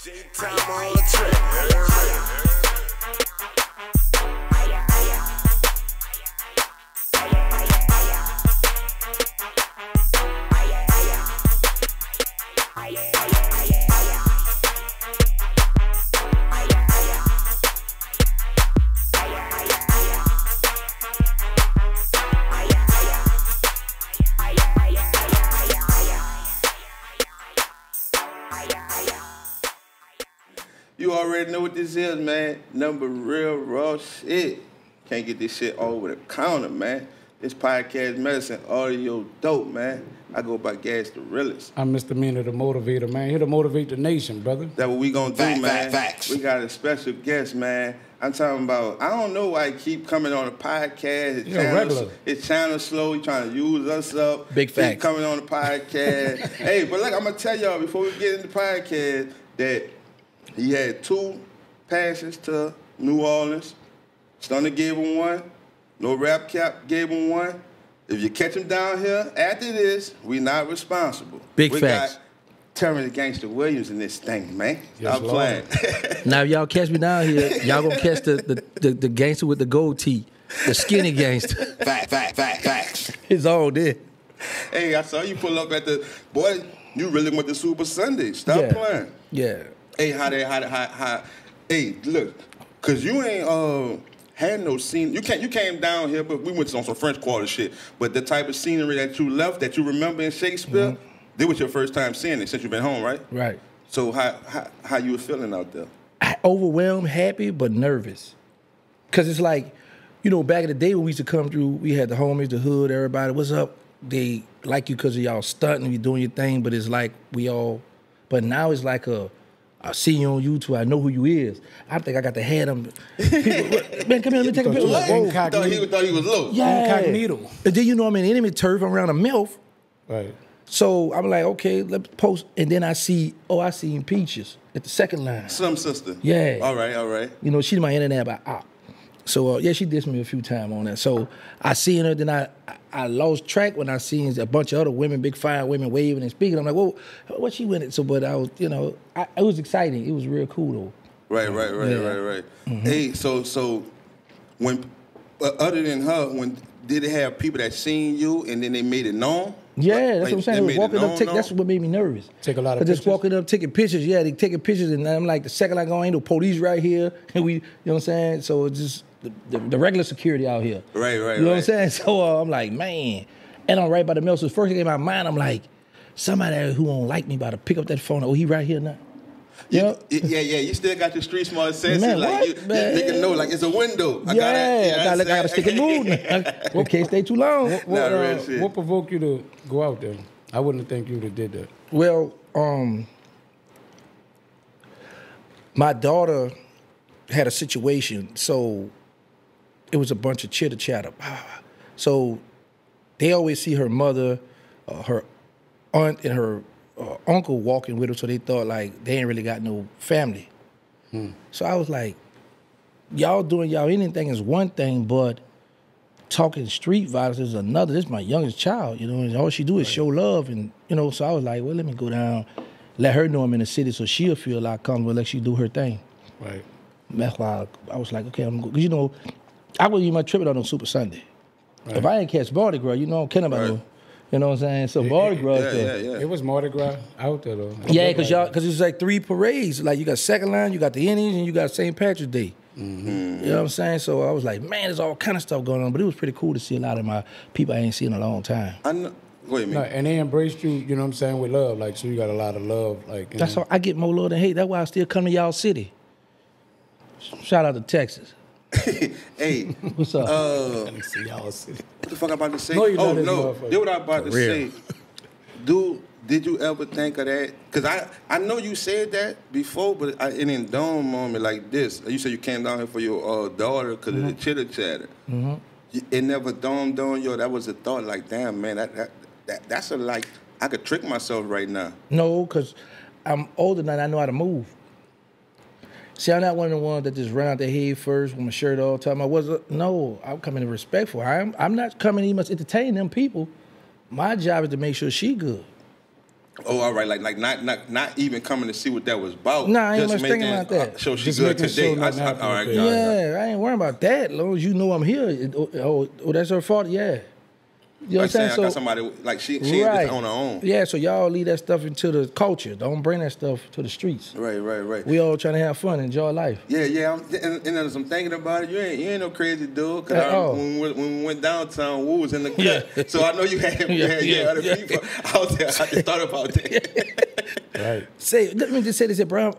J-Time on the track. You already know what this is, man. Number real raw shit. Can't get this shit over the counter, man. This podcast medicine audio dope, man. I go by Gas the Realest. I'm Mr. MEANA, the motivator, man. Here to motivate the nation, brother. That's what we gonna do, man. Facts. We got a special guest, man. I'm talking about, I don't know why he keep coming on the podcast. His channel slow. He trying to use us up. Big facts. Keep coming on the podcast. Hey, but look, I'm going to tell y'all before we get into the podcast that he had 2 passes to New Orleans. Stunner gave him 1. No Rap Cap gave him 1. If you catch him down here after this, we not responsible. Big we facts. Got Terrance Gangsta Williams in this thing, man. Yes, Stop playing. Now, if y'all catch me down here, y'all gonna catch the gangster with the gold tee, the skinny gangster. Facts. It's all there. Hey, I saw you pull up at the, boy, you really went to Super Sunday. Stop playing. Yeah. Hey, how, hey, look, cause you ain't had no scene. You came down here, but we went on some French Quarter shit. But the type of scenery that you left, that you remember in Shakespeare, this was your first time seeing it since you've been home, right? Right. So how you were feeling out there? Overwhelmed, happy, but nervous. Cause it's like, you know, back in the day when we used to come through, we had the homies, the hood, everybody, what's up? They like you cause of y'all stunting, you doing your thing, but it's like but now it's like I see you on YouTube. I know who you is. I think I got to head them. Man, come here, let me take a picture. He thought he was low. Yeah. Incognito. And then you know I'm in enemy turf. I'm around a MILF. Right. So I'm like, okay, let's post. And then I see him Peaches at the second line. Some sister. Yeah. All right. You know, she's my internet by op. So yeah, she dissed me a few times on that. So I seen her, then I lost track when I seen a bunch of other women, big fine women waving and speaking. I'm like, whoa, what she went it? So, but I was, you know, it was exciting. It was real cool though. Right. Mm-hmm. Hey, so when other than her, did it have people that seen you and then they made it known? Yeah, that's what I'm saying. They Walking up, that's what made me nervous. Take a lot of pictures. Just walking up, taking pictures. Yeah, they taking pictures, and I'm like, the second I go, ain't no police right here, and you know what I'm saying? So it's just the regular security out here. Right. You know what I'm saying? So I'm like, man, and I'm right by the mill. So the first thing in my mind, I'm like, somebody who won't like me about to pick up that phone. Oh, he right here now. You know? Yeah. You still got your street smart sense. Man, like what? nigga know, like it's a window. I gotta stick it moving. I can't stay too long. What provoked you to go out there? I wouldn't think you would have did that. Well, my daughter had a situation, so it was a bunch of chitter chatter. So they always see her mother, her aunt, and her uncle walking with her, so they thought like they ain't really got no family. So I was like, y'all doing y'all anything is one thing, but talking street violence is another. This is my youngest child, you know, and all she do is show love, and you know. So I was like, well, let me go down, let her know I'm in the city, so she'll feel a lot comfortable, let she do her thing. Right. That's why I was like, okay, I'm gonna go. Cause you know, I wouldn't even trip it on Super Sunday. Right. If I ain't catch Mardi Gras, you know, I don't care about no. You know what I'm saying? So Mardi Gras. Yeah. It was Mardi Gras out there though. Yeah, cause it was like 3 parades. Like you got second line, you got the Indians, and you got St. Patrick's Day. You know what I'm saying? So I was like, man, there's all kind of stuff going on. But it was pretty cool to see a lot of my people I ain't seen in a long time. I know. Wait a minute. No, and they embraced you, you know what I'm saying, with love. Like, so you got a lot of love. Like, That's how I get more love than hate. That's why I still come to y'all city. Shout out to Texas. Hey. What's up? Let me see y'all city. What the fuck I'm about to say? No, you no. motherfucker. Did what I'm about to say. Dude, did you ever think of that? Because I know you said that before, but it didn't dawn on me like this. You said you came down here for your daughter because of the chitter chatter. It never dawned on you. That was a thought like, damn, man, that's like, I could trick myself right now. No, because I'm older now and I know how to move. See, I'm not one of the ones that just run out their head first with my shirt all the time. No, I'm coming to respectful. I'm not coming to even entertain them people. My job is to make sure she good. Oh, all right. Like not even coming to see what that was about. Nah, I ain't just much thinking about that. So she's Just good making today. sure nothing happened All right. with Yeah, I ain't worrying about that. As long as you know I'm here. Oh, that's her fault. Yeah. You know what I'm saying? I got somebody like she ain't right. just on her own. Yeah, so y'all leave that stuff into the culture. Don't bring that stuff to the streets. Right. We all trying to have fun, enjoy life. Yeah. And as I'm thinking about it, you ain't no crazy dude. Cause when we went downtown, Wu was in the cut. Yeah. So I know you had other people out there. I just thought about that. Right. Let me just say this here, bro.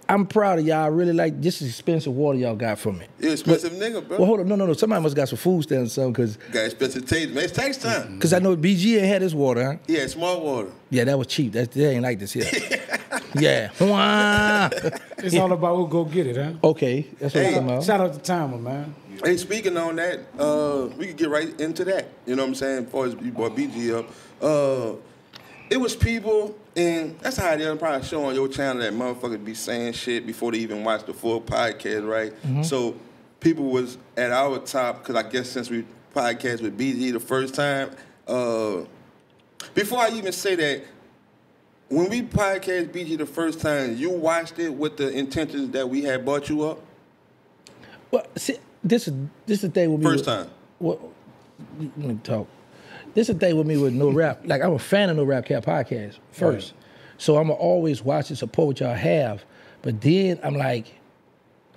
I'm proud of y'all. I really like this expensive water y'all got for me. You're expensive nigga, bro. Well, hold on. No. Somebody must got some food stamps or something, because Got expensive taste, man. It's tax time. I know BG ain't had this water, huh? Yeah, small water. Yeah, that was cheap. They ain't like this here. Yeah. Wah. It's all about who go get it, huh? Okay, that's what I'm talking about. Shout out to Timer, man. Hey, speaking on that, we could get right into that. You know what I'm saying? Before you brought BG up, it was people, and that's how they'll probably show on your channel that motherfuckers be saying shit before they even watch the full podcast, right? Mm-hmm. So people was at our top, because I guess since we podcast with BG the first time, before I even say that, when we podcast BG the first time, you watched it with the intentions that we had brought you up? Well, see, this is the thing with me. First time. What? Let me talk. This is the thing with me with No Rap. Like, I'm a fan of No Rap Cap podcast first. Right. So I'm going to always watch and support what y'all have. But then I'm like,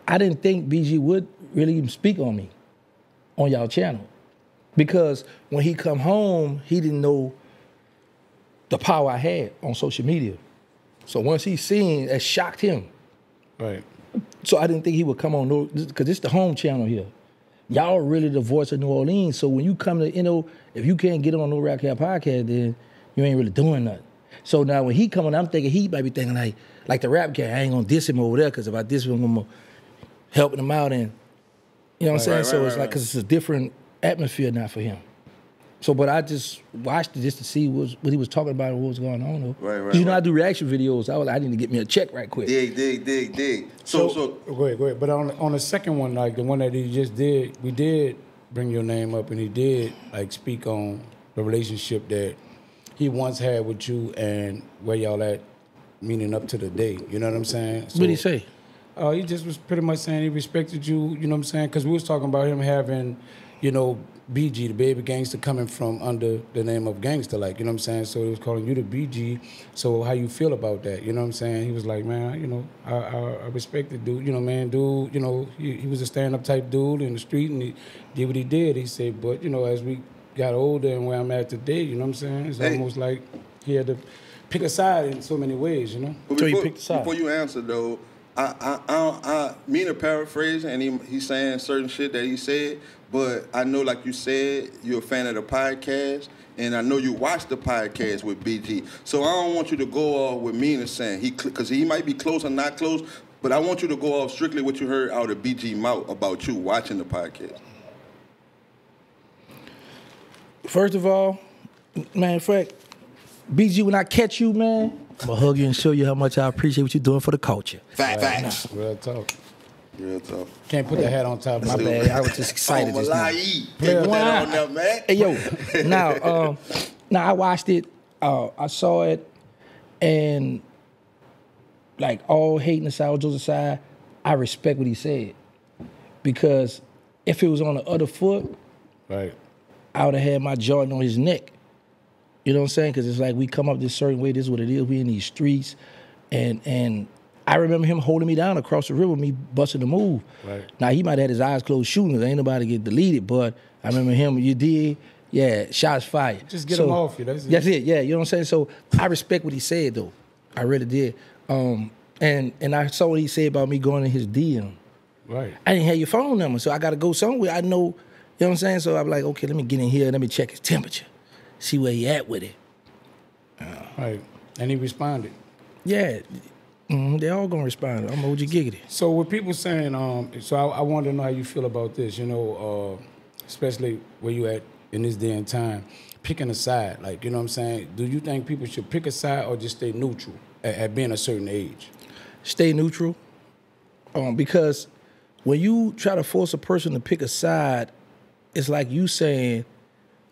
I didn't think BG would really even speak on me on y'all channel. Because when he come home, he didn't know the power I had on social media. So once he seen, it shocked him. Right. So I didn't think he would come on, because it's the home channel here. Y'all really the voice of New Orleans. So when you come to, if you can't get on No Rap Cap podcast, then you ain't really doing nothing. So now when he come on, I'm thinking he might be thinking like the rap guy, I ain't gonna diss him over there, because if I diss him, I'm gonna helping him out, and you know what I'm saying? So it's like, because it's a different atmosphere now for him. So, but I just watched it just to see what he was talking about and what was going on, though. Right. I do reaction videos. I need to get me a check right quick. Dig. So go ahead. But on the second one, like the one that he just did, we did bring your name up, and he did like speak on the relationship that he once had with you and where y'all at, meaning up to the day. You know what I'm saying? So, what did he say? He just was pretty much saying he respected you. You know what I'm saying? Because we was talking about him having, BG, the baby gangster, coming from under the name of gangster, like, you know what I'm saying? So he was calling you the BG. So how you feel about that? You know what I'm saying? He was like, man, I respect the dude. He was a stand-up type dude in the street, and he did what he did. He said, but, as we got older and where I'm at today, you know what I'm saying? It's almost like he had to pick a side in so many ways, But so he picked a side. Before you answer, though, I mean to paraphrase, and he's saying certain shit that he said, but I know, like you said, you're a fan of the podcast, and I know you watched the podcast with BG. So I don't want you to go off with MEANA saying because he might be close or not close, but I want you to go off strictly what you heard out of BG mouth about you watching the podcast. First of all, man, Frank, BG, when I catch you, man, I'm gonna hug you and show you how much I appreciate what you're doing for the culture. Facts. Real talk. Real talk. Can't put the hat on top of My bad, I was just excited just now. Can't put that on there, man. Hey, yo, now I watched it, I saw it, and like all hating aside, jokes aside, I respect what he said. Because if it was on the other foot, right, I would have had my Jordan on his neck. You know what I'm saying? Because it's like we come up this certain way, this is what it is, we in these streets, and I remember him holding me down across the river, me busting the move. Right. Now, he might have had his eyes closed shooting, because ain't nobody get deleted, but I remember him, you did, yeah, shots fired. Just get him off you, that's it. That's it, yeah, you know what I'm saying? So I respect what he said, though. I really did. And I saw what he said about me going in his DM. Right. I didn't have your phone number, so I got to go somewhere. I know, you know what I'm saying? So I'm like, okay, let me get in here, let me check his temperature, see where he at with it. Right. And he responded. Yeah. They all gonna respond. I'm OG Giggity. So with people saying, so I want to know how you feel about this, especially where you at in this day and time, picking a side, like, you know what I'm saying? Do you think people should pick a side or just stay neutral at being a certain age? Stay neutral, because when you try to force a person to pick a side, it's like you saying,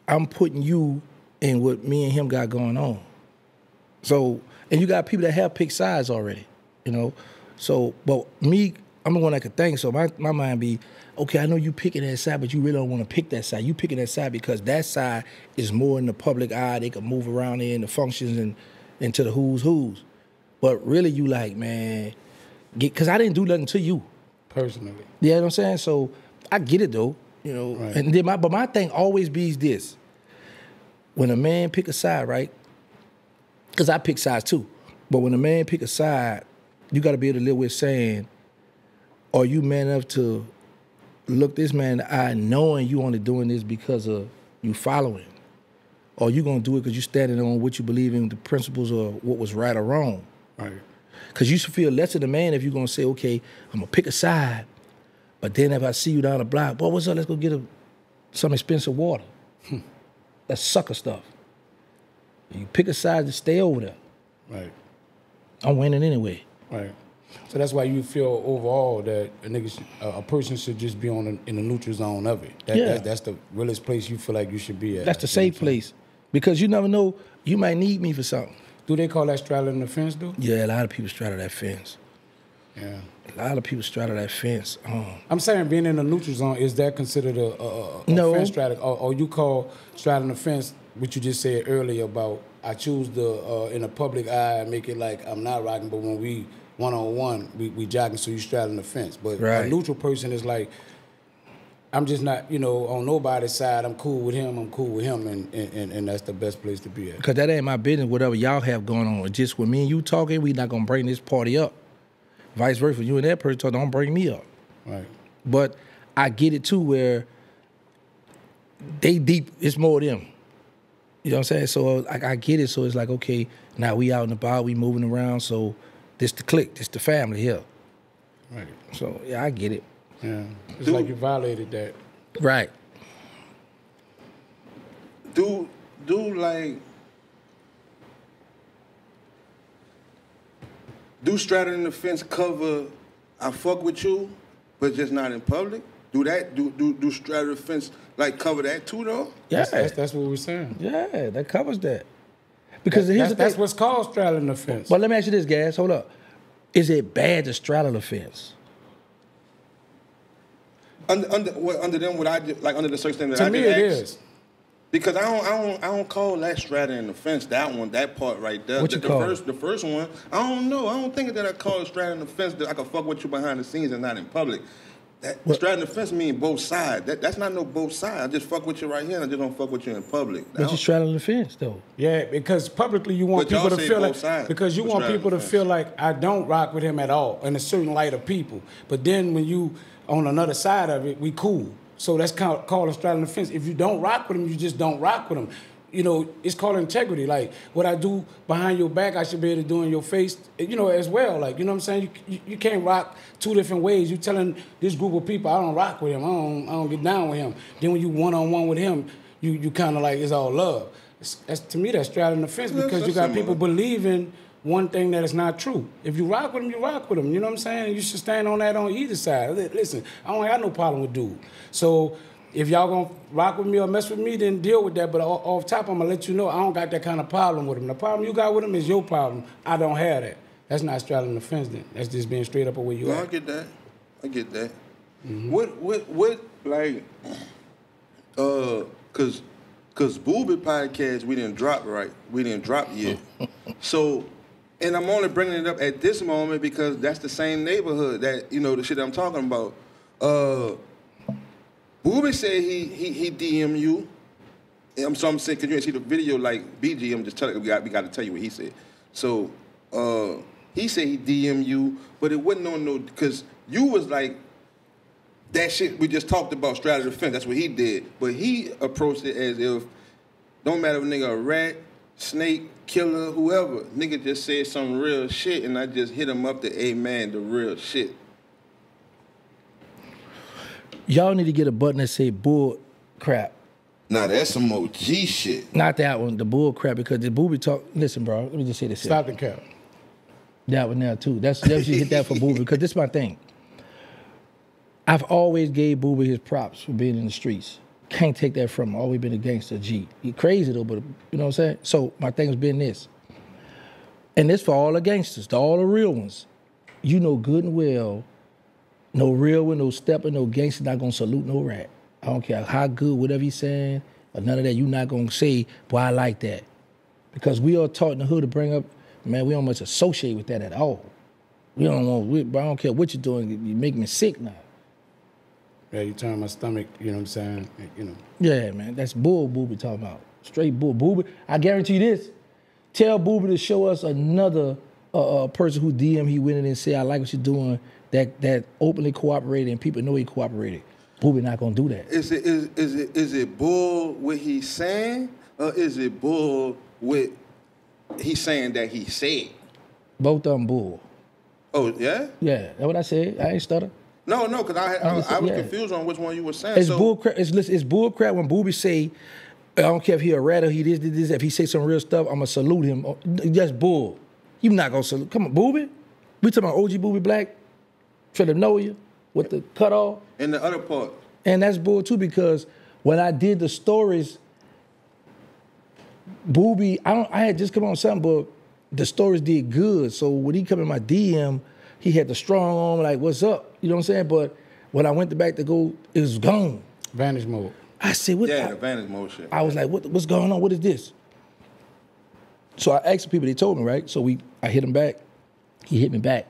I'm putting you in what me and him got going on. So, and you got people that have picked sides already, you know. So, but me, I'm the one that could think. So my mind be, okay, I know you picking that side, but you really don't want to pick that side. You picking that side because that side is more in the public eye. They can move around there in the functions and into the who's. But really, you like, man, because I didn't do nothing to you. Personally. You know what I'm saying? So I get it though, you know. Right. And then but my thing always be this. When a man pick a side, right? Because I pick sides too. But when a man pick a side, you got to be able to live with saying, are you man enough to look this man in the eye knowing you only doing this because of you following? Or you going to do it because you standing on what you believe in, the principles or what was right or wrong? Right. Because you should feel less of the man if you're going to say, okay, I'm going to pick a side, but then if I see you down the block, boy, what's up? Let's go get some expensive water. That's sucker stuff. You pick a side to stay over there. Right. I'm winning anyway. Right. So that's why you feel overall that a person should just be in the neutral zone of it. That's the realest place you feel like you should be at. That's the safe place. Because you never know, you might need me for something. Do they call that straddling the fence, though? Yeah, a lot of people straddle that fence. Yeah. A lot of people straddle that fence. I'm saying being in the neutral zone, is that considered a No. fence straddling? Or you call straddling the fence, what you just said earlier about I choose in the public eye and make it like I'm not rocking, but when we one-on-one, we jogging, so you straddling the fence. But right. A neutral person is like, I'm just not, on nobody's side. I'm cool with him, and that's the best place to be at. Because that ain't my business, whatever y'all have going on. Just with me and you talking, we not going to bring this party up. Vice versa, you and that person talk, don't bring me up. Right. But I get it too where they deep, it's more them. You know what I'm saying? So I get it. So it's like, okay, now we out and about, we moving around, so this the clique, this the family here. Right. So yeah, I get it. Yeah. It's like you violated that. Right. Do straddling the fence cover I fuck with you, but just not in public? Do that? Do straddle the fence like cover that too though? Yeah. That's what we're saying. Yeah, that covers that. Because here's the thing. That's what's called straddling the fence. But let me ask you this, Gas. Hold up. Is it bad to straddle the fence? Under them, what I like under the circumstances to I me, just it asked, is. Because I don't call that straddling the fence. That part right there. What you call it? The first one, I don't know. I don't think that I call it straddling the fence. That I can fuck with you behind the scenes and not in public. Straddling the fence mean both sides. That's not no both sides. I just fuck with you right here and I just don't fuck with you in public. But you straddling the fence though. Yeah, because publicly you want But people to y'all say feel like both sides. because you But want straddling people the to fence. feel like I don't rock with him at all in a certain light of people. But then when you on another side of it, we cool. So that's called a straddling the fence. If you don't rock with him, you just don't rock with him. It's called integrity. Like, what I do behind your back, I should be able to do in your face, as well. Like, you know what I'm saying? You can't rock two different ways. You telling this group of people, I don't rock with him. I don't get down with him. Then when you one-on-one with him, you kind of like, it's all love. To me, that's straddling the fence because you got people believing one thing that is not true. If you rock with him, you rock with him. You know what I'm saying? You should stand on that on either side. Listen, I don't have no problem with dude. So if y'all gonna rock with me or mess with me, then deal with that. But off top, I'm gonna let you know I don't got that kind of problem with him. The problem you got with him is your problem. I don't have that. That's not straddling the fence then. That's just being straight up with where you are. I get that. Mm-hmm. What like, cause Booby podcast we didn't drop right. We didn't drop yet. So, and I'm only bringing it up at this moment because that's the same neighborhood that the shit I'm talking about. Booby said he DM you. I'm saying because you didn't see the video like BG. I'm just telling you we got to tell you what he said. So he said he DM you, but it wasn't on no because you was like that shit we just talked about straddle the fence. That's what he did, but he approached it as if don't matter if nigga a rat, snake, killer, whoever. Nigga just said some real shit, and I just hit him up to amen the real shit. Y'all need to get a button that say bull crap. Nah, that's some OG shit. Not that one, the bull crap, because the Booby talk. Listen, bro, let me just say this. Stop the cap. That one now too. That's you hit that for Booby because this is my thing. I've always gave Booby his props for being in the streets. Can't take that from him. Always been a gangster G. He crazy though, but you know what I'm saying? So my thing has been this. And this for all the gangsters, all the real ones. You know good and well, no real one, no stepper, no gangster not gonna salute no rat. I don't care how good, whatever he's saying, or none of that, you not gonna say, boy, I like that. Because we are taught in the hood to bring up, man, we don't much associate with that at all. We don't want, but I don't care what you're doing, you make me sick now. Yeah, you turn my stomach, you know what I'm saying? You know. Yeah, man, that's bull Booby talking about. Straight bull. Booby, I guarantee you this. Tell Booby to show us another person who DM he went in and said, I like what you're doing, that openly cooperated and people know he cooperated. Booby not gonna do that. Is it bull what he's saying, or is it bull with he's saying that he said? Both of them bull. Oh, yeah? Yeah, that's what I said. I ain't stutter. No, because I was yeah. confused on which one you were saying. It's bull crap. It's bull crap when Booby say, I don't care if he a rat or he this. If he say some real stuff, I'm gonna salute him. That's bull. You not gonna salute. Come on, Booby. We talking about OG Booby Black, trying to know you with the cutoff. And the other part. And that's bull too, because when I did the stories, Booby, I had just come on something, but the stories did good. So when he come in my DM, he had the strong arm, like, what's up? You know what I'm saying? But when I went back to go, it was gone. Vanish mode. I said, what? Yeah, the Vantage mode shit. I was like, what's going on? What is this? So I asked the people, they told me, right? So I hit him back. He hit me back.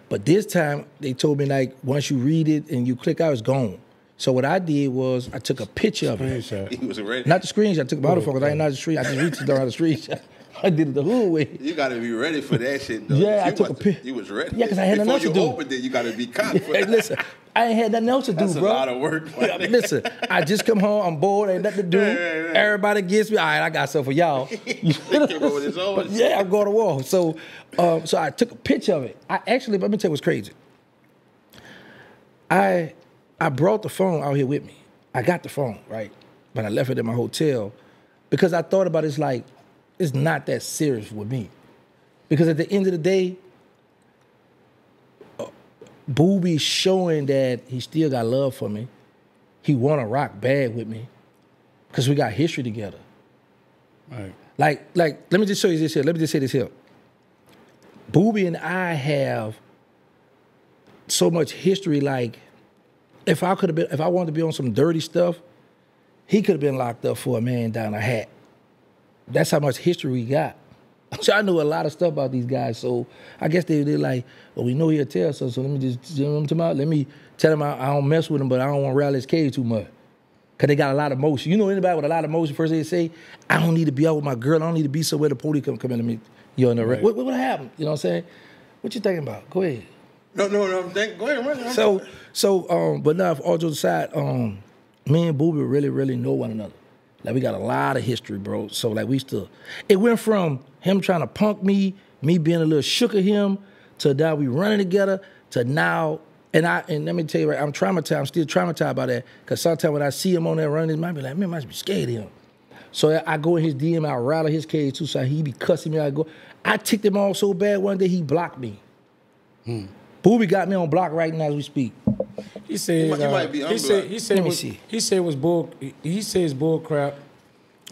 But this time, they told me, like, once you read it and you click out, it's gone. So what I did was I took a picture of it. He was ready. Not the screenshot. I took my other phone because I ain't not the screenshot. I just reached down the screenshot. I did it the whole way. You got to be ready for that shit, though. Yeah, I took a picture. You was ready. Yeah, because I had nothing else to do. Before you opened it, you got to be confident. Hey, listen, I ain't had nothing else to do, That's bro. a lot of work. Listen, I just come home. I'm bored. Ain't nothing to do. Everybody gets me. All right, I got something for y'all. But yeah, I'm going to war. So I took a picture of it. I actually, let me tell you what's crazy. I brought the phone out here with me. I got the phone, right? But I left it in my hotel because I thought about it, it's like, it's not that serious with me. Because at the end of the day, Booby's showing that he still got love for me. He wanna rock bad with me because we got history together. Right. Like, let me just show you this here. Let me just say this here. Booby and I have so much history. Like, if I wanted to be on some dirty stuff, he could have been locked up for a man down a hat. That's how much history we got. So I know a lot of stuff about these guys. So I guess they're like, well, we know he'll tell us, so let me just, you know what I'm talking about? Let me tell him I don't mess with him, but I don't want to rattle his cage too much. Because they got a lot of motion. You know anybody with a lot of motion, first they say, I don't need to be out with my girl. I don't need to be somewhere the police come in to me. You know, right. What happened? You know what I'm saying? What you thinking about? Go ahead. No, go ahead. But now, if all jokes aside, me and Booby really, really know one another. Like, we got a lot of history, bro. So, like, it went from him trying to punk me being a little shook at him, to now we running together, to now, and let me tell you, right, I'm traumatized. I'm still traumatized by that, because sometimes when I see him on there running, his mind be like, man, I must be scared of him. So I go in his DM, I rattle his cage too, so he be cussing me. I ticked him off so bad one day, he blocked me. Booby got me on block right now as we speak. He said, you might be unblocked. he said it's bull crap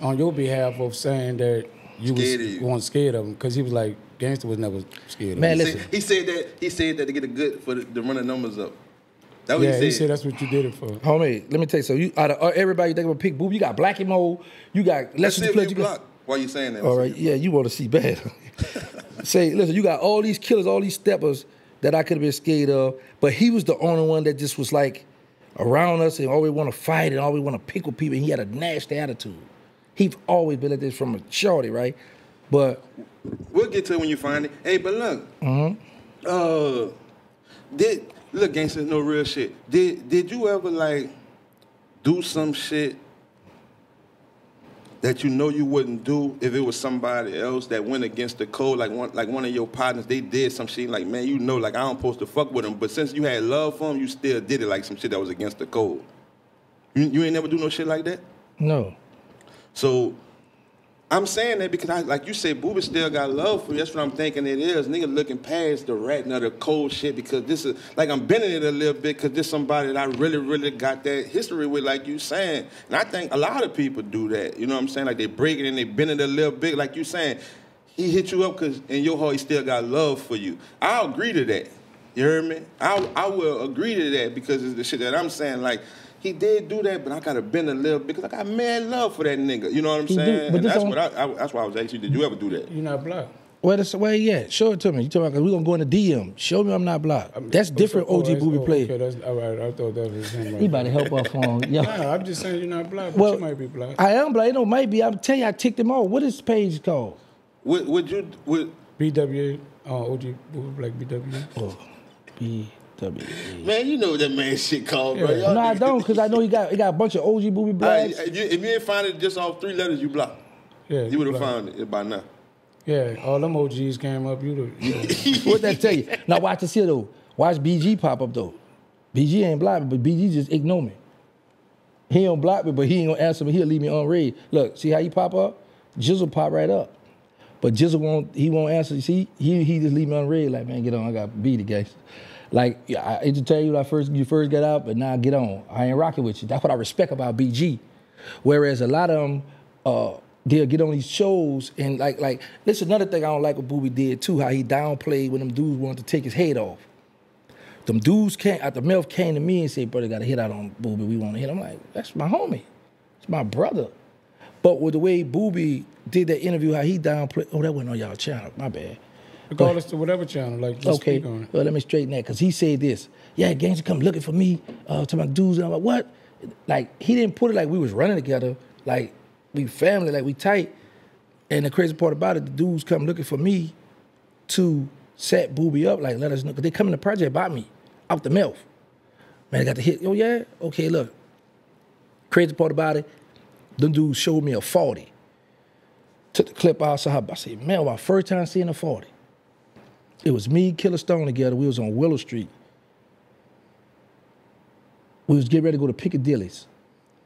on your behalf of saying that you weren't scared of him, because he was like, Gangsta was never scared of him. Man, listen. He said that to get a good to run the numbers up. That what he said that's what you did it for. Homie, let me tell you, so you out of everybody you think about pick Booby, you got Blackie Mode, you got Lessons to Play. Why you saying that? All right, yeah, you want to see bad. Say, listen, you got all these killers, all these steppers that I could have been scared of, but he was the only one that just was like around us and always want to fight and always want to pick with people, and he had a nasty attitude. He's always been like this from a shorty, right? But we'll get to it when you find it. Hey, but look, look, Gangsta, no real shit. Did you ever like do some shit that you know you wouldn't do if it was somebody else that went against the code, like one of your partners, they did some shit, like, man, you know, like, I don't supposed to fuck with them, but since you had love for them, you still did it, like some shit that was against the code. You ain't never do no shit like that? No. So I'm saying that because, like you said, Booby still got love for you. That's what I'm thinking it is. Nigga looking past the rat and the cold shit, because this is, like, I'm bending it a little bit because this somebody that I really, really got that history with, like you saying. And I think a lot of people do that. You know what I'm saying? Like, they break it and they bend it a little bit, like you saying. he hit you up because in your heart he still got love for you. I'll agree to that. You heard me? I will agree to that because it's the shit that I'm saying. Like, he did do that, but I gotta bend a little because I got mad love for that nigga. You know what I'm saying? but And that's this why I was asking you, did you ever do that? You're not black. Where yeah, show it to me. You talking about, we're going to go in the DM. Show me I'm not blocked. That's different OG Booby play. Okay, that's all right. I thought that was him. Right. He about to help our phone. Yeah. Nah, I'm just saying you're not black, but you might be black. I am black. No, might be. I'm telling you, I ticked him off. What is the page called? Would BWA, OG Booby Black BWA. Oh, BWA. Man, you know what that man shit called, bro. Yeah. No, I don't, because I know he got a bunch of OG Booby blacks. If you didn't find it just off 3 letters, you blocked. Yeah, You would have black. found it by now. Yeah, all them OGs came up. What that tell you? Now watch this here though. Watch BG pop up though. BG ain't block me, but BG just ignore me. He don't block me, but he ain't gonna answer me. He'll leave me unread. Look, see how he pop up? Jizzle pop right up. But Jizzle won't answer. See, he just leave me unread. Like, man, get on. I got beat the gangster. Like, I hate to tell you when you first got out, but now get on. I ain't rocking with you. That's what I respect about BG. Whereas a lot of them, they'll get on these shows and like this is another thing I don't like what Booby did too, how he downplayed when them dudes wanted to take his head off. Them dudes at the Melf came to me and said, brother, got a hit out on Booby, we want to hit. I'm like, that's my homie. It's my brother. But with the way Booby did that interview, how he downplayed, that wasn't on y'all channel, my bad. Regardless to whatever channel, like, just okay, speak on it. well, let me straighten that, because he said this, yeah, gangster come looking for me, to my dudes, and I'm like, what? Like, he didn't put it like we was running together, like, we family, like we tight. And the crazy part about it, the dudes come looking for me to set Booby up, like let us know. Because they come in the project about me, out the mouth. Man, I got the hit. Oh, yeah? Okay, look. Crazy part about it, them dudes showed me a 40. Took the clip out, saw I said, man, my first time seeing a 40. It was me, Killer Stone together. We was on Willow Street. We was getting ready to go to Piccadilly's.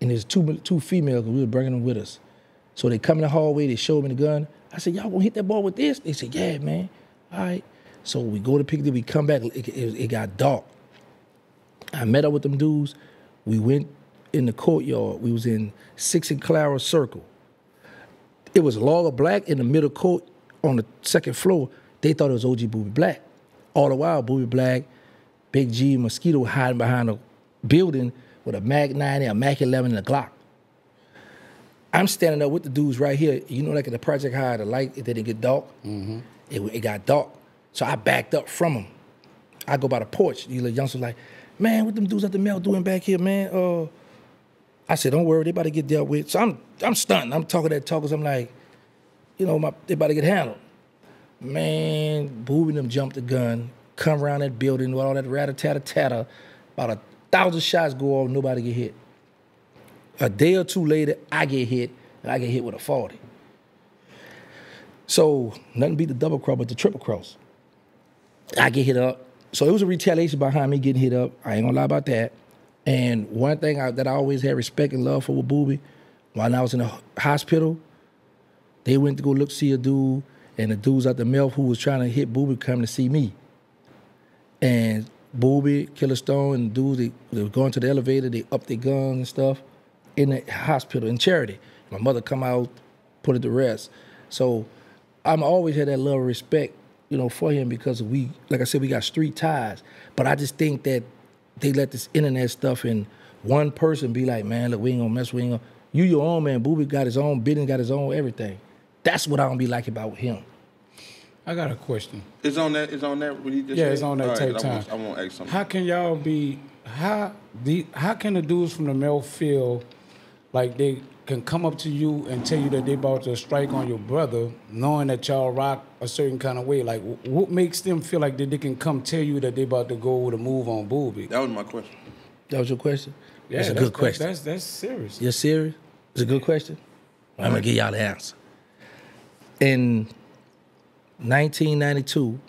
And there's two females, and we were bringing them with us. So they come in the hallway, they showed me the gun. I said, y'all gonna hit that ball with this? They said, yeah, man. All right. So we go to Piccadilly, we come back, it got dark. I met up with them dudes. We went in the courtyard. We was in 6 and Clara Circle. It was log of black in the middle court on the 2nd floor. They thought it was OG Booby Black. All the while, Booby Black, Big G, Mosquito hiding behind a building with a Mac 9 and a Mac 11 and a Glock. I'm standing up with the dudes right here. You know, like at the project high, the light, it didn't get dark. Mm-hmm. It got dark. So I backed up from them. I go by the porch. You little youngsters like, man, what them dudes at the mail doing back here, man? I said, don't worry, they about to get dealt with. So I'm stunned. I'm talking that talk, 'cause I'm like, you know, they about to get handled. Man, Booby them jumped the gun, come around that building with all that rat-a-tat-a-tatter. About 1,000 shots go off, nobody get hit. A day or two later, I get hit, and I get hit with a 40. So nothing beat the double cross but the triple cross. I get hit up. So it was a retaliation behind me getting hit up. I ain't gonna lie about that. And one thing that I always had respect and love for with Booby, while I was in the hospital, they went to go see a dude, and the dudes at the Melf who was trying to hit Booby come to see me. And Booby, Killer Stone, and the dudes, they were going to the elevator, they upped their guns and stuff in the hospital, in Charity. My mother come out, put it to rest. So I'm always had that love and respect, you know, for him, because we, like I said, we got street ties. But I just think that they let this internet stuff and one person be like, man, look, we ain't gonna mess, we ain't gonna, you your own man. Booby got his own business, got his own everything. That's what I don't be like about him. I got a question. It's on that what he just Yeah, said? it's on that tape time. I won't ask something. How can y'all be, how can the dudes from the Mel feel like they can come up to you and tell you that they about to strike on your brother, knowing that y'all rock a certain kind of way? Like, what makes them feel like that they can come tell you that they about to go with a move on Booby? That was my question. That was your question? Yeah, that's a good question. That's serious. You're serious? It's a good question? I'm gonna give y'all the answer. In 1992,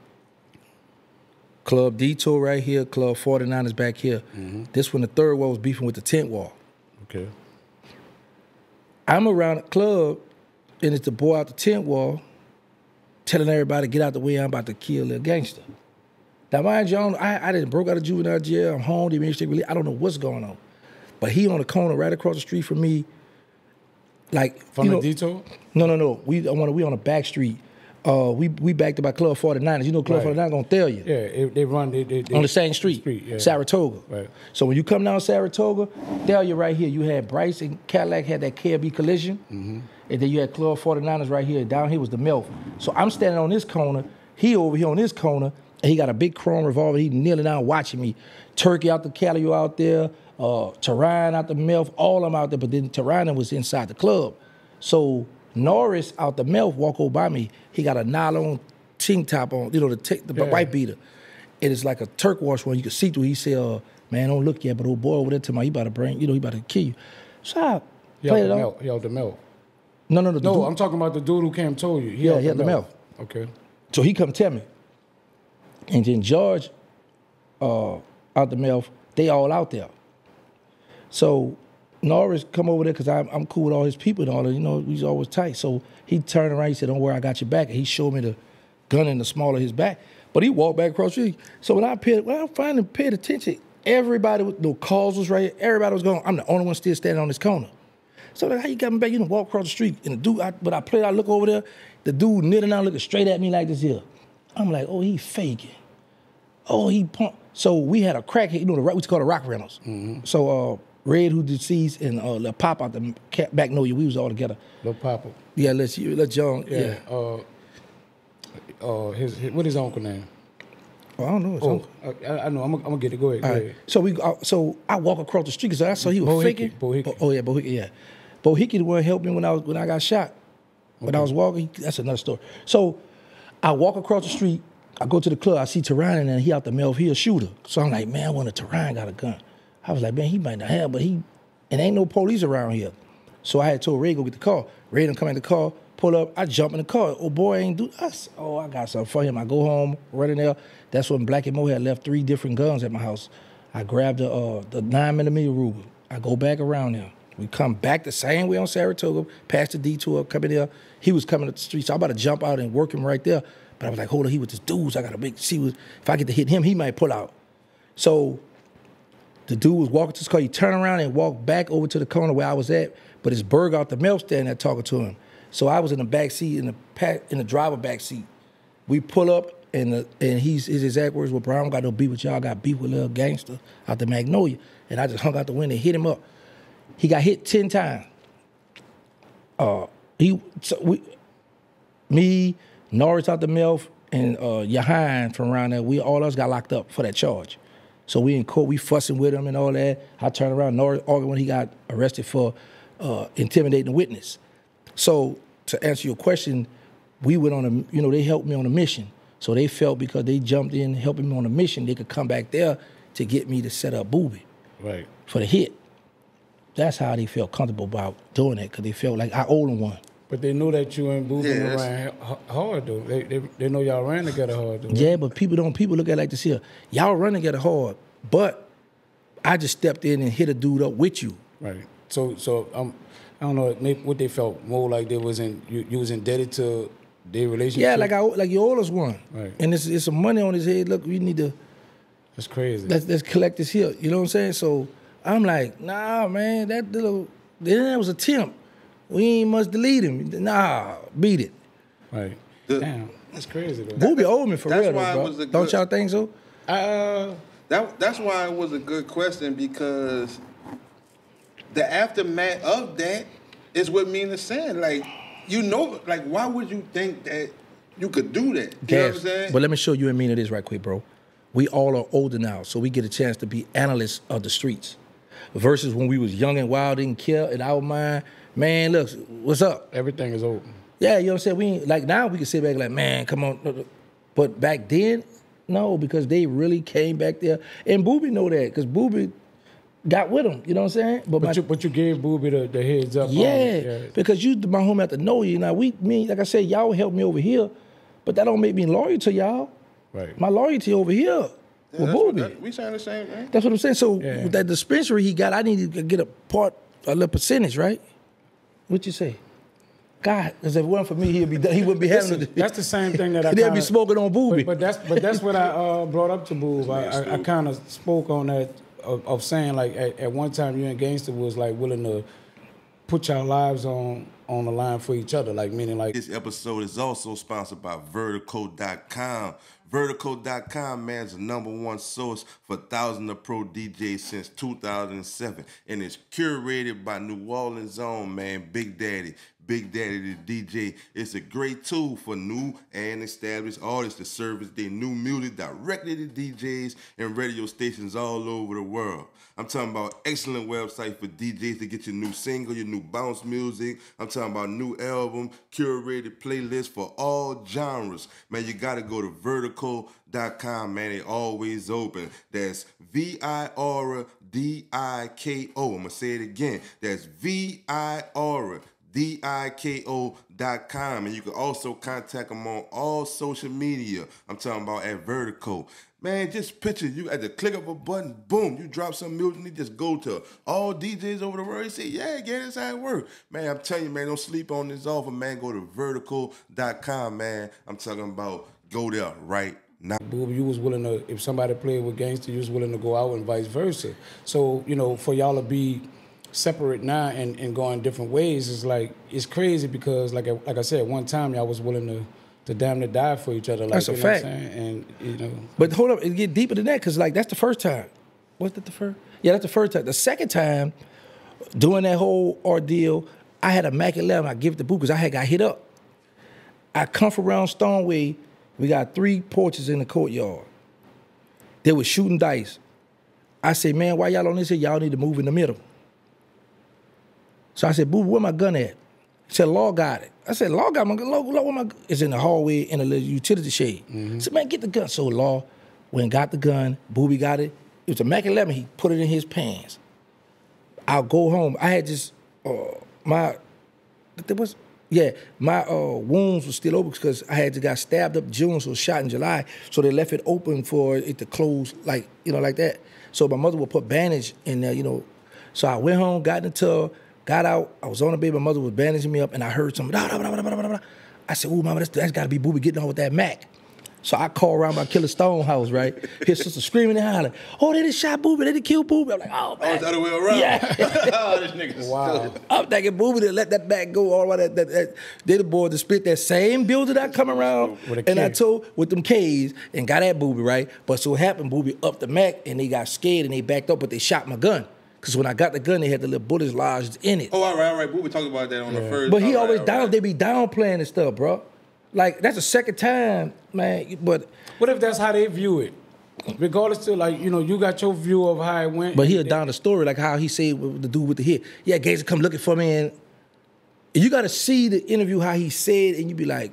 Club Detour right here, Club 49 is back here. Mm-hmm. This when the third wall was beefing with the tent wall. Okay. I'm around the club, and it's the boy out the tent wall telling everybody, get out the way, I'm about to kill a gangster. Now, mind you, I didn't broke out of juvenile jail, I'm home, I don't know what's going on. But he on the corner right across the street from me, like, from the Detour? No. We on a back street. We backed up by Club 49ers. You know Club 49 gonna tell you. Yeah, they run they On the same street, yeah. Saratoga. Right. So when you come down Saratoga, tell you right here, you had Bryce and Cadillac had that KLB collision. And then you had Club 49ers right here. Down here was the MILF. So I'm standing on this corner, he over here on this corner, and he got a big chrome revolver. He kneeling down watching me. Turkey out the Calio out there, Terrance out the MILF, all of them out there, but then Terrance was inside the club. So Norris out the MILF walk over by me. He got a nylon tank top on, the white beater. It is like a turquoise one you can see through. He said, man, don't look yet, but old boy over there to my, he about to bring, he about to kill you. So I played it on. He out the MILF. No, I'm talking about the dude who came and told you. He had the MILF. Okay. So he come tell me. And then George out the MILF, they all out there. So Norris come over there because I'm cool with all his people and all that, he's always tight. So he turned around, he said, don't worry, I got your back. And he showed me the gun in the small of his back. But he walked back across the street. So when I finally paid attention, everybody, the calls was right here, everybody was going, I'm the only one still standing on this corner. So like, how you got me back? Walk across the street. And the dude, I look over there, the dude kneeling down looking straight at me like this here. I'm like, oh, he faking. Oh, he pumped. So we had a crackhead, we call the rock rentals. So Red, who deceased, and Lil Pop out the back know you, we was all together. Lil Papa. Yeah, let John. Yeah. What his uncle name? Oh, I don't know his uncle. I know. I'm gonna get it. Go ahead. Go ahead. So I walk across the street because I saw he was faking. Bo Hickey. Oh yeah, Bo Hickey. Yeah, Bo Hickey the one helped me when I got shot. When I was walking, that's another story. So I walk across the street. I go to the club. I see Terrance and he out the MILF. He a shooter. So I'm like, man, I wonder Terrance got a gun. I was like, man, he might not have, but and ain't no police around here. So I had told Ray go get the car. Ray done come in the car, pull up. I jump in the car. Oh boy, ain't do us. Oh, I got something for him. I go home, run in there. That's when Black and Mo had left 3 different guns at my house. I grabbed the 9mm Ruger. I go back around there. We come back the same way on Saratoga, past the detour, come in there. He was coming up the street, so I'm about to jump out and work him right there. But I was like, hold on, he with his dudes. I got to if I get to hit him, he might pull out. So the dude was walking to his car. He turned around and walked back over to the corner where I was at, but his Berg out the MILF standing there talking to him. So I was in the back seat, in the driver back seat. We pull up, and his exact words were, bro, I don't got no beef with y'all. I got beef with Lil Gangsta out the Magnolia. And I just hung out the window and hit him up. He got hit 10 times. Me, Norris out the MILF, and Yahan from around there, all us got locked up for that charge. So we in court, we fussing with him and all that. I turned around, Norris arguing when he got arrested for intimidating a witness. So to answer your question, we went on they helped me on a mission. So they felt because they jumped in helping me on a mission, they could come back there to get me to set up Booby for the hit. That's how they felt comfortable about doing it, because they felt like I owed them one. But they know that you and Booby ran hard, though. They know y'all ran together hard, though. Right? Yeah, but people look at it like this here. Y'all run together hard, but I just stepped in and hit a dude up with you. Right. So I don't know what they felt more like. They wasn't you was indebted to their relationship. Yeah, like you owe us one. Right. And it's some money on his head. Look, we need to. That's crazy. Let's collect this here. You know what I'm saying? So I'm like, nah, man, that was a attempt. We ain't must delete him. Nah, beat it. Right. Damn, that's crazy though. Booby owed me for real, why though, bro. Don't y'all think so? That's why it was a good question, because the aftermath of that is what MEANA's saying. Like, why would you think that you could do that? You know what I'm saying? But let me show you and MEANA this right quick, bro. We all are older now, so we get a chance to be analysts of the streets. Versus when we was young and wild, didn't care in our mind. Man, look, what's up? Everything is open. Yeah, you know what I'm saying? We ain't, like now we can sit back like, man, come on. But back then, no, because they really came back there. And Booby know that, because Booby got with him, you know what I'm saying? But you gave Booby the heads up. Yeah, because you, my homie, have to know you. Now, like I said, y'all help me over here, but that don't make me loyal to y'all. Right. My loyalty over here with Booby. We saying the same thing. That's what I'm saying. So with that dispensary he got, I needed to get a little percentage, right? What you say? God, because if it wasn't for me, he wouldn't be having it. That's the same thing that I they'd be smoking on Booby. But that's what I brought up to Boob. I kind of spoke on that of saying, like, at one time you and Gangsta was like willing to put your lives on the line for each other, like meaning like. This episode is also sponsored by Vertical.com. Vertical.com, man, is the #1 source for thousands of pro DJs since 2007, and it's curated by New Orleans' own, man, Big Daddy. Big Daddy the DJ. It's a great tool for new and established artists to service their new music directly to DJs and radio stations all over the world. I'm talking about excellent website for DJs to get your new single, your new bounce music. I'm talking about new album, curated playlist for all genres. Man, you got to go to Vertical.com, man. They always open. That's VIRDIKO. I'm going to say it again. That's VIRDIKO.com, and you can also contact them on all social media. I'm talking about at Vertical. Man, just picture you at the click of a button, boom, you drop some music and you just go to all DJs over the world. They say, yeah, that's how it works. Man, I'm telling you, man, don't sleep on this offer, man. Go to Vertical.com, man. I'm talking about go there right now. You was willing to, if somebody played with Gangsta, you was willing to go out and vice versa. So, you know, for y'all to be separate now and going different ways is like, it's crazy because like I said, one time y'all was willing to damn near die for each other. Like, that's a fact. And you know. But hold up, it get deeper than that because like that's the first time. Was that the first? Yeah, that's the first time. The second time, doing that whole ordeal, I had a Mac 11. I give it to Boo because I had got hit up. I come from around Stoneway. We got 3 porches in the courtyard. They were shooting dice. I said, man, why y'all on this here? Y'all need to move in the middle. So I said, Boo, where my gun at? He said, Law got it. I said, Law got my gun. Law, where my gun? It's in the hallway in a little utility shade. I said, man, get the gun. So Law went and got the gun. Booby got it. It was a Mac 11. He put it in his pants. I'll go home. I had just, my wounds were still open because I had just got stabbed up in June, so shot in July. So they left it open for it to close, like, you know, like that. So my mother would put bandage in there, you know. So I went home, got in the tub, got out. I was on the bed. My mother was bandaging me up, and I heard something. I said, "Ooh, mama, that's got to be Booby getting on with that Mac." So I called around my Killer Stone house, right? His sister screaming and hollering, "Oh, they did shot Booby. They did kill Booby." I'm like, "Oh, man." Oh, it's the other way around. Yeah. Oh, this nigga's wow. I'm thinking Booby to let that Mac go all the way. They the boy to split that same building I come around, and I told with them K's and got at Booby, right? But so it happened, Booby upped the Mac, and they got scared and they backed up, but they shot my gun. Because when I got the gun, they had the little bullets lodged in it. Oh, all right. We were talking about that on the first. But he all always right, down. They be downplaying and stuff, bro. Like, that's the second time, man. But what if that's how they view it? Regardless to, like, you know, you got your view of how it went. But he'll down the story, like how he said with the dude with the hit. Yeah, Gangsta come looking for me. And you got to see the interview, how he said, and you be like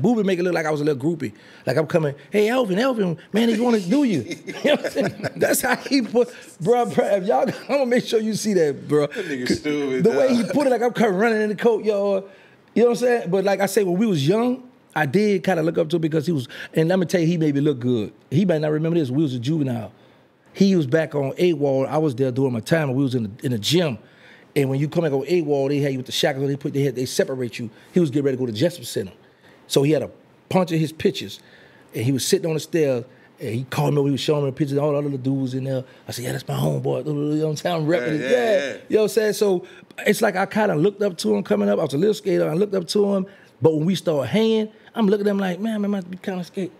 Booby make it look like I was a little groupie. Like I'm coming, hey, Elvin, man, he want to do you. You know what I'm saying? That's how he put, bro, if y'all, I'm going to make sure you see that, bro. That nigga stupid. The way he put it, like I'm coming running in the courtyard. You know what I'm saying? But like I say, when we was young, I did kind of look up to him because he was, and let me tell you, he made me look good. He might not remember this. We was a juvenile. He was back on A-Wall. I was there during my time, and we was in the gym. And when you come back on A-Wall, they had you with the shackles. They separate you. He was getting ready to go to Jessup Center. So he had a bunch of his pictures, and he was sitting on the stairs, and he called me over, he was showing me the pictures of all the other dudes in there. I said, yeah, that's my homeboy. You know what I'm saying? I'm repping it. Yeah. You know what I'm saying? So it's like I kind of looked up to him coming up. I was a little scared. I looked up to him. But when we started hanging, I'm looking at him like, man, I must be kind of scared.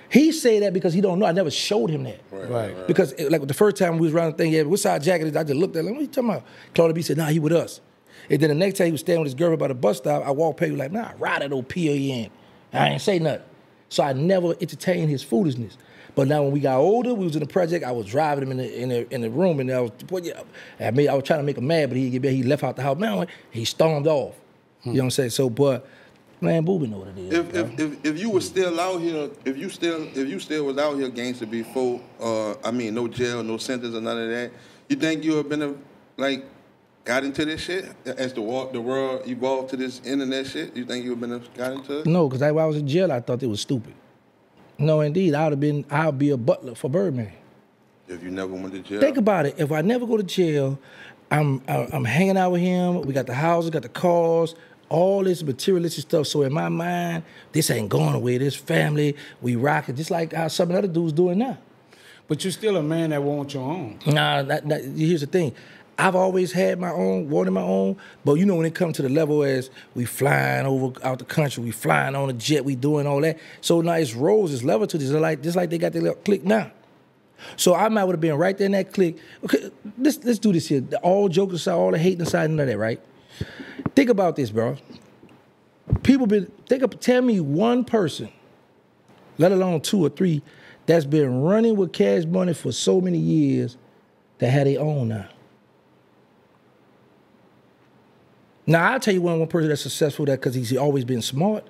He say that because he don't know. I never showed him that. Right. Because like the first time we was around the thing, yeah, what side jacket is it? I just looked at him, what are you talking about? Claudia B said, nah, he with us. And then the next time he was staying with his girlfriend by the bus stop, I walked past him like, nah, ride that old PON. I ain't say nothing. So I never entertained his foolishness. But now when we got older, we was in the project, I was driving him in the room, and I was trying to make him mad, but he left out the house. Man, he stormed off. You know what I'm saying? So, but man, Booby know what it is. If you were still out here, if you still was out here, Gangsta, before, no jail, no sentence or none of that, you think you have been got into this shit as the world evolved to this internet shit? You think you would have got into it? No, because when I was in jail, I thought it was stupid. No, indeed, I'll be a butler for Birdman. If you never went to jail? Think about it. If I never go to jail, I'm hanging out with him. We got the houses, got the cars, all this materialistic stuff. So in my mind, this ain't going away. This family, we rock it, just like how some of the other dudes doing now. But you're still a man that wants your own. Nah, here's the thing. I've always had my own, wanted my own, but you know when it comes to the level as we flying out the country, we flying on a jet, we doing all that. So now it's roles, it's level to this. Just like they got their little click now. So I might would have been right there in that click. Okay, let's do this here. All jokes aside, all the hating aside, none of that, right? Think about this, bro. Tell me one person, let alone 2 or 3, that's been running with Cash Money for so many years that had their own now. Now, I'll tell you one person that's successful that because he's always been smart.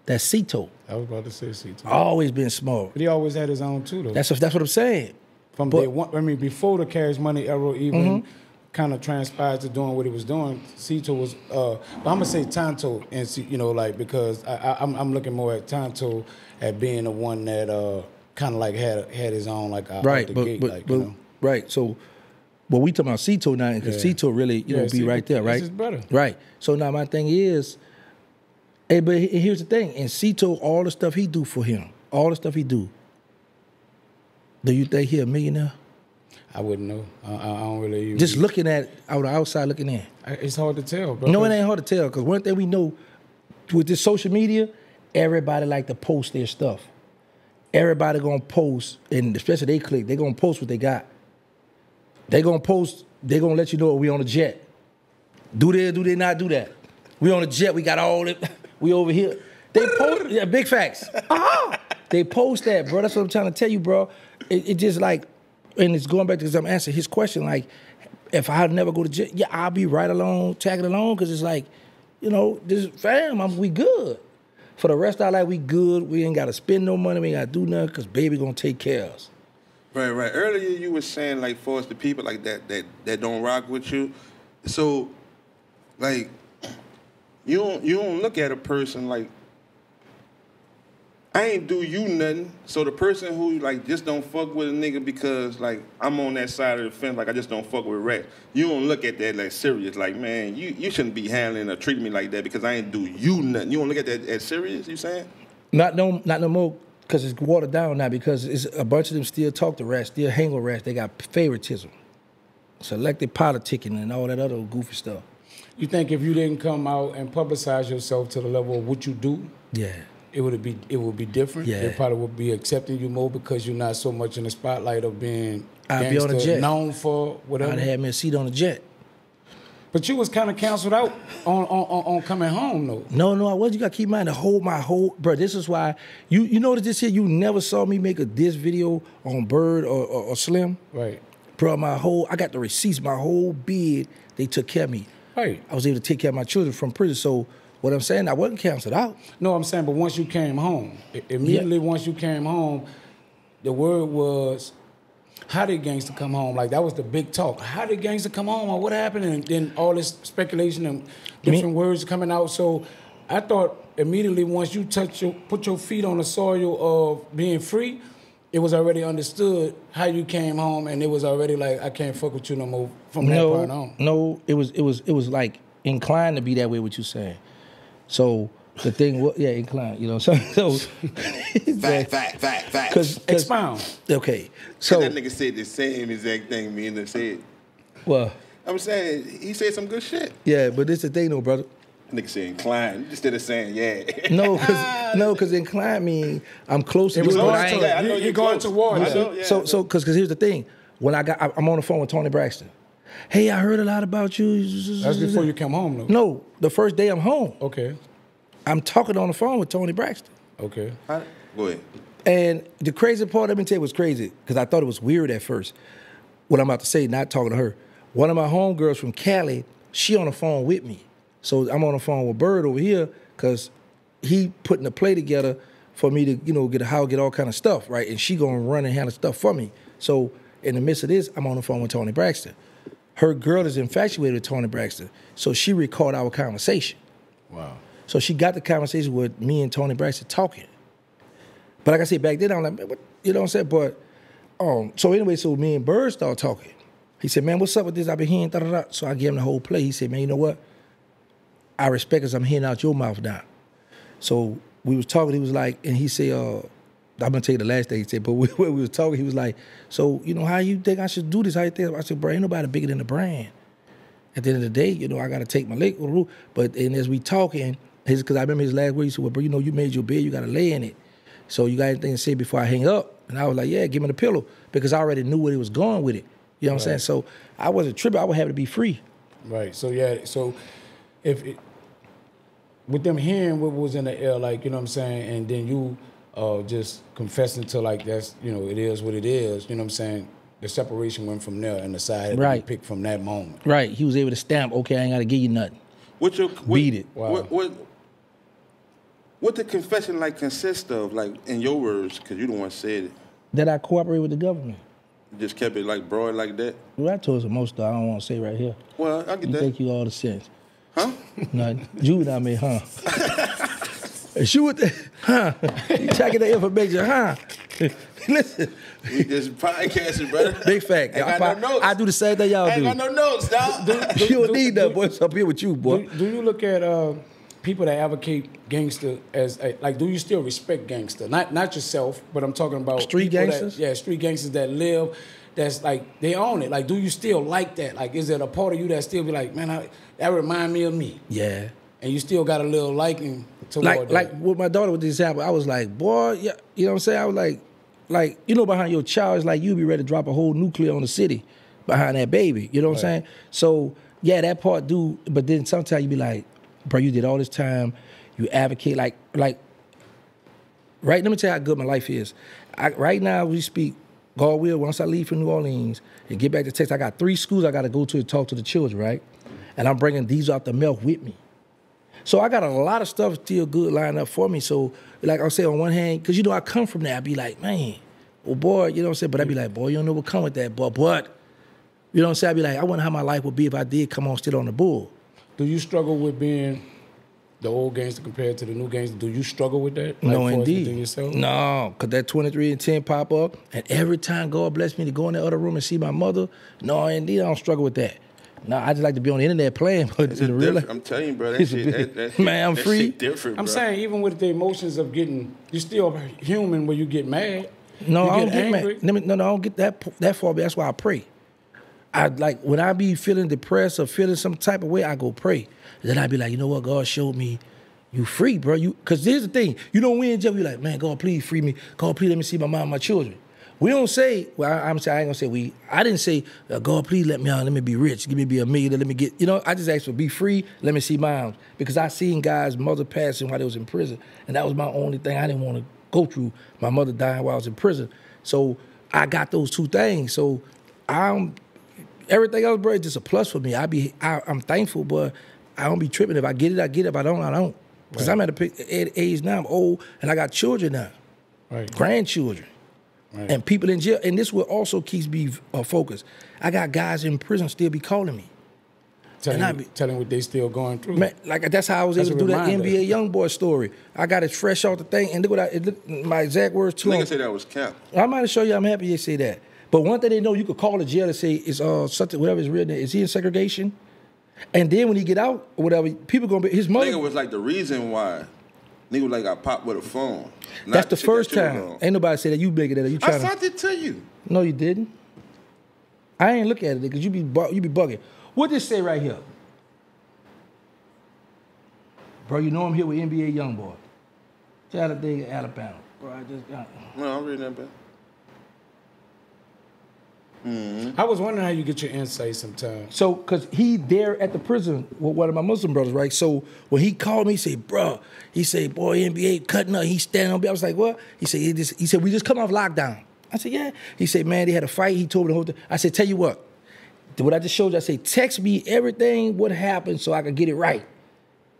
That's Cito. I was about to say Cito. Always been smart. But he always had his own too, though. That's what I'm saying. From day one, I mean, before the Cash Money era even kind of transpired to doing what he was doing, Cito was, but I'm going to say Tonto, and you know, like, because I'm looking more at Tonto at being the one that kind of like had his own, like, out the gate, like, you know. Right, so, well, we talking about Cito now, because Cito really, you know, be right there, right? This is better. Right, so now my thing is, hey, but here's the thing, and Cito, all the stuff he do for him, all the stuff he do you think he a millionaire? I wouldn't know. I don't really. Just looking at out the outside looking in. It's hard to tell, bro. No, it ain't hard to tell, because one thing we know with this social media, everybody like to post their stuff. Everybody gonna post, and especially they click, they gonna post what they got. They gonna post, they gonna let you know we on a jet. Do they not do that? We on a jet, we got all it, we over here. They post, yeah, big facts. They post that, bro. That's what I'm trying to tell you, bro. It just like, and it's going back to, because I'm answering his question, like, if I never go to jet, yeah, I'll be right along, tagging along, because it's like, you know, this fam, we good. For the rest of our life, we good. We ain't got to spend no money. We ain't got to do nothing, because baby gonna take care of us. Right. Earlier you were saying, like, for us, the people like that don't rock with you. So, like, you don't look at a person like, I ain't do you nothing. So the person who, like, just don't fuck with a nigga because, like, I'm on that side of the fence, like, I just don't fuck with rap. You don't look at that, like, serious. Like, man, you shouldn't be handling or treating me like that because I ain't do you nothing. You don't look at that as serious, you saying? Not no more, because it's watered down now, because it's a bunch of them still talk to rats, still hang with rats. They got favoritism, selective politicking, and all that other goofy stuff. You think if you didn't come out and publicize yourself to the level of what you do, yeah, it would be different. Yeah. They probably would be accepting you more because you're not so much in the spotlight of being I'd be on a jet, known for whatever. I'd have me a seat on a jet. But you was kind of canceled out on coming home, though. No, I wasn't. You got to keep in mind my whole, bro, this is why, you notice this here, you never saw me make a diss video on Bird or Slim. Right. Bro, I got the receipts, my whole bid, they took care of me. Right. I was able to take care of my children from prison, so what I'm saying, I wasn't canceled out. No, I'm saying, but once you came home, immediately once you came home, the word was, how did Gangsta come home? Like, that was the big talk. How did Gangsta come home? Or what happened? And then all this speculation and different words coming out. So I thought immediately once you put your feet on the soil of being free, it was already understood how you came home, and it was already like, I can't fuck with you no more from that point on. No, it was like inclined to be that way, what you saying. So the thing was, yeah, inclined, you know. So fact. Expound. Okay, so that nigga said the same exact thing me and him said. Well, I'm saying he said some good shit. Yeah, but this the thing though, brother. Nigga said inclined instead of saying yeah. No, because inclined mean I'm close to it was doing going I know you're going towards it. So because here's the thing. When I'm on the phone with Tony Braxton. Hey, I heard a lot about you. That's before you come home, though. No, the first day I'm home. Okay. I'm talking on the phone with Tony Braxton. Okay. Go ahead. And the crazy part, let me tell you what's crazy, because I thought it was weird at first. What I'm about to say, not talking to her. One of my homegirls from Cali, she on the phone with me. So I'm on the phone with Bird over here, because he putting a play together for me to, get all kind of stuff, right? And she gonna run and handle stuff for me. So in the midst of this, I'm on the phone with Tony Braxton. Her girl is infatuated with Tony Braxton, so she recorded our conversation. Wow. So she got the conversation with me and Tony Braxton talking. But like I said, back then, I'm like, man, what, you know what I'm saying? But, so anyway, so me and Bird started talking. He said, man, what's up with this? I've been hearing da-da-da. So I gave him the whole play. He said, man, you know what? I respect because I'm hearing out your mouth now. So we was talking, he was like, and he said, I'm gonna tell you the last thing he said, but when we was talking, he was like, so, you know, how you think I should do this? How you think? I said, bro, ain't nobody bigger than the brand. At the end of the day, you know, I gotta take my leg. But and as we talking, because I remember his last word, he said, well, bro, you know, you made your bed, you gotta lay in it. So you got anything to say before I hang up? And I was like, yeah, give me the pillow, because I already knew where he was going with it. You know what I'm saying? So I wasn't tripping. I would have to be free. Right. So yeah. So with them hearing what was in the air, like, you know what I'm saying, and then you just confessing to, like, that's, you know, it is what it is. You know what I'm saying? The separation went from there, and the side had to be picked from that moment. Right. He was able to stamp. Okay, I ain't got to give you nothing. Beat it. Wow. What the confession like consist of, like, in your words, because you the one said it? That I cooperate with the government. Just kept it like broad like that? Well, I told some most stuff I don't want to say right here. Well, I get you that. Think you all the sense. Huh? Nothing. Juvenile me, huh? Shoot, huh? You checking the information, huh? Listen. We just podcasting, brother. Big fact. I got no notes. I do the same thing y'all do. I ain't got no notes, dog. You don't need that, boy. It's up here with you, boy. Do you look at people that advocate gangster as like? Do you still respect gangster? Not yourself, but I'm talking about street gangsters. Street gangsters that live. That's like they own it. Like, do you still like that? Like, is it a part of you that still be like, man, that remind me of me? Yeah. And you still got a little liking toward that. Like with my daughter with the example, I was like, boy, yeah, you know what I'm saying? I was like, you know, behind your child, it's like you be ready to drop a whole nuclear on the city behind that baby. You know what I'm saying? So yeah, that part do, but then sometimes you be like, bro, you did all this time, you advocate, like, right, let me tell you how good my life is. Right now, we speak, God will, once I leave from New Orleans and get back to Texas, I got 3 schools I got to go to talk to the children, right? And I'm bringing these out the milk with me. So I got a lot of stuff still good lined up for me. So, like I say, on one hand, because, you know, I come from there, I be like, man, well, boy, you know what I'm saying? But I be like, boy, you don't know what come with that, boy. But, you know what I'm saying? I be like, I wonder how my life would be if I did come on still on the bull. Do you struggle with being the old gangster compared to the new gangster? Do you struggle with that? Like, No, indeed. Yourself? No, because that 23 and 10 pop up, and every time God bless me to go in that other room and see my mother, no, indeed, I don't struggle with that. No, I just like to be on the internet playing, but It's in real life, I'm telling you, bro, that shit, man, I'm that free. Shit different, I'm bro. saying, even with the emotions of getting, you're still human when you get mad. No, you I don't get angry. mad. No, I don't get that far, but that's why I pray. I like, when I be feeling depressed or feeling some type of way, I go pray. Then I be like, you know what, God showed me you free, bro. Because here's the thing, you don't win jail, you like, man, God, please free me. God, please let me see my mom and my children. We don't say, well, I ain't gonna say we. I didn't say, God, please let me out, let me be rich, give me be a millionaire, let me get, you know, I just asked for be free, let me see mine. Because I seen guys' mother passing while they was in prison, and that was my only thing I didn't want to go through, my mother dying while I was in prison. So I got those 2 things. So everything else, bro, is just a plus for me. I'm thankful, but I don't be tripping. If I get it, I get it. If I don't, I don't. Because I'm at a age now, I'm old, and I got children now, grandchildren. Right. And people in jail, and this will also keeps me focused. I got guys in prison still be calling me. Telling what they still going through. Man, like, that's how I was able to do that NBA YoungBoy story. I got it fresh off the thing, and look my exact words to him. Nigga say that was cap. I might have show you I'm happy you say that. But one thing they know, you could call the jail and say, it's something, whatever his real name, is he in segregation? And then when he get out, or whatever, people gonna be, his mother. Nigga was like the reason why. Nigga was like, I popped with a phone. That's the first time. Ain't nobody say that. You bigger than that. You I sent it to you. No, you didn't. I ain't look at it because you be bugging. What this say right here? Bro, you know I'm here with NBA YoungBoy. Chattanooga, Alabama. Bro, I just got. No, I'm reading that back. Mm-hmm. I was wondering how you get your insight sometimes. So, because he there at the prison with one of my Muslim brothers, right? So, when he called me, he said, bro, he said, boy, NBA cutting up. He standing on me. I was like, what? He said, we just come off lockdown. I said, yeah. He said, man, they had a fight. He told me the whole thing. I said, tell you what I just showed you, I said, text me everything, what happened, so I could get it right.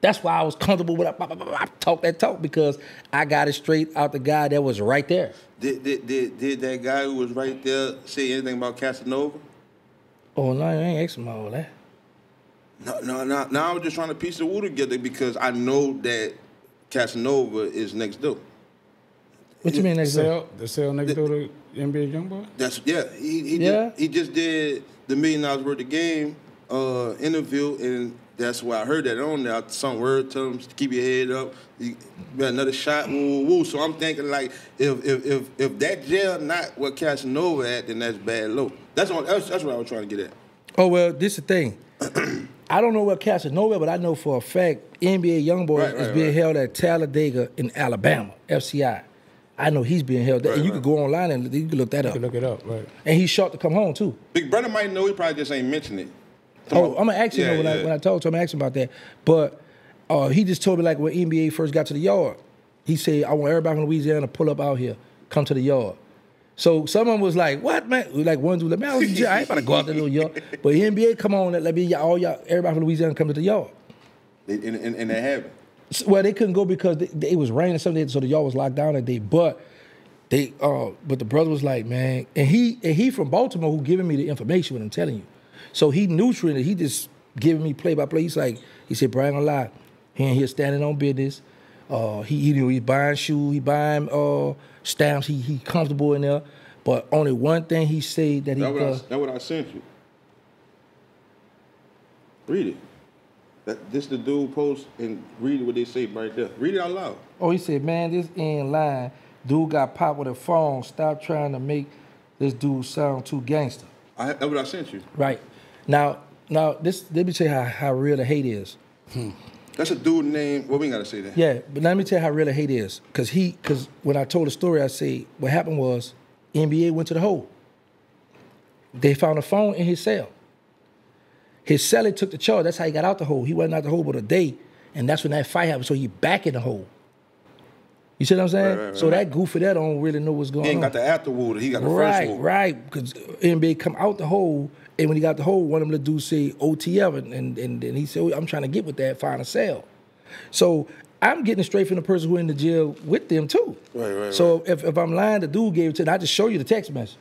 That's why I was comfortable with I talk that talk, because I got it straight out the guy that was right there. Did that guy who was right there say anything about Casanova? Oh, no, I ain't asking about all that. No. Now I was just trying to piece the wood together because I know that Casanova is next door. What you mean next door? The cell next door to NBA YoungBoy? That's, yeah. Yeah. He just did the $1 million worth of game interview, and that's why I heard that on there. Some word to him, keep your head up. You got another shot, woo, woo. So I'm thinking like, if that jail not what Casanova at, then that's bad low. That's what I was trying to get at. Oh, well, this is the thing. I don't know what Casanova, but I know for a fact NBA YoungBoy is being held at Talladega in Alabama, FCI. I know he's being held there. And you could go online and you can look that up. You can look it up, right. And he's short to come home, too. Big brother might know, he probably just ain't mention it. I'm going to ask him when I talk to him, I asked him about that. But he just told me, like, when NBA first got to the yard, he said, I want everybody from Louisiana to pull up out here, come to the yard. So someone was like, what, man? Like, one dude, like, man, I ain't about to go out to the yard. But NBA, come on, let me, everybody from Louisiana come to the yard. And they haven't. Well, they couldn't go because it was raining Sunday, so the yard was locked down that day. But but the brother was like, man, and he from Baltimore who giving me the information, what I'm telling you. So he neutral, he just giving me play by play. He said, bro, I ain't gonna lie, he ain't here standing on business. He's buying shoes, he buying stamps, he comfortable in there. But only one thing he said that he does. That's what I sent you. Read it. This the dude post and read what they say right there. Read it out loud. Oh, he said, man, this in line. Dude got popped with a phone. Stop trying to make this dude sound too gangster. That's what I sent you. Right. Now, let me tell you how real the hate is. That's a dude named, well, we ain't got to say that. Yeah, but let me tell you how real the hate is. Because when I told the story, I said, what happened was NBA went to the hole. They found a phone in his cell. His cellie took the charge. That's how he got out the hole. He wasn't out the hole but a day, and that's when that fight happened. So he back in the hole. You see what I'm saying? Right. So that goofy that don't really know what's going on. He ain't got the afterwood. He got the first wood. Right. Because NBA come out the hole, and when he got the hole, one of them dudes say OTF, and he said, I'm trying to get with that, find a cell. So I'm getting it straight from the person who in the jail with them too. Right. So if I'm lying, the dude gave it to me. I just show you the text message.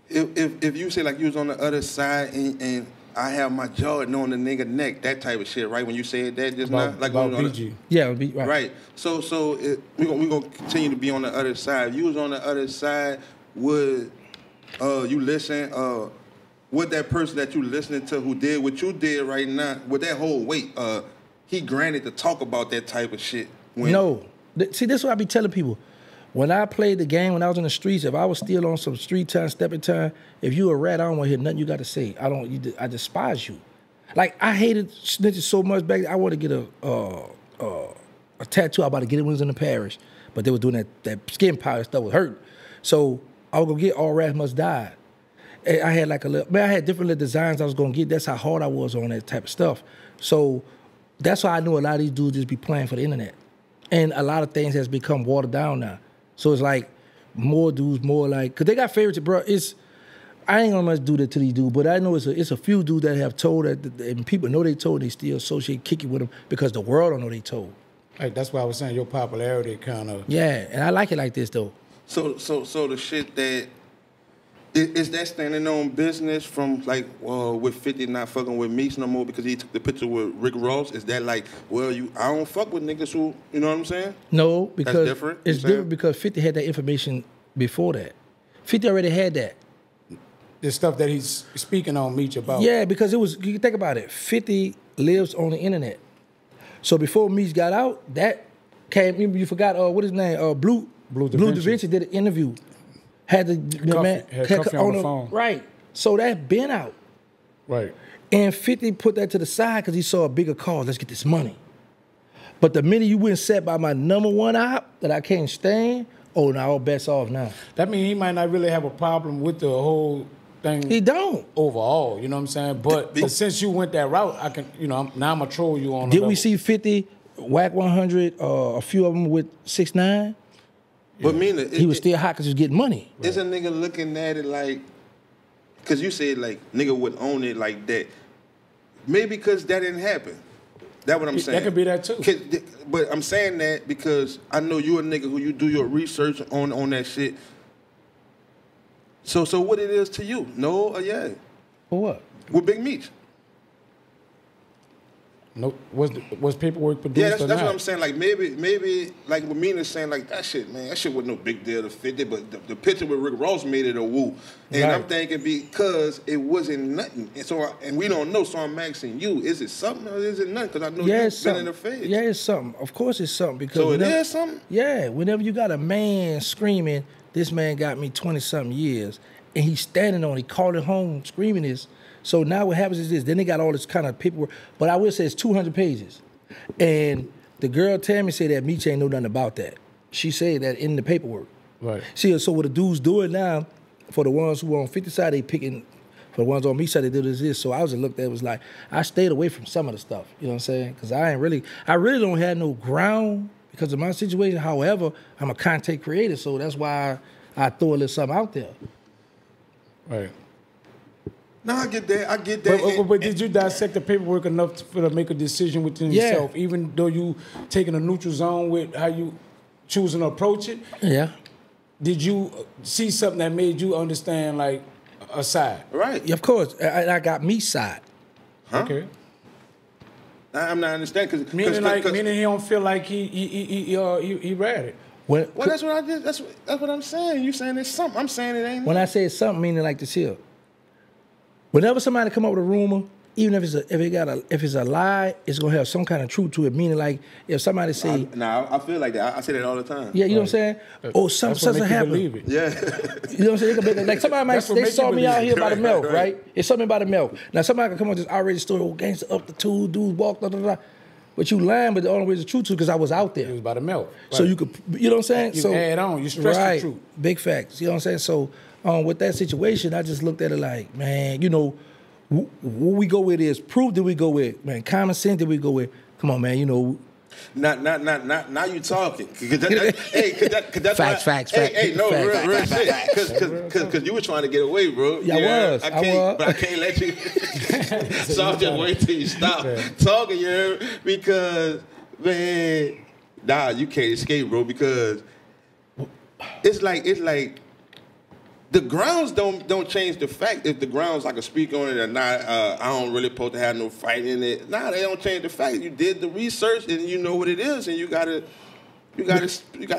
If you say like you was on the other side and I have my jaw on the nigga neck, that type of shit, right? When you said that just now, like about BG. Yeah, right. Right. So we gonna continue to be on the other side. If you was on the other side, would you listen? Would that person that you listening to who did what you did right now, would that whole weight he granted to talk about that type of shit? No. See, this is what I be telling people. When I played the game, when I was in the streets, if I was still on some street time, stepping time, if you a rat, I don't want to hear nothing you got to say. I despise you. Like, I hated snitches so much back then. I wanted to get a tattoo. I was about to get it when I was in the parish. But they were doing that skin powder stuff was hurt. So I was going to get all rats must die. I had like I had different little designs I was going to get. That's how hard I was on that type of stuff. So that's why I knew a lot of these dudes just be playing for the internet. And a lot of things has become watered down now. So it's like more dudes, more like, because they got favorites, bro. I ain't gonna much do that to these dudes, but I know it's a few dudes that have told that, and people know they told, and they still associate kicky with them because the world don't know they told. Like, that's why I was saying your popularity kind of. Yeah, and I like it like this though. So the shit that is that standing on business from like with 50 not fucking with Meeks no more because he took the picture with Rick Ross? Is that like, well, I don't fuck with niggas who, you know what I'm saying? No, because that's different. It's different because 50 had that information before that. 50 already had that. The stuff that he's speaking on Meech about. Yeah, because you can think about it. 50 lives on the internet. So before Meech got out, that came. You forgot what his name? Blue Da Vinci did an interview. Had the man Cuffy on the phone. Right. So that been out. Right. And 50 put that to the side because he saw a bigger cause. Let's get this money. But the minute you went set by my number one op that I can't stand, oh, now all bets off now. That means he might not really have a problem with the whole thing. He don't. Overall, you know what I'm saying? But since you went that route, I can, now I'm going to troll you on Did we see 50 whack 100, a few of them with 6ix9ine? But MEANA, he was still hot because he was getting money. Is a nigga looking at it like, because you said like nigga would own it like that. Maybe because that didn't happen. That's what I'm saying. That could be that too. But I'm saying that because I know you a nigga who you do your research on that shit. So what it is to you? No or yeah? For what? With Big Meech. No, was paperwork produced? Yeah, or that's not? what I'm saying. Like maybe like what MEANA's saying, like that shit, man, that shit was no big deal to 50, but the picture with Rick Ross made it a woo. And Right. I'm thinking because it wasn't nothing, and so and we don't know. So I'm asking you, is it something or is it nothing? Because I know Yeah, you've it's been something. in the feds. Yeah, it's something. Of course, it's something because So it whenever- is something. Yeah, whenever you got a man screaming, this man got me 20-something years, and he's standing on it, he called it home screaming this. So now what happens is this, then they got all this kind of paperwork, but I will say it's 200 pages. And the girl Tammy said that Meech ain't know nothing about that. She said that in the paperwork. Right. See, so what the dudes doing now, for the ones who are on 50 side, they picking, for the ones on Meech side, they do this. So I was just looked at it, was like, I stayed away from some of the stuff, you know what I'm saying? Because I really don't have no ground because of my situation. However, I'm a content creator, so that's why I throw a little something out there. Right. No, I get that. I get that. But did you dissect the paperwork enough to make a decision within Yeah. yourself, even though you taking a neutral zone with how you choosing to approach it? Yeah. Did you see something that made you understand like a side? Right. Yeah, of course. I got Meech's side. Huh? Okay. I'm not understanding because Meaning he don't feel like he read it. When, well, that's what I did. That's what I'm saying. You saying it's something. I'm saying it ain't. when I say something, meaning like this here. Whenever somebody come up with a rumor, even if it's a lie, it's gonna have some kind of truth to it. Meaning like if somebody say, I feel like that. I say that all the time. yeah, you know what I'm saying? Oh, something That's what make you happened. believe it. Yeah. You know what I'm saying? It could be, like somebody might That's what they make saw you me out believe here by the Right, milk, right. right? It's something about the milk. Now somebody can come on this outrageous story, oh gangster up the two dudes walked, da da da. But you lying, but the only way it's true to because I was out there. It was about to melt. So Right. you could, you know what I'm saying? You so add on, you stress the right, truth. Big facts. You know what I'm saying? So with that situation, I just looked at it like, man, you know, what we go with is proof. Did we go with man? Common sense. Did we go with? Come on, man. You know. Not. Now you talking. Cause that's Facts. Hey, no, Facts. real shit. Because you were trying to get away, bro. Yeah, I was. But I can't let you. So I'll just wait till you stop talking, you hear me? Because man, nah, you can't escape, bro. Because it's like. The grounds don't change the fact if the grounds I can speak on it or not. I don't really supposed to have no fight in it. Nah, they don't change the fact. You did the research and you know what it is, and you gotta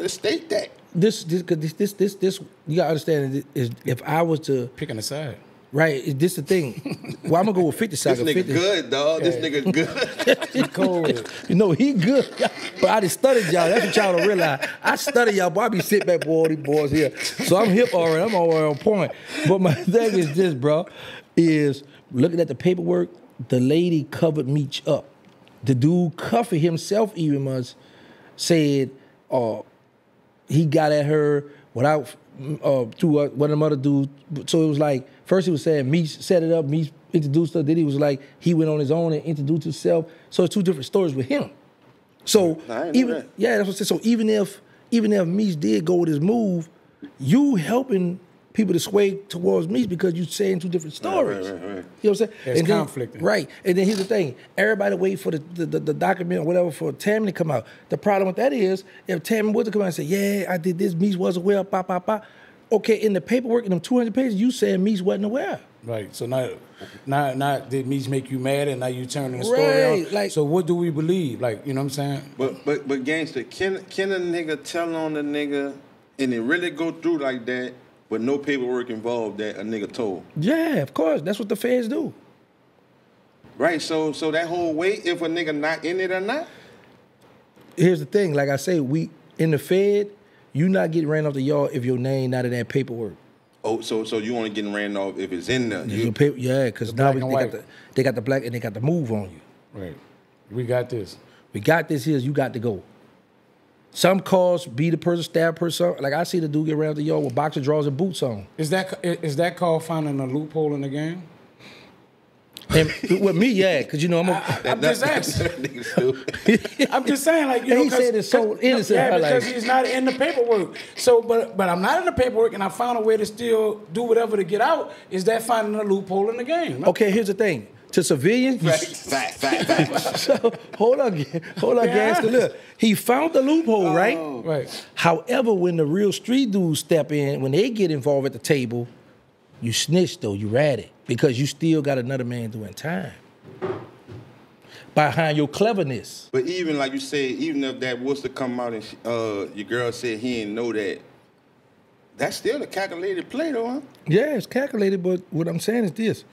state that. This you gotta understand is if I was to Picking a side. right, this the thing. Well, I'm gonna go with 50 This side. nigga 50. good, dog. This nigga good. He cold. You know, he good. But I just studied y'all. That's what y'all don't realize. I study y'all, boy. I be sitting back for all these boys here. So I'm hip already. I'm already on point. But my thing is this, bro, is looking at the paperwork, the lady covered Meech up. The dude covered himself even much said he got at her without through one of them other dudes. So it was like, first he was saying Meech set it up, Meech introduced her. Then he was like, he went on his own and introduced himself. So it's two different stories with him. So I didn't know that. yeah, that's what I said. So even if Meech did go with his move, you helping people to sway towards Meech because you saying two different stories. Right. You know what I'm saying? It's And then- conflicting. Right. And then here's the thing. Everybody wait for the document or whatever for Tammy to come out. The problem with that is if Tammy was to come out and say, yeah, I did this, Meech wasn't aware, Okay, in the paperwork, in them 200 pages, you saying Meech wasn't aware. Right. So now did Meech make you mad and now you turning the story Right, on? like- So what do we believe? Like, you know what I'm saying? But gangster, can a nigga tell on the nigga and it really go through like that with no paperwork involved that a nigga told? Yeah, of course. That's what the feds do. Right. So that whole way, if a nigga not in it or not. Here's the thing. Like I say, we in the Fed, you not getting ran off the yard if your name not in that paperwork. Oh, so you only getting ran off if it's in there. Yeah, because now black and white. they got the black and they got the move on you. Right. We got this. We got this here, you got to go. Some cars be the person, stab person. Like I see the dude get ran off the yard with boxer drawers and boots on. Is that called finding a loophole in the game? And with me, yeah, because you know I'm just asking. Nigga stupid. I'm just saying, like, you And know, he said it's so innocent, Yeah, like- because he's not in the paperwork. So, but I'm not in the paperwork, and I found a way to still do whatever to get out. Is that finding a loophole in the game? Okay, here's the thing. To civilians, Facts. so, hold on, gangster. Look, he found the loophole, right? Right. However, when the real street dudes step in, when they get involved at the table, you snitch though, you rat it. Because you still got another man doing time. behind your cleverness. But even like you said, even if that was to come out and your girl said he didn't know that, that's still a calculated play though, huh? Yeah, it's calculated, but what I'm saying is this.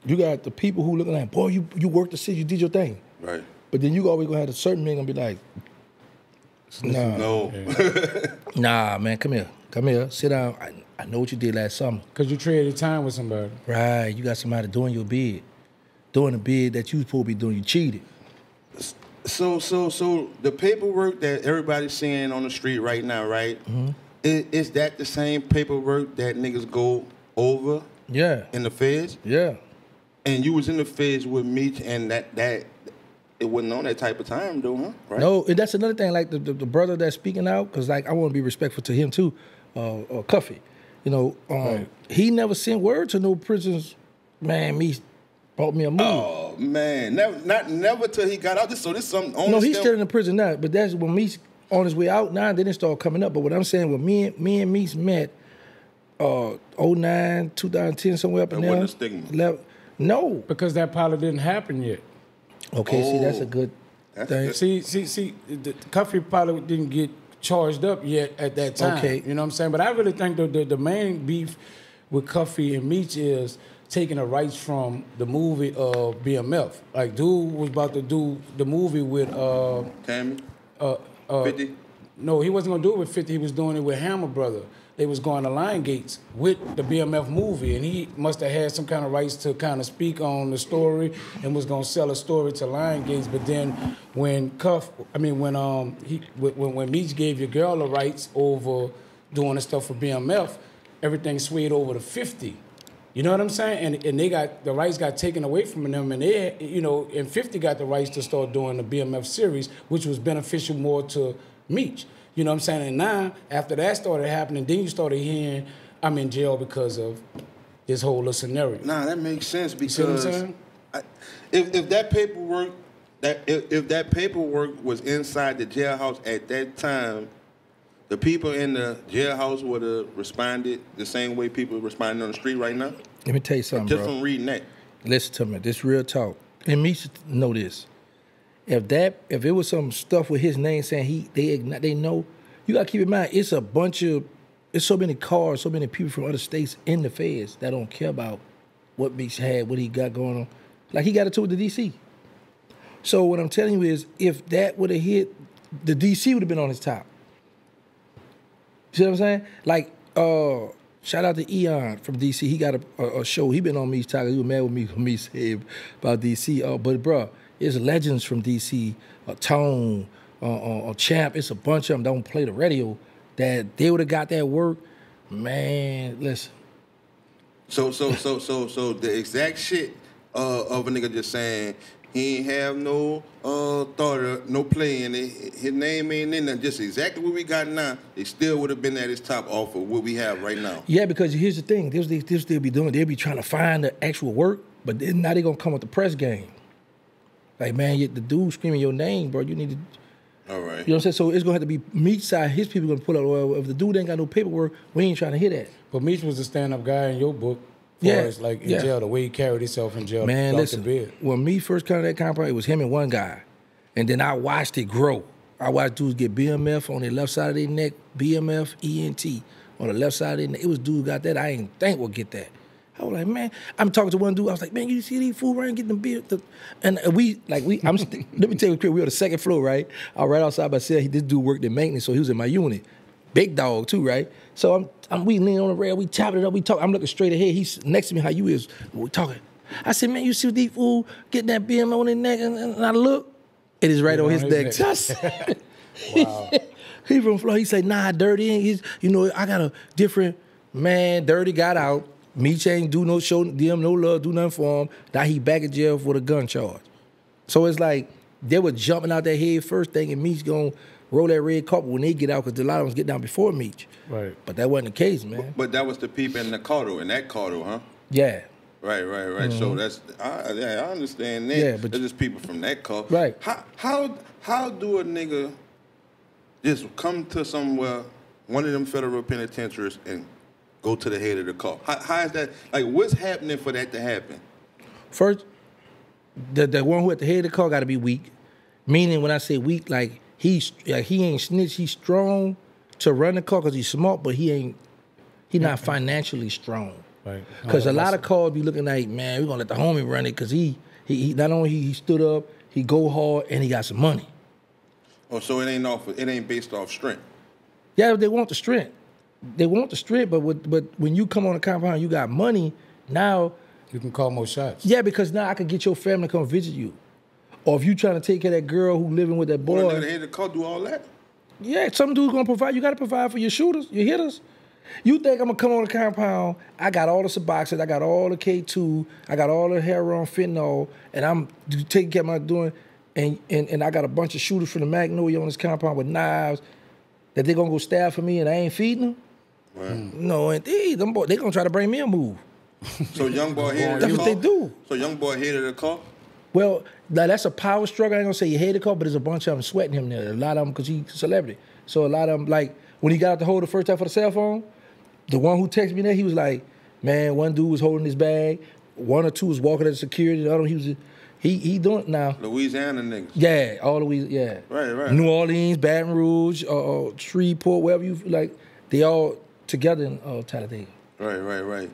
You got the people who looking like, boy, you worked the city, you did your thing. Right. But then you always gonna have a certain man gonna be like, nah. No. Nah, man, come here, sit down. I know what you did last summer. Because you traded time with somebody. Right, you got somebody doing your bid. Doing the bid that you supposed to be doing, you cheated. So the paperwork that everybody's seeing on the street right now, right? Mm-hmm. Is that the same paperwork that niggas go over? Yeah. In the feds? Yeah. And you was in the feds with Meech, and that it wasn't on that type of time, though, huh? Right? No, and that's another thing. Like the brother that's speaking out, because like I want to be respectful to him too, Cuffy. You know, right. He never sent word to no prisons. Man, Meech brought me a move. Oh man, never till he got out. This something. No, he's still in the prison now. But that's when Meech on his way out now. They didn't start coming up. But what I'm saying, when me and Meech met, 09, 2010, somewhere up in there. Wasn't a stigma. No, Because that pilot didn't happen yet. okay. See, that's a good thing. See, the Cuffy pilot didn't get charged up yet at that time. Okay. You know what I'm saying? But I really think the main beef with Cuffy and Meech is taking the rights from the movie of BMF. Like, dude was about to do the movie with Tammy. 50. No, he wasn't gonna do it with 50. He was doing it with Hammer Brother. They was going to Lion Gates with the BMF movie, and he must have had some kind of rights to kind of speak on the story and was gonna sell a story to Lion Gates. But then when when Meech gave your girl the rights over doing the stuff for BMF, everything swayed over to 50. You know what I'm saying? And they got the rights got taken away from them, and they, you know, and 50 got the rights to start doing the BMF series, which was beneficial more to Meech. You know what I'm saying? And now, after that started happening, then you started hearing, I'm in jail because of this whole little scenario. Nah, that makes sense because See what I'm saying? if that paperwork was inside the jailhouse at that time, the people in the jailhouse would have responded the same way people responding on the street right now. Let me tell you something, Just bro. from reading that. Listen to me. This real talk. And me should know this. If it was some stuff with his name saying they know, you gotta keep in mind it's so many cars, so many people from other states in the feds that don't care about what Meech had, what he got going on. Like he got it to with the DC. So what I'm telling you is, if that would have hit, the DC would have been on his top. You see what I'm saying? Like, shout out to Eon from DC. He got a show. He been on Meech talking. He was mad with me when me said about DC. But bro, there's legends from DC, Tone, Champ. It's a bunch of them don't play the radio. That they would have got that work. Man, listen. So the exact shit of a nigga just saying he ain't have no thought or no play in it. His name ain't in there. Just exactly what we got now. They still would have been at his top off of what we have right now. Yeah, because here's the thing. They'll still be doing. They'll be trying to find the actual work, but then now they're gonna come with the press game. Like, man, the dude screaming your name, bro. You need to. All right. You know what I'm saying? So it's gonna have to be Meech side. His people gonna pull out. Well, if the dude ain't got no paperwork, we ain't trying to hear that. But Meech was the stand-up guy in your book. Like in jail, the way he carried himself in jail. Man, listen, the bed. when me first came to that compound, it was him and one guy. And then I watched it grow. I watched dudes get BMF on their left side of their neck, BMF, ENT on the left side of their neck. It was dudes got that I ain't think would get that. I was like, man, I'm talking to one dude. I was like, man, you see these fools right getting them beer? And let me tell you, we were on the second floor, right? I was right outside my cell. This dude worked in maintenance, so he was in my unit. Big dog too, right? So we leaning on the rail, we chopping it up, we talk. I'm looking straight ahead. He's next to me. How you is? We talking. I said, man, you see these fools getting that BM on their neck? And I look, it is right on his neck. Just wow. He from Florida. He said, nah, Dirty. He's, I got a different man. Dirty got out. Meech ain't do no show, DM no love, do nothing for him. Now he back in jail for the gun charge. So it's like they were jumping out that head first thing, and Meech gonna roll that red carpet when they get out, because a lot of them get down before Meech. Right. But that wasn't the case, man. But that was the people in the car, in that car, huh? Yeah. Right. Mm-hmm. So that's I understand that. Yeah, but there's just people from that car. Right. How do a nigga just come to somewhere, one of them federal penitentiaries, and go to the head of the car? How is that? Like, what's happening for that to happen? First, the one who at the head of the car got to be weak. Meaning when I say weak, like he ain't snitch. He's strong to run the car because he's smart, but he not financially strong. Right. Because a lot of cars be looking like, man, we're gonna let the homie run it because he not only he stood up, he go hard and he got some money. Oh, so it ain't based off strength. Yeah, they want the strength. They want the strength, but when you come on the compound, you got money. Now you can call more shots. Yeah, because now I could get your family to come visit you. Or if you trying to take care of that girl who living with that boy. Well, they had to call do all that. Yeah, some dude's gonna provide. You gotta provide for your shooters, your hitters. You think I'm gonna come on the compound, I got all the Suboxone, I got all the K2, I got all the heroin, fentanyl, and I'm taking care of my doing, and I got a bunch of shooters from the Magnolia on this compound with knives that they gonna go stab for me and I ain't feeding them? Right. No, indeed, them boys, they gonna try to bring me a move. So YoungBoy hated the car? That's what they do. So YoungBoy hated the car? Well, now that's a power struggle. I ain't gonna say he hated the car, but there's a bunch of them sweating him there. A lot of them, because he's a celebrity. So a lot of them, like, when he got out the hole the first time for the cell phone, the one who texted me there, he was like, man, one dude was holding his bag, one or two was walking at security, the other one, he doing it now. Louisiana niggas. Yeah, all Louisiana, yeah. Right. New Orleans, Baton Rouge, Shreveport, wherever you, like, they all together in Talladega. Right.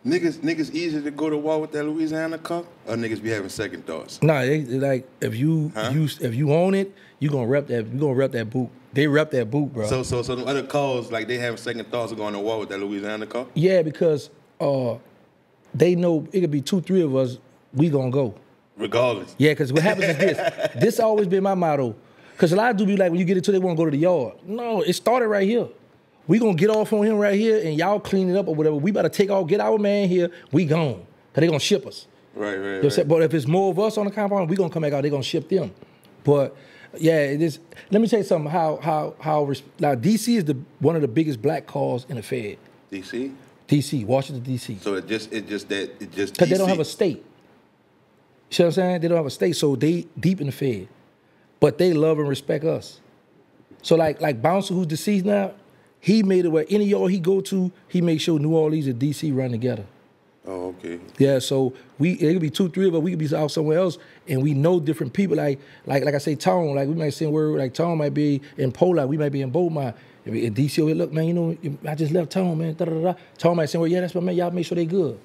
Niggas easy to go to war with that Louisiana car, or niggas be having second thoughts? Nah, they like if you own it, you gonna rep that boot. They rep that boot, bro. So the other cars, like they having second thoughts of going to war with that Louisiana car? Yeah, because they know it could be 2-3 of us, we gonna go. Regardless. Yeah, because what happens is this. This always been my motto. Because a lot of dudes be like, when you get into it, they want to go to the yard. No, it started right here. We gonna get off on him right here, and y'all clean it up or whatever. We better get our man here. We gone, cause they gonna ship us. Right. But if it's more of us on the compound, we gonna come back out. They gonna ship them. But yeah, it is. Let me tell you something. How now DC is one of the biggest black cars in the Fed. DC, Washington DC. So it just because they don't have a state. You see what I'm saying? They don't have a state, so they deep in the Fed. But they love and respect us. So like Bouncer, who's deceased now. He made it where any yard he go to, he make sure New Orleans and DC run together. Oh, okay. Yeah, so it could be 2-3 of us, we could be out somewhere else, and we know different people. Like I say, Tone, like we might say word, like Tone might be in Pola, we might be in Beaumont. In DC, look, man, you know, I just left Tone, man. Tone might say, well, yeah, that's my man. Y'all make sure they good.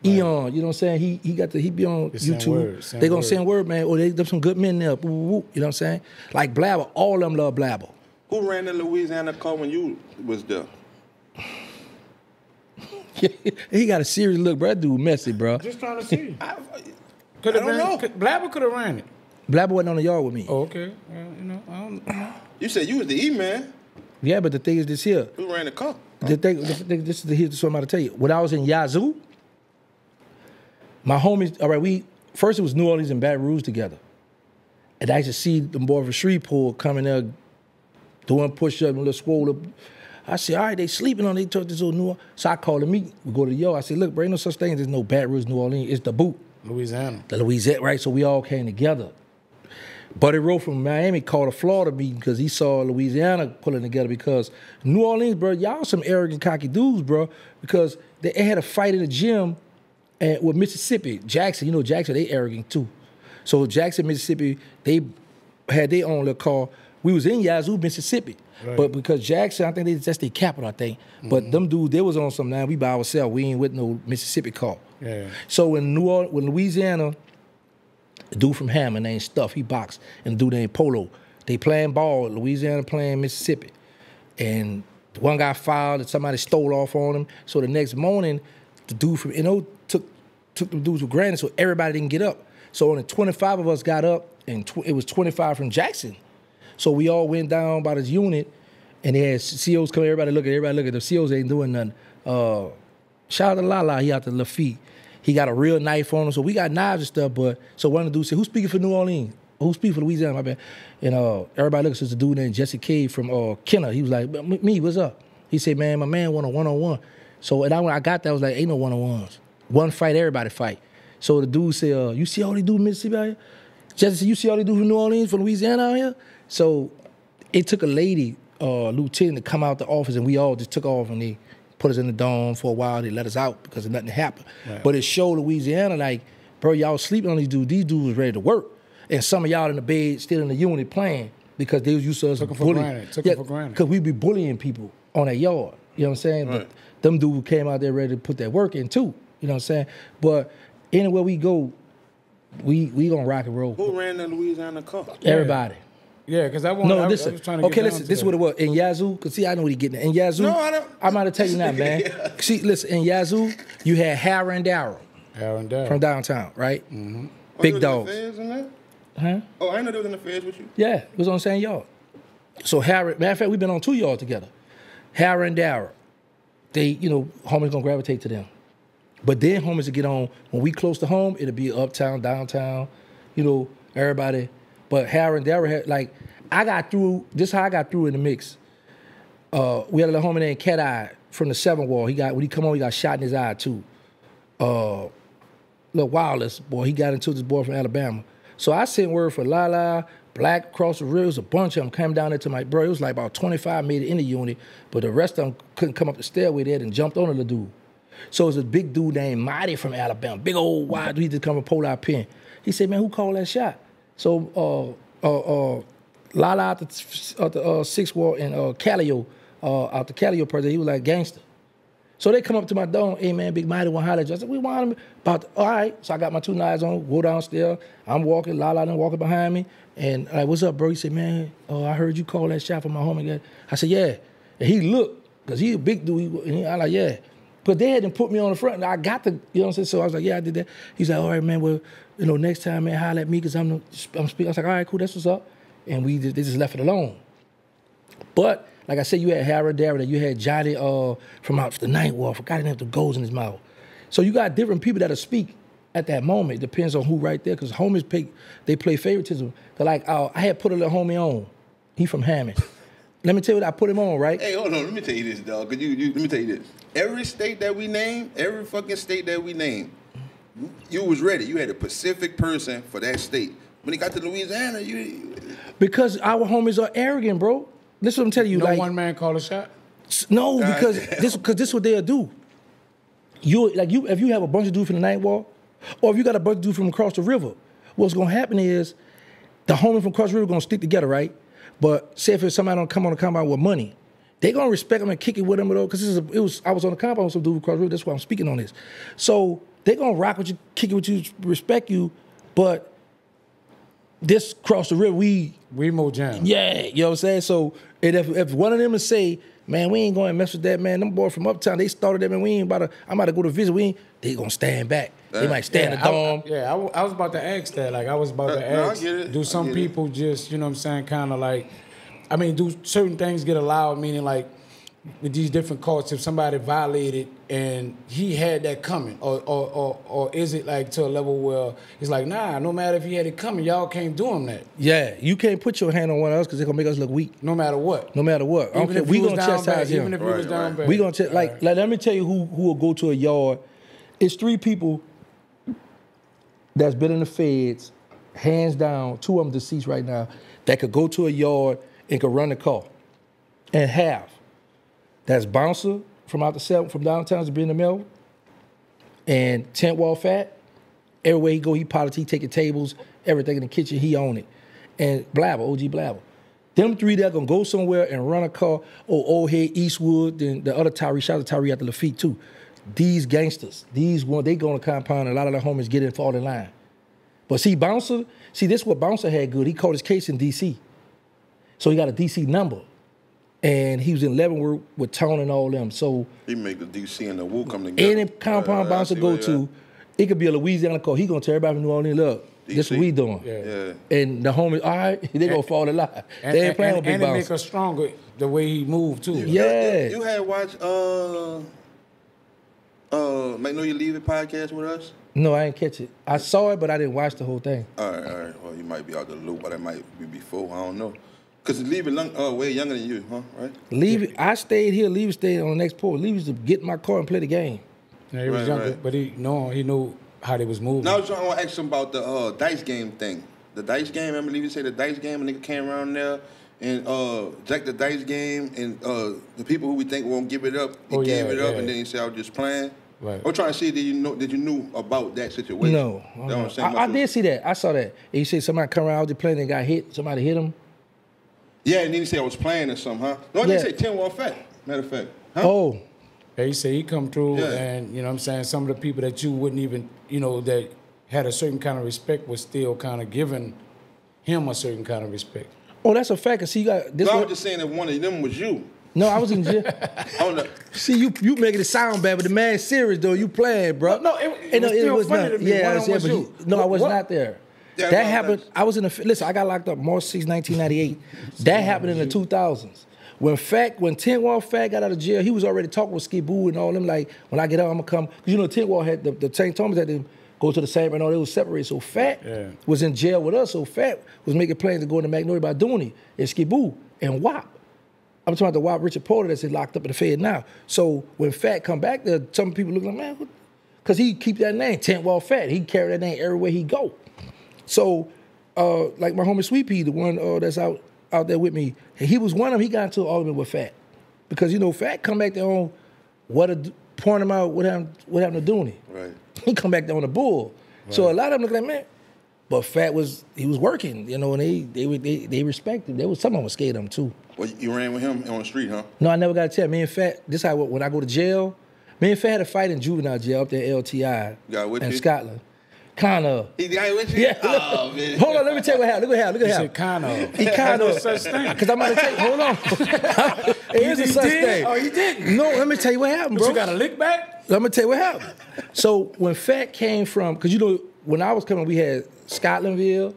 Right. Eon, you know what I'm saying? He be on YouTube. They gonna send word, man. Or there's some good men there. You know what I'm saying? Like Blabber, all of them love Blabber. Who ran the Louisiana car when you was there? He got a serious look, bro. That dude messy, bro. Just trying to see. I don't know. Blabber could have ran it. Blabber wasn't on the yard with me. Oh, okay. You know, I don't know. You said you was the E-man. Yeah, but the thing is this here. Who ran the car? This is what I'm about to tell you. When I was in Yazoo, my homies, all right, first it was New Orleans and Baton Rouge together. And I used to see them boys from Shreveport coming there doing push-ups and a little swole up. I said, all right, they sleeping on, they took this little New Orleans. So I called them, we go to the yard. I said, look, bro, ain't no such thing, there's no Baton Rouge, New Orleans, it's the boot. Louisiana. The Louisiana, right? So we all came together. Buddy Rowe from Miami called a Florida meeting because he saw Louisiana pulling together because New Orleans, bro, y'all some arrogant, cocky dudes, bro, because they had a fight in the gym with Mississippi. Jackson, you know Jackson, they arrogant too. So Jackson, Mississippi, they had their own little car. We was in Yazoo, Mississippi. Right. But because Jackson, I think that's their capital, I think. But them dudes, they was on some now. We by ourselves. We ain't with no Mississippi car. Yeah. So in Louisiana, the dude from Hammond named Stuff, he boxed, and the dude named Polo. They playing ball, Louisiana playing Mississippi. And one guy filed and somebody stole off on him. So the next morning, the dude from took the dudes for granted, so everybody didn't get up. So only 25 of us got up, and it was 25 from Jackson. So we all went down by this unit, and they had COs come, everybody look at the COs ain't doing nothing. Shout out to Lala, he out to Lafitte. He got a real knife on him, so we got knives and stuff, but so one of the dudes said, who's speaking for New Orleans? Who's speaking for Louisiana, my bad? And everybody looked at this dude named Jesse Cade from Kenner. He was like, me, what's up? He said, man, my man want a one-on-one. So and when I got that, I was like, ain't no one-on-ones. One fight, everybody fight. So the dude said, you see all they do in Mississippi out here? Jesse said, you see all they do from New Orleans, from Louisiana out here? So it took a lady, lieutenant, to come out the office, and we all just took off, and they put us in the dome for a while. They let us out because nothing happened. Right. But it showed Louisiana, like, bro, y'all sleeping on these dudes. These dudes was ready to work. And some of y'all in the bed still in the unit playing because they was used to us bullying. Took it for granted. Because we be bullying people on that yard. You know what I'm saying? Right. But them dudes came out there ready to put that work in too. You know what I'm saying? But anywhere we go, we gonna rock and roll. Who ran the Louisiana Cup? Everybody. Yeah, because I No, was listen. trying to Okay, get listen. This is what it was. In Yazoo, because see, I know what he getting at. In Yazoo, No, I don't. I'm about to tell you now, man. Yeah. See, listen, in Yazoo, you had Harry and Darryl Aaron Dowd. from downtown, right? Mm-hmm. Oh, Big you was in the dogs. feds and that? Huh? Oh, I didn't know they was in the feds with you. Yeah, it was on the same yard. So Harry, matter of fact, we've been on 2 yards together. Harry and Darryl, they, homies gonna gravitate to them. But then homies will get on, when we close to home, it'll be uptown, downtown, everybody. But Harry and Darryl had, like, I got through, this is how I got through in the mix. We had a little homie named Cat Eye from the 7th Wall. When he come on, he got shot in his eye too. Little Wireless boy, he got into this boy from Alabama. So I sent word for Lala, Black, across the river. It was a bunch of them came down there to my bro. It was like about 25 made it in the unit, but the rest of them couldn't come up the stairway there and jumped on the dude. So it was a big dude named Mighty from Alabama, big old wide dude. He just come and pull out pin. He said, "Man, who called that shot?" So Lala out the 6th Ward and Calio out the Calio person, he was like gangster. So they come up to my door, "Hey man, Big Mighty want to holler at you." I said, "We want him." All right. So I got my 2 knives on, go downstairs. I'm walking, Lala then walking behind me. And like, "What's up, bro?" He said, "Man, I heard you call that shot for my homie." I said, "Yeah." And he looked, because he a big dude. I like, "Yeah." But they hadn't put me on the front. And I got the, you know what I'm saying? So I was like, "Yeah, I did that." He's like, "All right, man, well, next time, man, holler at me because I'm speaking." I was like, "All right, cool, that's what's up." And they just left it alone. But like I said, you had Harry Darryl, you had Johnny from out the 9th Ward. I forgot his name, the goals in his mouth. So you got different people that'll speak at that moment. It depends on who right there, because homies they play favoritism. Like I had put a little homie on. He from Hammond. Let me tell you what I put him on, right? Hey, hold on. Let me tell you this, dog. Let me tell you this. Every state that we name, every fucking state that we name, you was ready. You had a specific person for that state. When it got to Louisiana, Because our homies are arrogant, bro. This is what I'm telling you. No like, one man called a shot? No, because this is what they'll do. If you have a bunch of dudes from the 9th Wall, or if you got a bunch of dudes from across the river, what's gonna happen is the homie from across the river gonna stick together, right? But say if somebody don't come on the compound with money, they gonna respect them and kick it with them, because I was on the compound with some dude across the river. That's why I'm speaking on this. So they gonna rock with you, kick it with you, respect you, but this cross the river, we more jam. Yeah, you know what I'm saying? So if one of them would say, "Man, we ain't going to mess with that, man. Them boys from uptown, they started that, man. I'm about to go to visit. They going to stand back. They might stand the dome. I was about to ask that. Like, I was about to ask, do some people just, you know what I'm saying, kind of like, do certain things get allowed, meaning like, with these different courts, if somebody violated and he had that coming, or is it like to a level where it's like, nah, no matter if he had it coming, y'all can't do him that. Yeah, you can't put your hand on one of us because they're gonna make us look weak. No matter what. No matter what. We gonna chastise him. Even if he was down bad. We gonna like let me tell you who will go to a yard. It's 3 people that's been in the feds, hands down. 2 of them deceased right now, that could go to a yard and could run the car, and have. That's Bouncer from out the 7th, from downtown to be in the mill, and 10th Wall Fat. Everywhere he go, he politics, he taking tables, everything in the kitchen, he own it. And Blabber, OG Blabber. Them 3 that gonna go somewhere and run a car, or Old Head, Eastwood, then the other Tyree, shout out to Tyree at the Lafitte too. These gangsters, they go on the compound, and a lot of the homies get in, fall in line. But see, Bouncer, this is what Bouncer had good. He caught his case in D.C. So he got a D.C. number. And he was in Leavenworth with Tone and all them. So he make the DC and the Wu come together. Any compound Bouncer go to, it could be a Louisiana call. He gonna tell everybody from New Orleans, look, this what we doing. Yeah. And the homies, all right, they gonna fall in line. They ain't playing with Big Bouncer. And it make us stronger the way he moved too. Yeah. You had watched Make Know You Leave It podcast with us? No, I didn't catch it. I saw it, but I didn't watch the whole thing. All right. Well, you might be out the loop, but it might be before. I don't know. Because Leave It way younger than you, huh? Right? Leave it. I stayed here. Leave it stayed on the next port. Leave it to get in my car and play the game. Yeah, he was younger, but he knew how they was moving. Now I was trying to ask him about the dice game thing. The dice game, I believe you say the dice game, a nigga came around there and jacked the dice game, and the people who we think won't give it up, he gave it up, and then he said, I was just playing. Right. I'm trying to see, did you knew about that situation? No. That's what I'm saying. I did see that. I saw that. And you said somebody come around the plane and got hit. Somebody hit him. Yeah, and then he said I was playing or something, huh? No, I didn't say 10 Wall Fat. Matter of fact. Huh? Oh. Yeah, he said he come through, Yeah. and you know what I'm saying, some of the people that you wouldn't even, you know, that had a certain kind of respect was still kind of giving him a certain kind of respect. Oh, that's a fact. Cause see, you got this. No, I was just saying that one of them was you. No, I was in jail. Oh, no. See, you making it sound bad, but the man serious though. You playing, bro. No, it was still funny to me. Yeah, One of them was but you. I was What? not there. Yeah, That no, happened. I was in the listen. I got locked up March 6, 1998. That happened in the 2000s. When Tent Wall Fat got out of jail, he was already talking with Ski Boo and all them. Like, when I get out, I'm gonna come. Cause you know, Tent Wall had the St. Thomas had to go to the same and all. They was separated. So Fat was in jail with us. So Fat was making plans to go into Magnolia by doing it. And Ski Boo and WAP. I'm talking about the WAP Richard Porter that's locked up in the Fed now. So when Fat come back there, some people look like, man, because he keep that name, Tent Wall Fat. He carry that name everywhere he go. So, like my homie Sweet Pea, the one that's out there with me, he was one of them. He got into an argument with Fat because you know Fat come back there on point him out what happened to Dooney. Right. He come back there on the bull. Right. So a lot of them look like, man, but Fat was working, you know, and they respect him. Some of them was scared of him too. Well, you ran with him on the street, huh? No, I never got to tell. Me and Fat, this how when I go to jail, me and Fat had a fight in juvenile jail up there at LTI in Scotland. Kind of. He got with you? Yeah. Oh, man. Hold on, let me tell you what happened. Look at how. He said kind of. He kind of. such thing. Because I'm going to tell you, hold on. It is a such thing. Oh, he didn't? No, let me tell you what happened, But bro. you got a lick back? Let me tell you what happened. So when Fat came from, because you know, when I was coming, we had Scotlandville,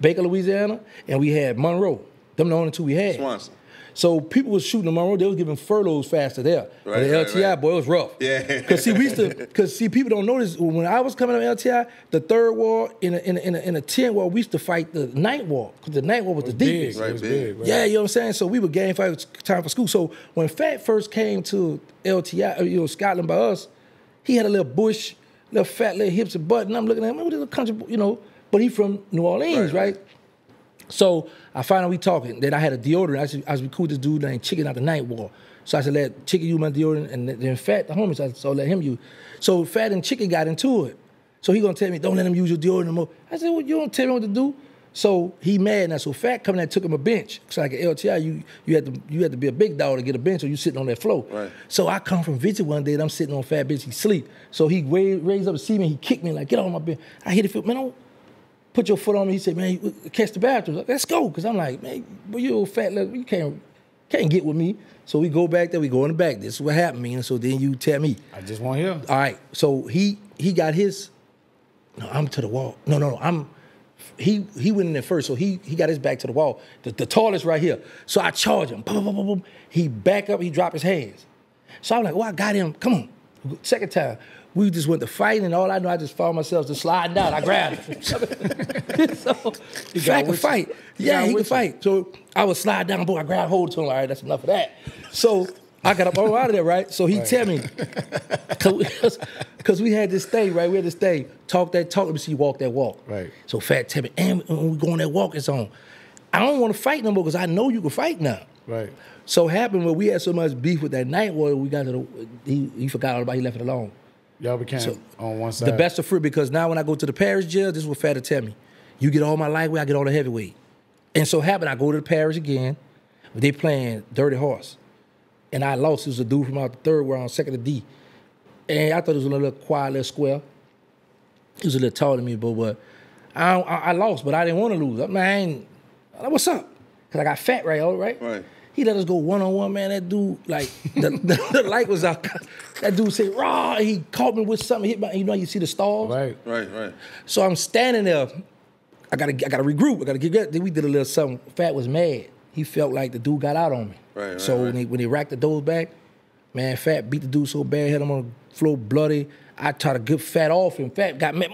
Baker, Louisiana, and we had Monroe. Them the only two we had. Swanson. So people was shooting in Monroe, they was giving furloughs faster there. But the LTI, boy, it was rough. Yeah. Because people don't know this. When I was coming on LTI, the third wall in a 10 wall, we used to fight the night wall. Because the night wall was the deepest. Right, big. Right. Yeah, you know what I'm saying? So we were gang fight, it was time for school. So when Fat first came to LTI, you know, Scotland by us, he had a little bush, little fat, little hips and butt, and I'm looking at him, what is a country, you know, but he from New Orleans, right? So I find out we talking. Then I had a deodorant. I was recruiting this dude named Chicken out the night wall. So I said, let Chicken use my deodorant, and then Fat, the homie, so let him use. So Fat and Chicken got into it. So he gonna tell me, don't let him use your deodorant no more. I said, well, you don't tell me what to do. So he mad now. So Fat coming and took him a bench. So like at LTI, you had to be a big dog to get a bench, or you sitting on that floor. Right. So I come from visit one day, and I'm sitting on Fat bench. He sleep. So he raised up to see me. He kicked me like, get on my bench. I hit it, man, don't put your foot on me. He said, man, catch the bathroom. Like, let's go. Because I'm like, man, but you old fat, look, you can't get with me. So we go back there, we go in the back. This is what happened, man. So then you tell me. I just want to hear. All right. So he got his, no, I'm to the wall. No, he went in there first. So he got his back to the wall. The tallest right here. So I charge him. Boom, boom, boom, boom. He back up, he dropped his hands. So I'm like, oh, I got him. Come on. Second time. We just went to fight, and all I know, I just found myself just sliding down. I grabbed him. So Fat could fight. Yeah, he could fight. So I would slide down, boy, I grabbed hold to him. All right, that's enough of that. So I got up all out of there, right? So he tell me, because we had this thing, right? We had this thing, talk that talk, let me see you walk that walk. Right. So Fat tell me, and when we go on that walk, it's on. I don't want to fight no more because I know you can fight now. Right. So happened when we had so much beef with that night war, we got to he forgot all about it, he left it alone. Y'all became on one side. The best of free, because now when I go to the parish jail, this is what Fat tell me. You get all my lightweight, I get all the heavyweight. And so happened, I go to the parish again. They playing Dirty Horse. And I lost. It was a dude from out the third round, second to D. And I thought it was a little quiet, little square. He was a little taller than me, but I lost, but I didn't want to lose. Man, what's up? Because I got Fat right, all right? Right. He let us go one-on-one, man. That dude, like, the light was out. That dude said, raw. He caught me with something. Hit my, you know, you see the stars? Right. So I'm standing there. I gotta regroup. I gotta get. Then we did a little something. Fat was mad. He felt like the dude got out on me. Right. So when he racked the doors back, man, Fat beat the dude so bad, had him on the floor bloody. I tried to get Fat off him. Fat got mad,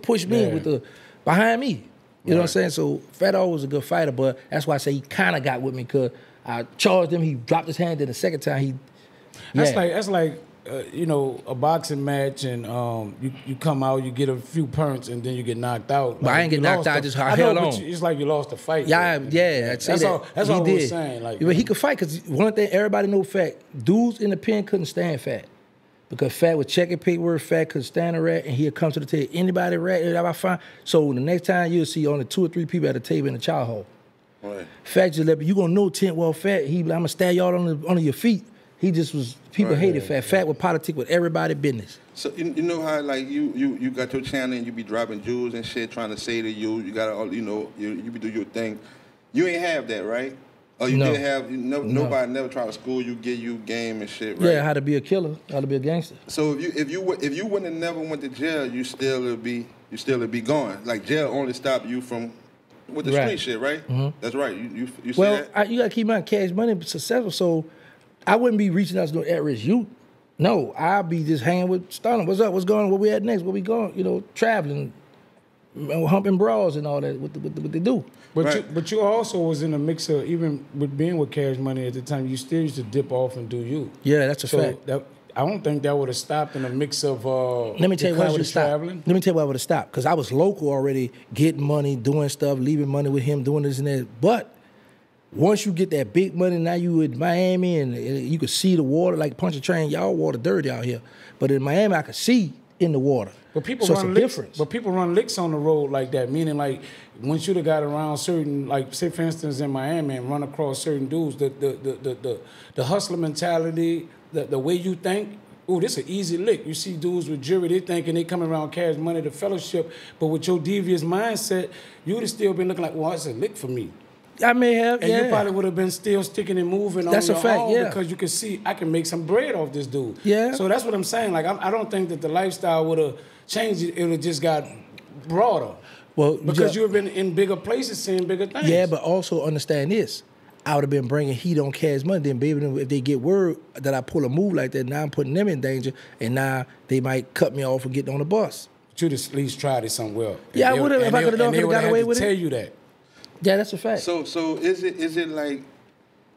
pushed me in with the behind me. You know what I'm saying? So Fat always was a good fighter, but that's why I say he kind of got with me, because I charged him. He dropped his hand. Then the second time he. Yeah. That's like you know, a boxing match, and you come out, you get a few punts, and then you get knocked out. But I ain't get knocked out. I held on. It's like you lost the fight. Yeah. That's all I was saying. Like, but he could fight, because one thing everybody know, Fat dudes in the pen couldn't stand Fat. Because Fat was checking paperwork, Fat could stand a rat, and he'll come to the table. Anybody rat, I find. So the next time you'll see only 2 or 3 people at the table in the chow hall. Right. Fat just let you gonna know Tent well Fat. I'm gonna stab y'all under your feet. He just was people hated Fat. Fat would politic with everybody business. So you know how like you got your channel and you be dropping jewels and shit, trying to say to you got all you be do your thing. You ain't have that, right? Or you No. did have nobody never tried to school you, give you game and shit, right? Yeah, how to be a killer, how to be a gangster. So if you wouldn't have never went to jail, you still would be going. Like jail only stopped you from with the street shit, right? Mm-hmm. That's right. You see that? You gotta keep in mind Cash Money is successful, so I wouldn't be reaching out to no at-risk youth. No, I'll be just hanging with Stalin. What's up? What's going on? Where we at next? Where we going? Traveling, humping bras and all that. What they do? But you also was in a mix of, even with being with Cash Money at the time, you still used to dip off and do you. Yeah, that's a fact. I don't think that would have stopped in a mix of Let me tell you why I would have stopped. Let me tell you why I would have stopped. Because I was local already, getting money, doing stuff, leaving money with him, doing this and that. But once you get that big money, now you in Miami and you could see the water, like Punch a Train, y'all water dirty out here. But in Miami, I could see in the water. But people so run it's a licks, difference. But people run licks on the road like that, meaning like once you'd have got around certain, like say for instance in Miami and run across certain dudes, the hustler mentality, the way you think, oh, this an easy lick. You see dudes with jewelry, they thinking they coming around Cash Money to fellowship, but with your devious mindset, you would have still been looking like, well, it's a lick for me. I may have, and you probably would have been still sticking and moving that's on a your fact, own yeah. because you could see I can make some bread off this dude. Yeah. So that's what I'm saying. Like I don't think that the lifestyle would have changed. It would have just got broader. Well, because you have been in bigger places, seeing bigger things. Yeah, but also understand this. I would have been bringing heat on Cash Money. Then, baby, if they get word that I pull a move like that, now I'm putting them in danger, and now they might cut me off for getting on the bus. But you'd at least tried it somewhere. Yeah, I would have. If I could have got away with it. Tell you that. Yeah, that's a fact. So is it like,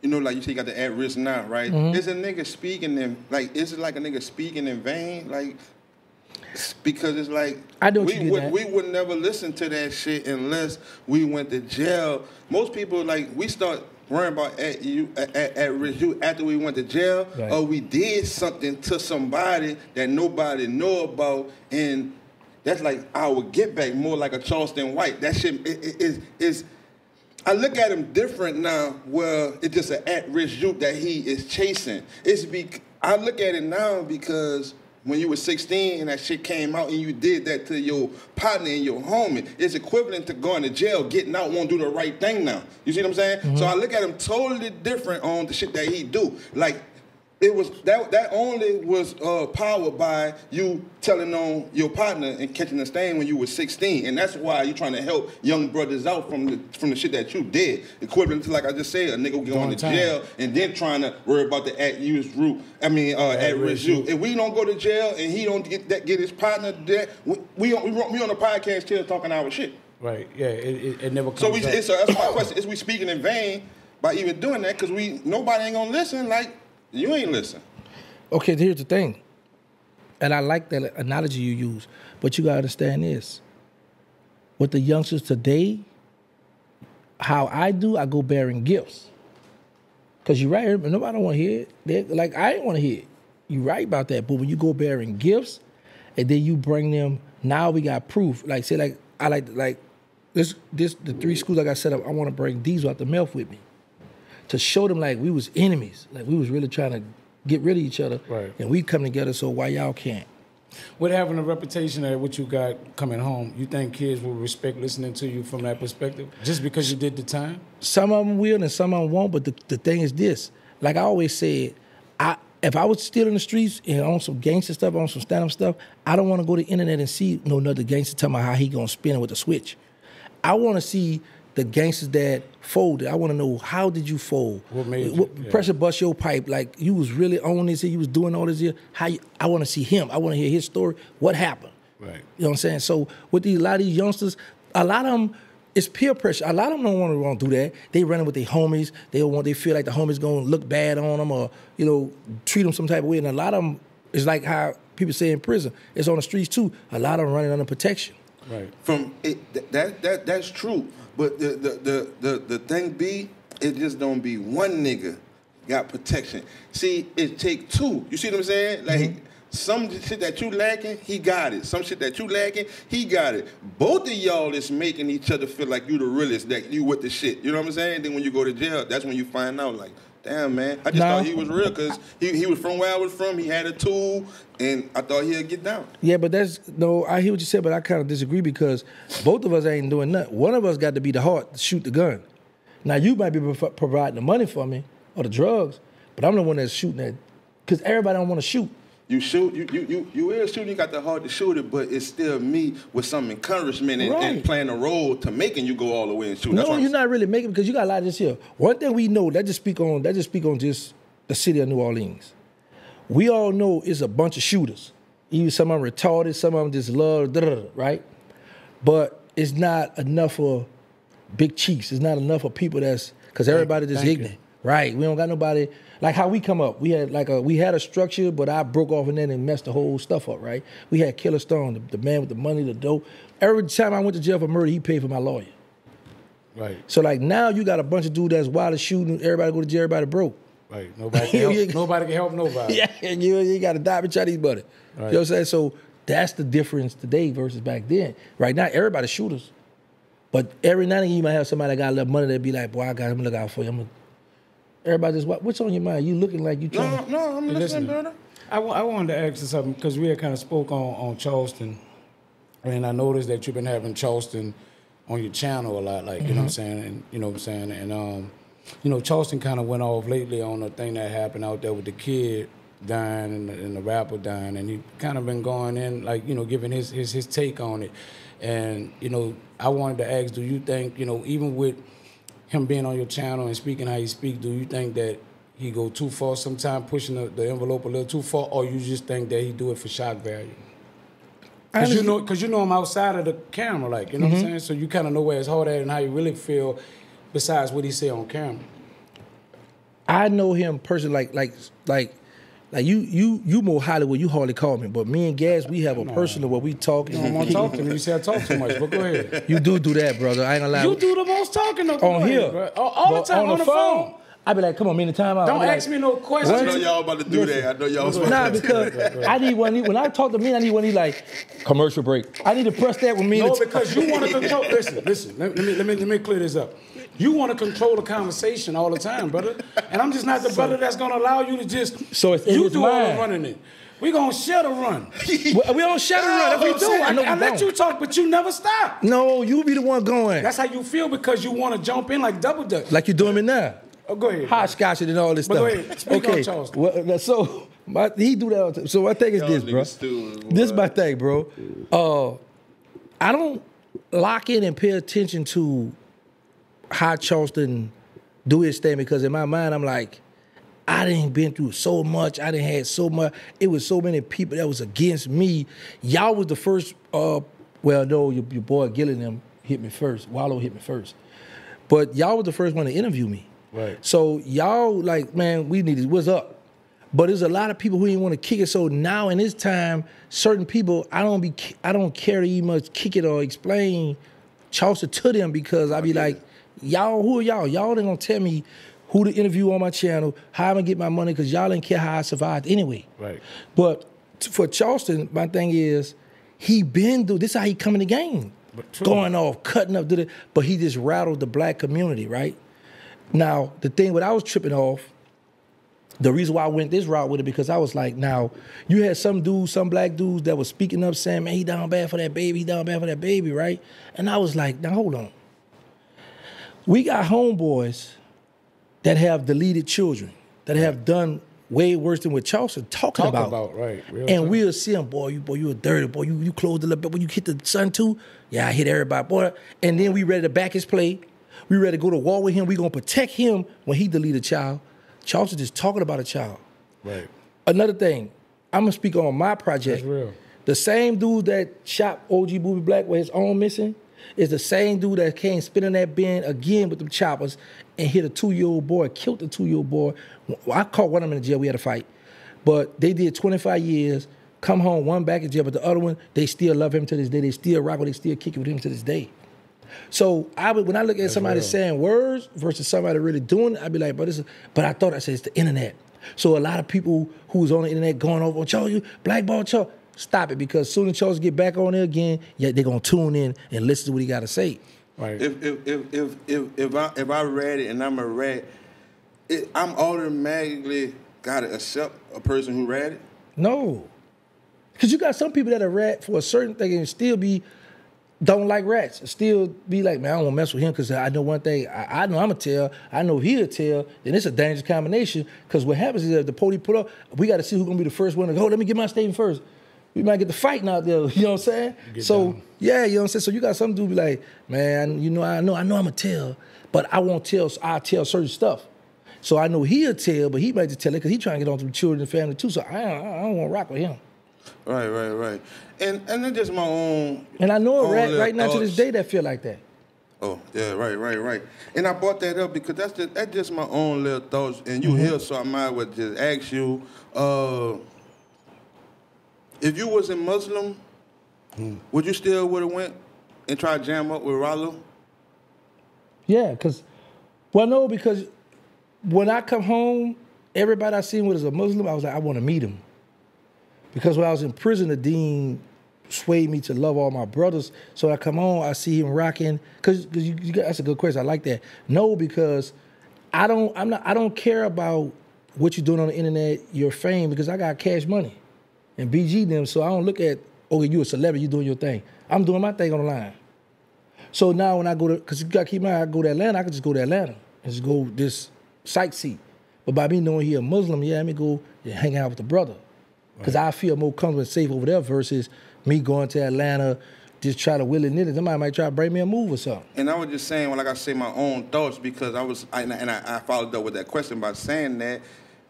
like you say you got the at risk now, right? Mm-hmm. Is a nigga speaking in is it like a nigga speaking in vain? Like, because it's like we would never listen to that shit unless we went to jail. Most people we start worrying about at risk you after we went to jail, right. Or we did something to somebody that nobody know about, and that's like our get back, more like a Charleston White. That shit is I look at him different now, where it's just an at-risk youth that he is chasing. I look at it now because when you were 16 and that shit came out and you did that to your partner and your homie, it's equivalent to going to jail, getting out, won't do the right thing now. You see what I'm saying? Mm-hmm. So I look at him totally different on the shit that he do. Like, it was that only was powered by you telling on your partner and catching the stain when you were 16, and that's why you're trying to help young brothers out from the shit that you did. Equivalent to, like I just said, a nigga going to jail and then trying to worry about the at-risk youth. If we don't go to jail and he don't get his partner there, we on the podcast here talking our shit. Right. Yeah. It never comes. So that's my question: is we speaking in vain by even doing that? Because nobody ain't gonna listen. Like. You ain't listen. Okay, here's the thing. And I like that analogy you use, but you gotta understand this. With the youngsters today, how I go bearing gifts. Because you're right, nobody don't want to hear it. I ain't want to hear it. You're right about that. But when you go bearing gifts, and then you bring them, now we got proof. Like, say, I like this the 3 schools I got set up, I want to bring Diesel out the mouth with me. To show them we was enemies, we was really trying to get rid of each other, right. And we come together. So why y'all can't? With having a reputation of what you got coming home, you think kids will respect listening to you from that perspective, just because you did the time? Some of them will, and some of them won't. But the thing is this: like I always said, if I was still in the streets and on some gangster stuff, on some stand-up stuff, I don't want to go to the internet and see another gangster tell me how he gonna spin it with a switch. I want to see the gangsters that folded. I want to know, how did you fold? What made you? Pressure bust your pipe. Like, you was really on this here, you was doing all this here. I want to see him. I want to hear his story. What happened? Right. You know what I'm saying? So with a lot of these youngsters, a lot of them, it's peer pressure. A lot of them don't want to do that. They running with their homies. They feel like the homies going to look bad on them or, treat them some type of way. And a lot of them, it's like how people say in prison. It's on the streets too. A lot of them running under protection. Right. That's true. But the thing be, it just don't be one nigga got protection. See, it take two. You see what I'm saying? Like, Some shit that you lacking, he got it. Some shit that you lacking, he got it. Both of y'all is making each other feel like you the realest, that you with the shit. You know what I'm saying? Then when you go to jail, that's when you find out, like, damn, man, I just thought he was real because he was from where I was from. He had a tool, and I thought he'd get down. Yeah, but I hear what you said, but I kind of disagree because both of us ain't doing nothing. One of us got to be the heart to shoot the gun. Now, you might be providing the money for me or the drugs, but I'm the one that's shooting that because everybody don't want to shoot. You shoot, you is shooting, you got the heart to shoot it, but it's still me with some encouragement and playing a role to making you go all the way and shoot. No, you're not really making it because you got a lot of this here. One thing we know, that just speak on just the city of New Orleans. We all know it's a bunch of shooters. Even some of them retarded, some of them just love, right? But it's not enough for big chiefs. It's not enough for people because everybody just ignorant. Right, we don't got nobody, like how we come up. We had a structure, but I broke off in there and messed the whole stuff up, right? We had Killer Stone, the man with the money, the dope. Every time I went to jail for murder, he paid for my lawyer. Right. So like now you got a bunch of dudes that's wild as shooting, everybody go to jail, everybody broke. Right, nobody can help nobody. Yeah, and you got to die with Chinese buddy. Right. You know what I'm saying? So that's the difference today versus back then. Right now, everybody's shooters. But every now and then you might have somebody that got a little money that be like, boy, I got him to look out for you. Everybody just, what's on your mind? You looking like you trying to... No, I'm listening, brother. I wanted to ask you something because we had kind of spoke on Charleston. And I noticed that you've been having Charleston on your channel a lot, like, you know what I'm saying? And, you know what I'm saying? And, you know, Charleston kind of went off lately on a thing that happened out there with the kid dying and the rapper dying. And he kind of been going in, like, you know, giving his take on it. And, you know, I wanted to ask, do you think, you know, even with him being on your channel and speaking how he speaks, do you think that he go too far sometimes, pushing the envelope a little too far, or you just think that he do it for shock value? Because you know him outside of the camera, like, you know what I'm saying? So you kind of know where his heart at and how you really feel besides what he say on camera. I know him personally, like you more Hollywood, you hardly call me, but me and Gaz, we have a personal where we talk. You don't want to talk to me. You say I talk too much, but go ahead. You do that, brother. I ain't gonna lie. You do the most talking though. On here. All the time on the phone. I be like, come on, me in the time out. Don't ask me no questions. I know y'all about to do that. I know y'all about Nah, because I need one. When I talk to me, I need one. He like commercial break. I need to press that with me. No, because you want to control. Listen. Let me clear this up. You want to control the conversation all the time, brother. And I'm just not the brother that's gonna allow you to just. So it's you do all the running it. We gonna share the run. We don't share the run. If we do, I let you talk, but you never stop. No, you be the one going. That's how you feel because you want to jump in like double dutch. Like you doing me now. Oh, go ahead. Hotchkotch and all this but stuff. Go ahead. Speak on Charleston. Well, so he do that all the time. So my thing is this, bro. This is my thing, bro. I don't lock in and pay attention to how Charleston do his thing because in my mind I'm like, I didn't been through so much. I didn't had so much. It was so many people that was against me. Y'all was the first. Well, no, your boy Gillingham hit me first. Wallow hit me first. But y'all was the first one to interview me. Right. So y'all like, man, we needed what's up. But there's a lot of people who didn't want to kick it. So now in this time, certain people, I don't care to even much kick it or explain Charleston to them because I be like, y'all, who are y'all? Y'all ain't gonna tell me who to interview on my channel, how I'm gonna get my money, because y'all didn't care how I survived anyway. Right. But for Charleston, my thing is, he been through, this is how he come in the game. Going off, cutting up, but he just rattled the black community, right? Now, the thing what I was tripping off, the reason why I went this route with it, because I was like, now, you had some dudes, some black dudes that was speaking up saying, man, he down bad for that baby, right? And I was like, now, hold on. We got homeboys that have deleted children, that have done way worse than what Charleston talking about. Right. And we'll see him, boy, you a dirty boy. You closed a little bit, but you hit the son too? Yeah, I hit everybody, boy. And then we ready to back his play. We ready to go to war with him. We gonna protect him when he delete a child. Charleston just talking about a child. Right. Another thing, I'm gonna speak on my project. That's real. The same dude that shot OG Booby Black with his arm missing is the same dude that came spinning that bin again with them choppers and hit a 2-year-old boy, killed the 2-year-old boy. I caught one of them in the jail, we had a fight. But they did 25 years, come home, one back in jail, but the other one, they still love him to this day. They still rock with him, they still kick it with him to this day. So when I look at somebody saying words versus somebody really doing it, I'd be like, but I thought I said it's the internet. So a lot of people who's on the internet going over, Charles, you blackball Charles. Stop it, because as soon as Charles get back on there again, yeah, they're gonna tune in and listen to what he got to say. Right. If I read it and I'm a rat, I'm automatically gotta accept a person who read it. No, because you got some people that are rat for a certain thing and still don't like rats. And still be like, man, I don't want to mess with him because I know one thing. I know I'm a tell. I know he'll tell. Then it's a dangerous combination, because what happens is that the police pull up, we got to see who's gonna be the first one to go. Let me get my statement first. We might get the fighting out there, you know what I'm saying? So, yeah, you know what I'm saying? So you got some dude be like, man, I know I'm a tell, but I won't tell, I'll tell certain stuff. So I know he'll tell, but he might just tell it because he's trying to get on to the children and family too, so I don't want to rock with him. Right. And that's just my own. And I know a rat little right now to this thoughts. day that feel like that. Oh, yeah, right. And I brought that up because that's just my own little thoughts. And you here, so I might as well just ask you, if you wasn't Muslim, would you still would have went and tried to jam up with Rollo? Yeah, because when I come home, everybody I seen was a Muslim, I was like, I want to meet him. Because when I was in prison, the dean swayed me to love all my brothers. So when I come home, I see him rocking. Because that's a good question. I like that. No, because I don't care about what you're doing on the internet, your fame, because I got cash money and BG them. So I don't look at, okay, you a celebrity, you doing your thing. I'm doing my thing on the line. So now when I go to, because you got to keep in mind, I go to Atlanta, I can just go to Atlanta and just go this sightsee. But by me knowing he a Muslim, yeah, let me go and hang out with the brother. Because I feel more comfortable and safe over there versus me going to Atlanta, just try to willy-nilly. Somebody might try to bring me a move or something. And I was just saying, like I say, my own thoughts, because I followed up with that question by saying that,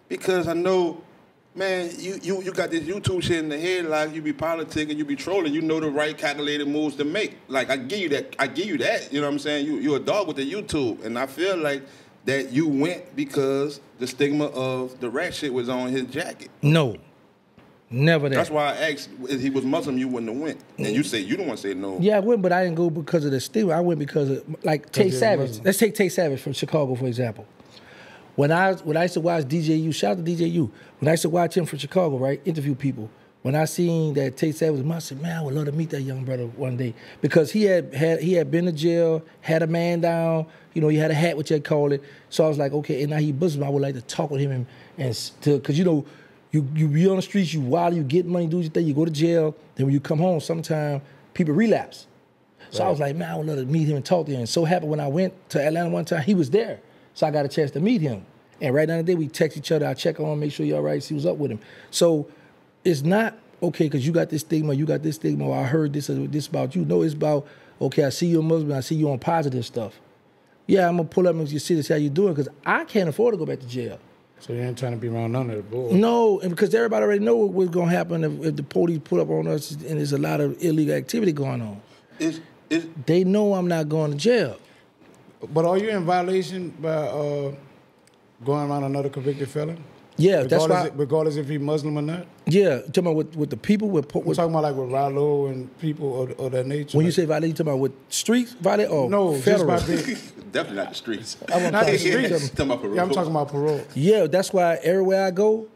because I know, man, you got this YouTube shit in the head, like you be politicking, you be trolling, you know the right calculated moves to make. Like I give you that, you know what I'm saying? You a dog with the YouTube, and I feel like that you went because the stigma of the rat shit was on his jacket. No. Never that. That's why I asked, if he was Muslim, you wouldn't have went. And you say, you don't want to say no. Yeah, I went, but I didn't go because of the stigma. I went because of, like, Tay Savage. Let's take Tay Savage from Chicago, for example. When I used to watch DJU, shout out to DJU. When I used to watch him from Chicago, right, interview people, when I seen that Tay Savage was Muslim, I said, man, I would love to meet that young brother one day. Because he had been to jail, had a man down, he had a hat, which they call it. So I was like, okay, and now he Muslim, I would like to talk with him and because, you be on the streets, you wild, you get money, do your thing, you go to jail. Then when you come home, sometimes people relapse. So I was like, man, I would love to meet him and talk to him. And so happened when I went to Atlanta one time, he was there. So I got a chance to meet him. And right now and then we text each other. I check on him, make sure you're all right, see what's up with him. So it's not, okay, because you got this stigma, or I heard this about you. No, it's about, okay, I see you're a Muslim, I see you on positive stuff. Yeah, I'm going to pull up and you see this, how you doing, because I can't afford to go back to jail. So you ain't trying to be around none of the boys. No, and because everybody already know what's going to happen if the police pull up on us and there's a lot of illegal activity going on. They know I'm not going to jail. But are you in violation by going around another convicted felon? Yeah, that's why. Regardless if he's Muslim or not? Yeah, you're talking about with the people? We're talking about like with Rollo and people of that nature. When you say violation, you talking about with streets violation or no, federal? Definitely not the streets. Not the streets. I'm talking about parole. Yeah, that's why everywhere I go,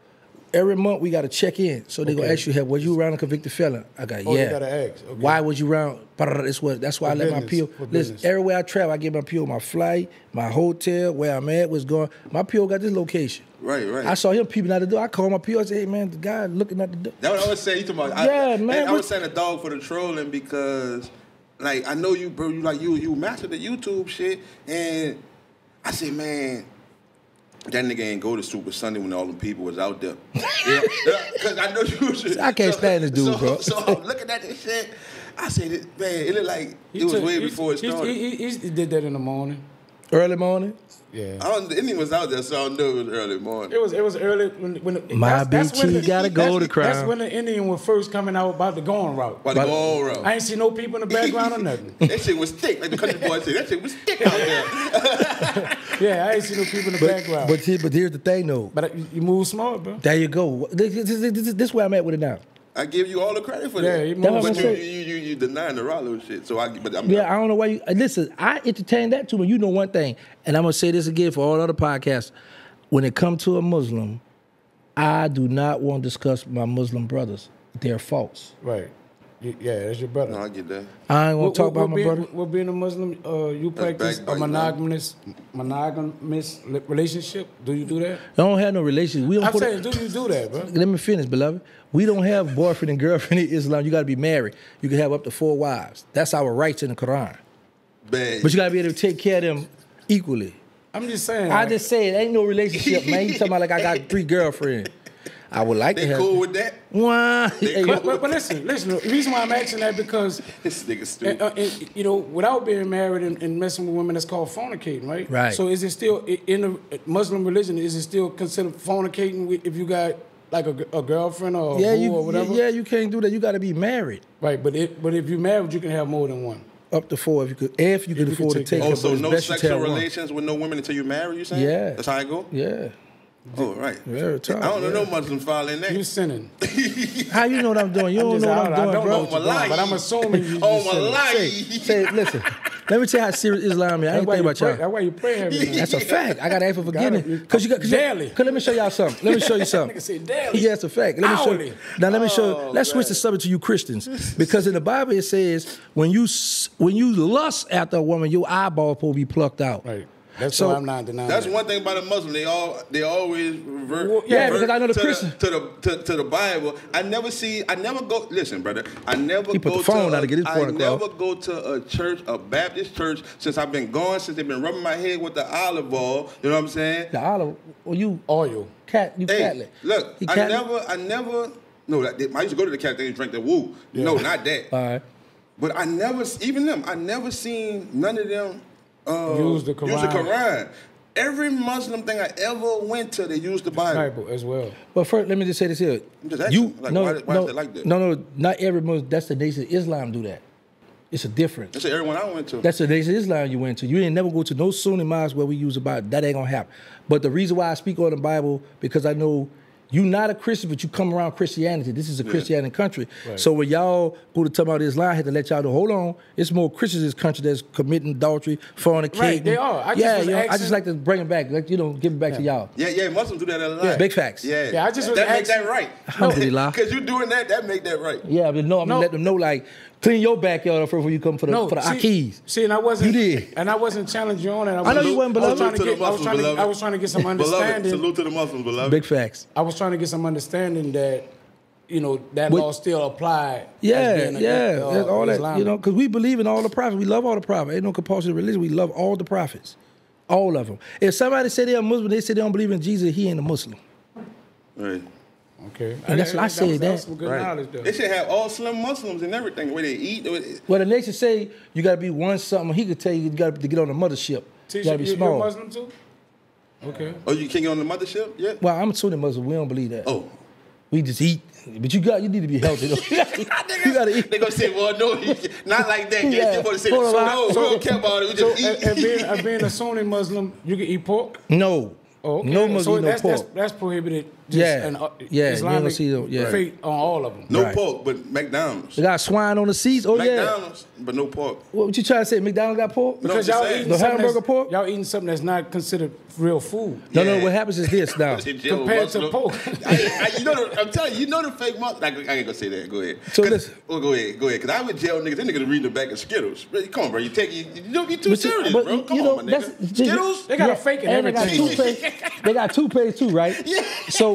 every month we got to check in. So they gonna ask you, was you around a convicted felon? I got, you gotta ask. Okay. Why was you around? That's why I let my PO. Listen, everywhere I travel, I get my PO, my flight, my hotel, where I'm at, what's going. My PO got this location. Right. I saw him peeping out the door. I called my PO. I said, hey man, the guy looking at the door. That's what I was saying. You talking about? Yeah, man. I was saying a dog for the trolling because, like, I know you, bro. You mastered the YouTube shit, and I said, man, that nigga ain't go to Super Sunday when all them people was out there. Yeah, because I know you was. I can't stand this dude, bro. So I'm looking at this shit. I said, man, it looked like it was way before it started. He did that in the morning. Early morning? Yeah. The Indian was out there, so I knew it was early morning. It was early when my BT gotta go to crowd. That's when the Indian was first coming out about the going route. About the going route. I ain't see no people in the background or nothing. That shit was thick, like the country boy said. That shit was thick out there. Yeah, I ain't see no people in the background. But here's the thing, though. But you move smart, bro. There you go. This where I'm at with it now. I give you all the credit for that. Yeah, but you denying the Rollo shit. So I don't know why you listen. I entertain that too, but you know one thing, and I'm gonna say this again for all other podcasts. When it comes to a Muslim, I do not want to discuss my Muslim brothers. They're false. Right. Yeah, that's your brother. No, I get that. I ain't want to talk about my brother. What being a Muslim, you practice a monogamous relationship? Do you do that? I don't have no relationship. We don't I'm put saying, do you do that, bro? Let me finish, beloved. We don't have boyfriend and girlfriend in Islam. You got to be married. You can have up to 4 wives. That's our rights in the Quran. Bad. But you got to be able to take care of them equally. I'm just saying. I just said, ain't no relationship, man. You talking about like I got 3 girlfriends. I would like to They have. cool with that? Why? They Hey, cool. But listen. The reason why I'm asking that because, This nigga stupid. you know, without being married and messing with women, that's called fornicating, right? Right. So is it still in the Muslim religion? Is it still considered fornicating if you got like a girlfriend or a boo or whatever? Yeah, you can't do that. You got to be married. Right. But if you're married, you can have more than one. Up to 4 if you could. If you could afford to take. Oh, it, so but it's no best you sexual tell one. relations with no women until you marry, you saying? Yeah. That's how it go? Yeah. Oh, right. Very tough, I don't know yeah. no Muslim following that. You sinning. How you know what I'm doing? You don't know what I'm doing, I don't bro. know what you're doing, but I'm assuming you Oh, sinning. my life. Say, listen. Let me tell you how serious Islam is. I ain't thinking about y'all. That's why you pray every night. That's a fact. I gotta ask for forgiveness. Cause you got Daily. Cause let me show y'all something. Let me show you something. Nigga say daily. Yeah, it's a fact. Let me show Hourly. you. Now let me show you. Oh, Let's switch the subject to you Christians. Because in the Bible it says when you lust after a woman, your eyeball supposed to be plucked out. Right. That's So, why I'm not denying That's that. one thing about a Muslim. They always revert. Well, yeah, revert because I know the to Christian- to the Bible. I never go. Listen, brother. I never He put go the phone to. down to get his point across. never go to a church, a Baptist church, since I've been going. Since they've been rubbing my head with the olive oil. You know what I'm saying? The olive, well, you Oil. you Hey, Catholic. look, You I Catholic? never. No, I used to go to the Catholic. They drink the woo. No, not that. All right. But I never seen none of them Use the Quran. Every Muslim thing I ever went to, they used the Bible. Bible as well. But first, let me just say this here. I'm just asking, like, why is it like that? No, not every Muslim. That's the nation of Islam do that. It's a difference. That's everyone I went to. That's the nation of Islam you went to. You ain't never go to no Sunni mosque where we use the Bible. That ain't gonna happen. But the reason why I speak on the Bible, because I know you not a Christian, but you come around Christianity. This is a Christianity country. Right. So when y'all go to talk about Islam, I had to let y'all know, hold on, it's more Christians in this country that's committing adultery, fornicating. Right, they are. I just like to bring it back, like, give it back to y'all. Yeah, Muslims do that a lot. Yeah, big facts. Yeah, Yeah, I just was that make asking- that right. Alhamdulillah. Because you doing that make that right. Yeah, but no, I'm gonna let them know, like, clean your backyard up before you come for the Akis. See, and I wasn't. You did. And I wasn't challenging you on it. I know you wasn't, beloved. I was trying to get some understanding. Beloved, salute to the Muslims, beloved. Big facts. I was trying to get some understanding that, you know, that law still applied. Yeah, as yeah, that's all that, Islamic. you know, because we believe in all the prophets. We love all the prophets. Ain't no compulsory religion. We love all the prophets, all of them. If somebody say they're Muslim, they say they don't believe in Jesus, he ain't a Muslim. Right. Okay. And that's what I said. That was some good Right. knowledge, though. They should have all Slim Muslims and everything, the way they eat. Well, the nation say you got to be one something. He could tell you got to get on the mothership. You got to be You're small. Muslim too? Okay. Oh, you can't get on the mothership yet? Well, I'm a Sunni Muslim. We don't believe that. Oh. We just eat. But you need to be healthy, though. You got to eat. They gonna say, well, no, not like that. Yeah. They gonna say, Hold on, no, we so- don't care about it. We So, just eat. and being a Sunni Muslim, you can eat pork? No. Oh, okay. No Muslim, so no pork. That's prohibited. Just Yeah. in, Yeah, you Islamic don't see them, yeah. faith on all of them. No Right. pork, but McDonald's. They got swine on the seats. Oh, yeah. McDonald's, but no pork. What you trying to say? McDonald's got pork? No, Because I'm just y'all saying. eating The something hamburger that's- pork? Y'all eating something that's not considered real food. No, Yeah. what happens is this now. Compared to pork. I'm telling you, you know the fake Muslim. I ain't gonna say that. Go ahead. So 'Cause- listen. Well, go ahead. Because I would jail niggas. Them niggas reading the back of Skittles. Really, come on, bro. You don't be too But serious, but bro. Come you know, on, my nigga. Skittles. They got a fake in and everything. They got toothpaste too, right? Yeah.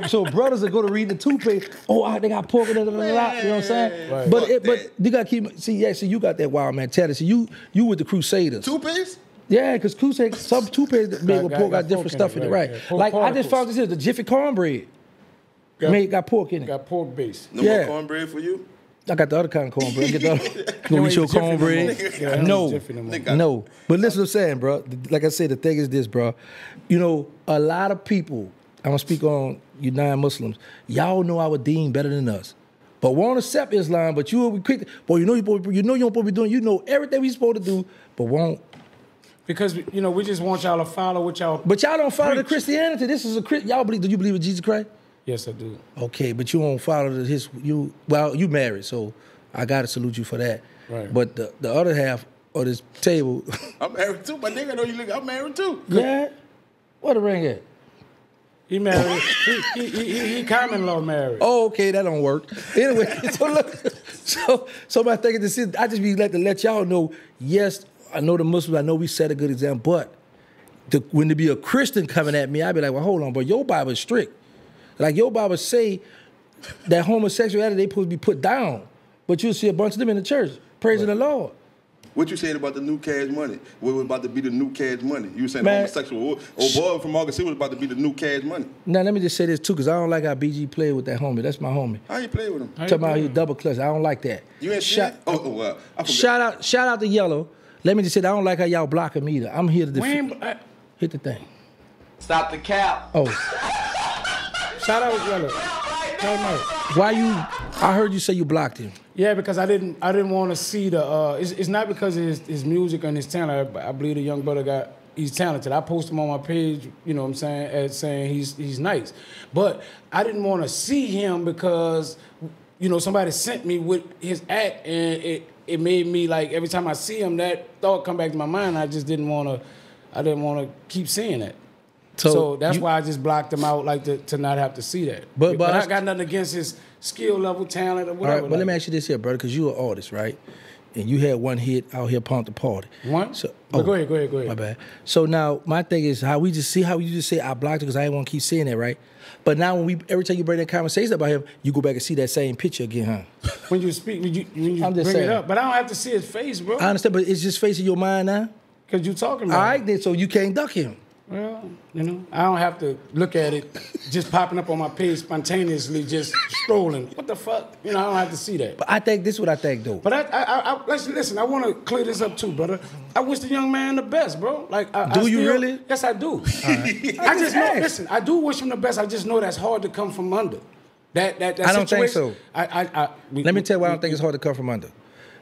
So brothers that go to read the toothpaste, they got pork and you know what I'm saying? Right. But Fuck but that. you gotta keep see you got that wild mentality. See you with the Crusaders. Toothpaste? Yeah, because some toothpaste made with pork got different stuff in it, right? yeah. Pork Like I just particles. found this here, the Jiffy cornbread. Got pork in it. Got pork base. No Yeah. more cornbread for you? I got the other kind of cornbread. I get the other. You You ain't eat your Jiffy no more. cornbread? Yeah, I don't No, eat Jiffy no more. Nigga. no. But listen what I'm saying, bro. Like I said, the thing is this, bro. You know, a lot of people, I'm gonna speak on you non-Muslims, y'all know our deen better than us. But won't accept Islam, but you will be quick. Boy, you know you don't supposed to be doing, you know everything we supposed to do, but won't. Because, you know, we just want y'all to follow what y'all... But y'all don't follow the Preach. Christianity. This is y'all believe, do you believe in Jesus Christ? Yes, I do. Okay, but you don't follow you married, so I gotta salute you for that. Right. But the other half of this table, I'm married too. My nigga know you look. I'm married too. yeah, what a ring at? He married. He common law married. Oh, okay, that don't work. Anyway, so look, so my thing is this: I just be like to let y'all know. Yes, I know the Muslims. I know we set a good example, but when there be a Christian coming at me, I be like, well, hold on, but your Bible is strict. Like your Bible say that homosexuality they supposed to be put down, but you'll see a bunch of them in the church praising the Lord. What you saying about the new Cash Money? What was about to be the new Cash Money? You were saying Man, homosexual. Old boy from August City was about to be the new Cash Money. Now let me just say this too, because I don't like how BG played with that homie. That's my homie. How you play with him? Talking about he double clutch. I don't like that. You ain't shot. Oh, well, I forgot. Shout out to Yellow. Let me just say that I don't like how y'all blocking me either. I'm here to defend. Hit the thing. Stop the cap. Oh. Shout out Yellow. Why you? I heard you say you blocked him. Yeah, because I didn't want to see the. It's not because of his music and his talent. I believe the young brother he's talented. I post him on my page. You know what I'm saying, as saying he's nice, but I didn't want to see him because somebody sent me with his act and it made me like every time I see him that thought come back to my mind. I just didn't want to keep seeing that. So that's why I just blocked him out, like to not have to see that. But I got nothing against his skill level, talent, or whatever. All right, but let me ask you this here, brother, because you're an artist, right? And you had one hit out here, Pump the Party. One? So, go ahead. My bad. So now my thing is how you just say I blocked it because I didn't want to keep seeing that, right? But now every time you bring that conversation about him, you go back and see that same picture again, huh? When you speak, when you bring it up, but I don't have to see his face, bro. I understand, but it's just face in your mind now? Because you talking about all right, then, so you can't duck him. Well, I don't have to look at it just popping up on my page spontaneously, just scrolling. What the fuck? I don't have to see that. But I think this is what I think, though. But listen, I want to clear this up too, brother. I wish the young man the best, bro. Like, do you really? Yes, I do. Right. I just know. Listen, I do wish him the best. I just know that's hard to come from under. That I don't think so. Let me tell you why I don't think it's hard to come from under.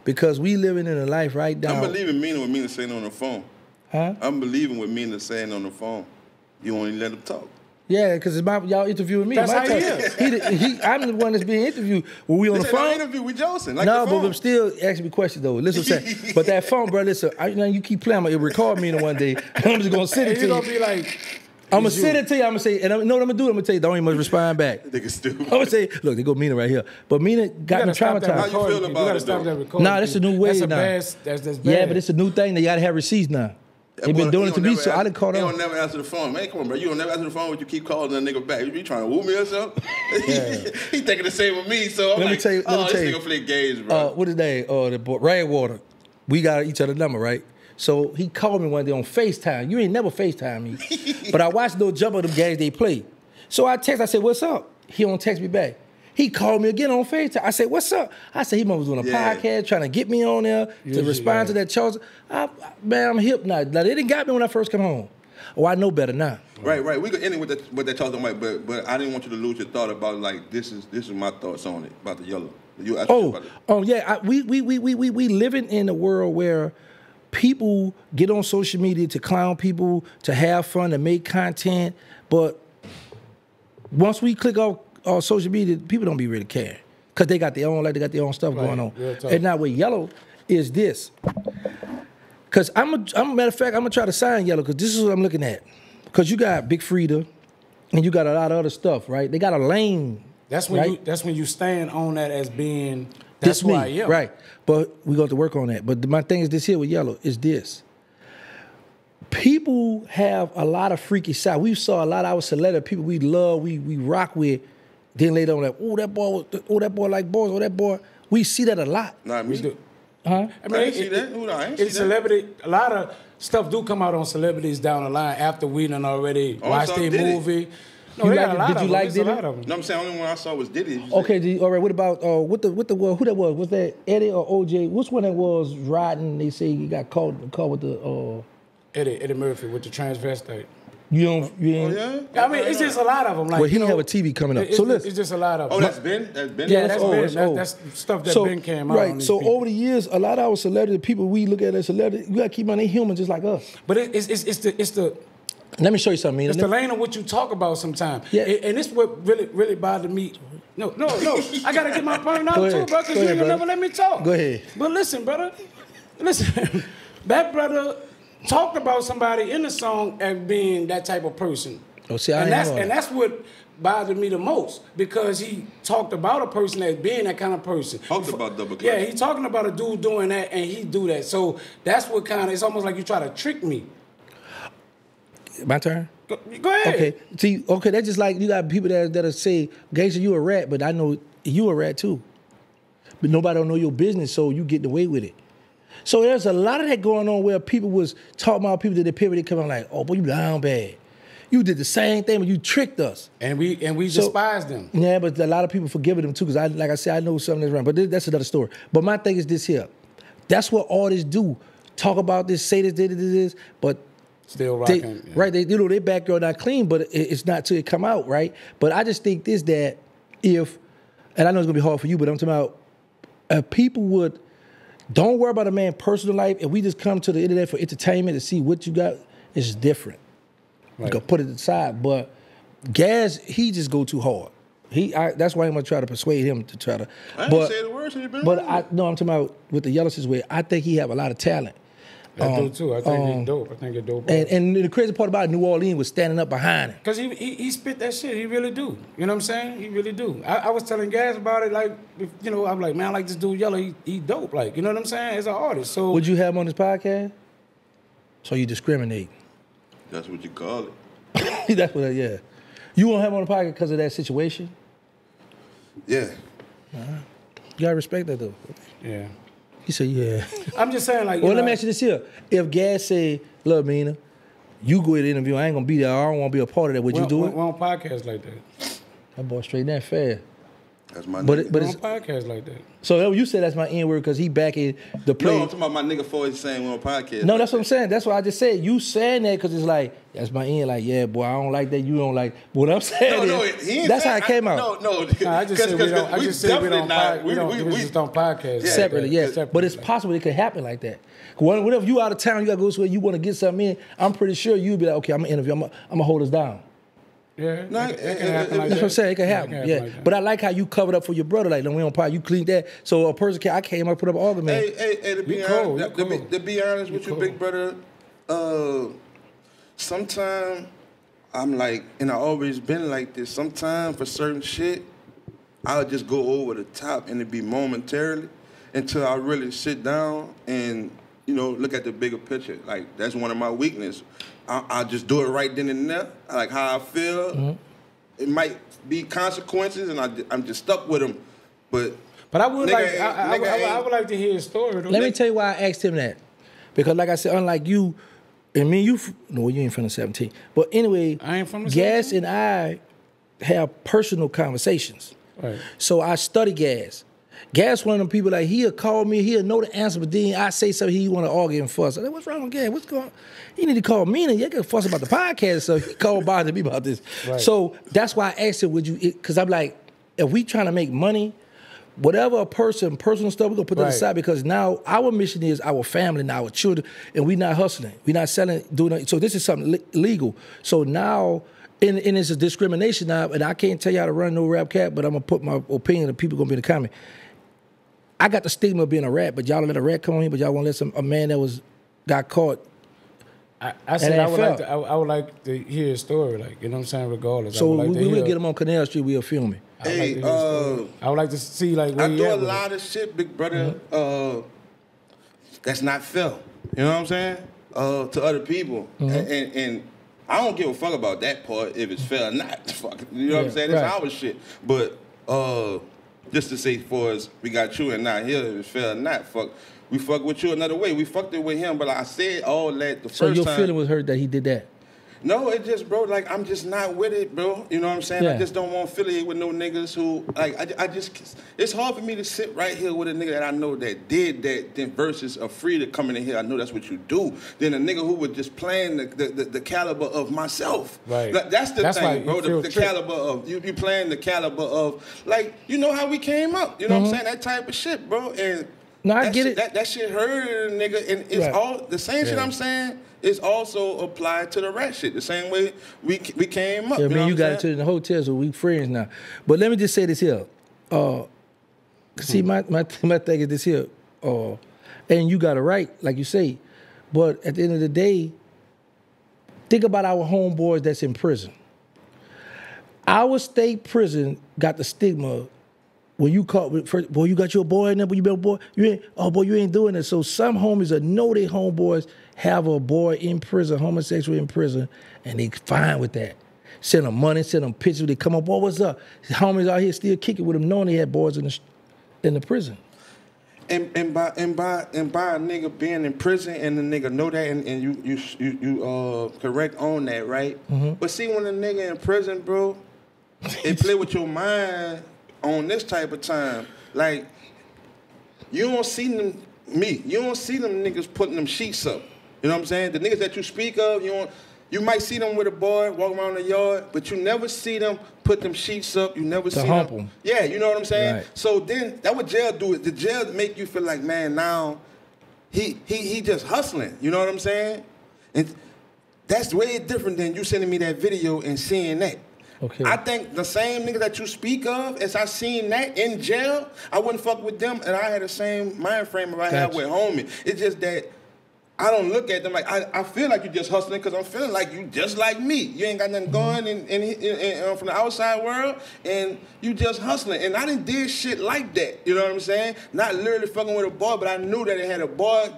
Because we living in a life right now. I'm believing MEANA what MEANA saying on the phone. Huh? I'm believing what MEANA saying on the phone. You only let him talk. Yeah, because y'all interviewing me. That's how he is. I'm the one that's being interviewed. When we on the phone? I interview with Joseph. Like no, but I'm still asking me questions though. Listen, what I'm saying. But that phone, bro. Listen, you keep playing. It'll record me in one day. I'm just gonna sit it to you. You're gonna be like. I'm gonna sit it to you. I'm gonna say, and you know what I'm gonna do? I'm gonna tell you, don't even much respond back. Nigga stupid. I'm gonna say, look, they go MEANA right here. But MEANA got me traumatized. How you feel about it? You gotta stop that recording. Nah, that's a new way now. That's bad. Yeah, but it's a new thing. They gotta have receipts now. They've been doing it to me, so I didn't call them. You don't never answer the phone. Man, come on, bro. You don't never answer the phone, but you keep calling that nigga back. You be trying to woo me or something? Yeah. He thinking the same with me, so I'm like, this nigga play games, bro. What his name? The boy, Rainwater. We got each other number, right? So he called me one day on FaceTime. You ain't never FaceTime me. But I watched those jump of them games they play. So I said, what's up? He don't text me back. He called me again on FaceTime. I said, what's up? I said, he was doing a podcast, trying to get me on there to respond to that charge. Man, I'm hip now. They didn't got me when I first come home. Oh, I know better now. Right. We could end it with that charge, but I didn't want you to lose your thought about like this is my thoughts on it about the yellow. We living in a world where people get on social media to clown people, to have fun, to make content, but once we click off social media, people don't be really caring because they got their own stuff going on. And now with Yellow is this, because matter of fact, I'm gonna try to sign Yellow because this is what I'm looking at. Because you got Big Frida, and you got a lot of other stuff, right? They got a lane. That's when you stand on that as being. That's who I am. Right. But we got to work on that. But my thing is this here with Yellow is this. People have a lot of freaky side. We saw a lot of our celebrity people we love, we rock with. Then later on, like, that boy like boys, that boy. We see that a lot. Nah, we do. Huh? I ain't see that. I ain't see celebrity. A lot of stuff do come out on celebrities down the line after we done already watched their movie. No, did you like Diddy? No, I'm saying only one I saw was Diddy. Okay, all right. What about who that was? Was that Eddie or OJ? Which one that was riding? They say he got caught with the Eddie Murphy with the transvestite. You ain't. Oh, yeah? I mean, it's just a lot of them. Like, well, he didn't have a TV coming up. So listen, it's just a lot of them. Oh, that's Ben. That's Ben. Yeah, that's Ben. That's stuff that Ben came out. Right. So over the years, a lot of our celebrity people we look at as celebrity, you gotta keep on they human just like us. But it's the. Let me show you something. It's the lane of what you talk about sometimes. Yeah. And this is what really bothered me. No. I got to get my point out too, bro, because you ain't never let me talk. Go ahead. But listen, brother. Listen. That brother talked about somebody in the song as being that type of person. Oh, see, and that's what bothered me the most, because he talked about a person as being that kind of person. Talked about double clutch. Yeah, he talking about a dude doing that, and he do that. So that's what kind of, it's almost like you try to trick me. My turn? Go ahead. Okay. See, okay, that's just like you got people that'll say, Gangsta, you a rat, but I know you a rat too. But nobody don't know your business, so you getting away with it. So there's a lot of that going on where people was talking about people that the period come on like, oh, boy, you down bad. You did the same thing, but you tricked us. And we despise them. Yeah, but a lot of people forgiving them too, because like I said, I know something that's wrong. But that's another story. But my thing is this here. That's what all this do. Talk about this, say this, but still rocking. Right, they backyard not clean, but it's not till it come out, right? But I just think this, that if, and I know it's gonna be hard for you, but I'm talking about people would, don't worry about a man's personal life. If we just come to the internet for entertainment to see what you got, it's different. Right. You can put it aside, but Gaz, he just go too hard. That's why I'm gonna try to persuade him to try to. I ain't say the words. I'm talking about with the Yellow situation. I think he have a lot of talent. I do too. I think he's dope. I think he's dope. And the crazy part about New Orleans was standing up behind him. Because he spit that shit. He really do. You know what I'm saying? He really do. I was telling Gaz about it, like, I'm like, man, I like this dude Yellow. He dope. Like, you know what I'm saying? As an artist. So would you have him on this podcast? So you discriminate. That's what you call it. That's what, yeah. You won't have him on the podcast because of that situation? Yeah. You gotta respect that though. Yeah. He said, yeah. I'm just saying, like, well, let me ask you this here. If Gaz say, look, MEANA, you go to the interview, I ain't gonna be there, I don't wanna be a part of that, would you do it? We on podcasts like that. That boy straight that fast. That's my but nigga. But it's on podcasts like that. So you said that's my N-word because he back in the play. No, I'm talking about my nigga for saying we on podcast. No, that's what I'm saying. That's what I just said. You saying that because it's like, that's my N. Like, yeah, boy, I don't like that. You don't like. What I'm saying that's how it came out. No, I just said we don't. I just said we don't. We just don't podcast separately. Yeah, but it's possible it could happen like that. Whenever you out of town, you gotta go somewhere, you want to get something in. I'm pretty sure you'd be like, okay, I'm gonna interview. I'm gonna hold us down. Yeah, it can happen like that. That's what I'm saying. It can happen. Yeah, like but I like how you covered up for your brother. Like, no, we don't pie. You cleaned that. So a person I came up, put up an argument. Hey, to be honest with you, big brother, sometimes I'm like, and I always been like this. Sometimes for certain shit, I'll just go over the top and it be momentarily until I really sit down and look at the bigger picture. Like, that's one of my weaknesses. I'll just do it right then and there, like how I feel. Mm-hmm. It might be consequences, and I'm just stuck with them. But I would I would like to hear his story. Let me tell you why I asked him that. Because like I said, unlike you, and me, you ain't from the 17. But anyway, I ain't from the Gaz 17? and I have personal conversations. Right. So I study Gaz. Gaz one of them people, like, he'll call me, he'll know the answer, but then I say something, he want to argue and fuss. I'm like, what's wrong with Gaz? What's going on? You need to call MEANA. You can fuss about the podcast, so he called bothering me about this. Right. So that's why I asked him, because I'm like, if we trying to make money, whatever personal stuff, we're going to put that aside, because now our mission is our family and our children, and we not hustling. We not selling, doing it. So this is something legal. So now, and it's a discrimination now, and I can't tell you how to run no rap cap, but I'm going to put my opinion, and people going to be in the comment. I got the stigma of being a rat, but y'all let a rat come on here, but y'all won't let a man that got caught. I said I would like to hear his story, like, you know what I'm saying, regardless. So we will get him on Canal Street, we'll film him. Hey, I would like to see, like, where I do a lot of shit, big brother, that's not fair. You know what I'm saying? To other people. Mm-hmm. And I don't give a fuck about that part, if it's fair or not. Fuck, you know what I'm saying? It's our shit. But just to say, for us, we got you and not here, if it's fair or not, we fuck with you another way. We fucked it with him, but like I said all that the first time. So your feeling was hurt that he did that? No, it just, bro, like, I'm just not with it, bro. You know what I'm saying? Yeah. I just don't want to affiliate with no niggas who, like, I just, it's hard for me to sit right here with a nigga that I know that did that, then versus a free to come in here, I know that's what you do. Then a nigga who was just playing the caliber of myself. Right. Like, that's the thing, bro, the caliber of, you playing the caliber of, like, you know how we came up, you know what I'm saying? That type of shit, bro. And no, I get it. That shit hurt a nigga, and it's all, the same shit I'm saying, it's also applied to the rat shit. The same way we came up. Yeah, you know you got into the hotel, so we friends now. But let me just say this here. See, my thing is this here. And you got it right, like you say. But at the end of the day, think about our homeboys that's in prison. Our state prison got the stigma. When you caught with first, boy, you got your boy in there, but you boy, you ain't doing it. So some homies that know their homeboys have a boy in prison, homosexual in prison, and they fine with that. Send them money, send them pictures. They come up, boy, what's up? Homies out here still kicking with them, knowing they had boys in the prison. And by a nigga being in prison and the nigga know that and you correct on that, right? Mm-hmm. But see, when a nigga in prison, bro, it play with your mind on this type of time. Like, you don't see them niggas putting them sheets up. You know what I'm saying? The niggas that you speak of, you might see them with a boy walking around the yard, but you never see them put them sheets up. You never see them. Yeah, you know what I'm saying? Right. So then that what jail do is the jail make you feel like, man, now he just hustling. You know what I'm saying? And that's way different than you sending me that video and seeing that. Okay. I think the same nigga that you speak of, as I seen that in jail, I wouldn't fuck with them, and I had the same mind frame if I had with homie. It's just that I don't look at them like, I feel like you just hustling because I'm feeling like you just like me. You ain't got nothing going from the outside world, and you just hustling. And I done did shit like that, you know what I'm saying? Not literally fucking with a boy, but I knew that it had a boy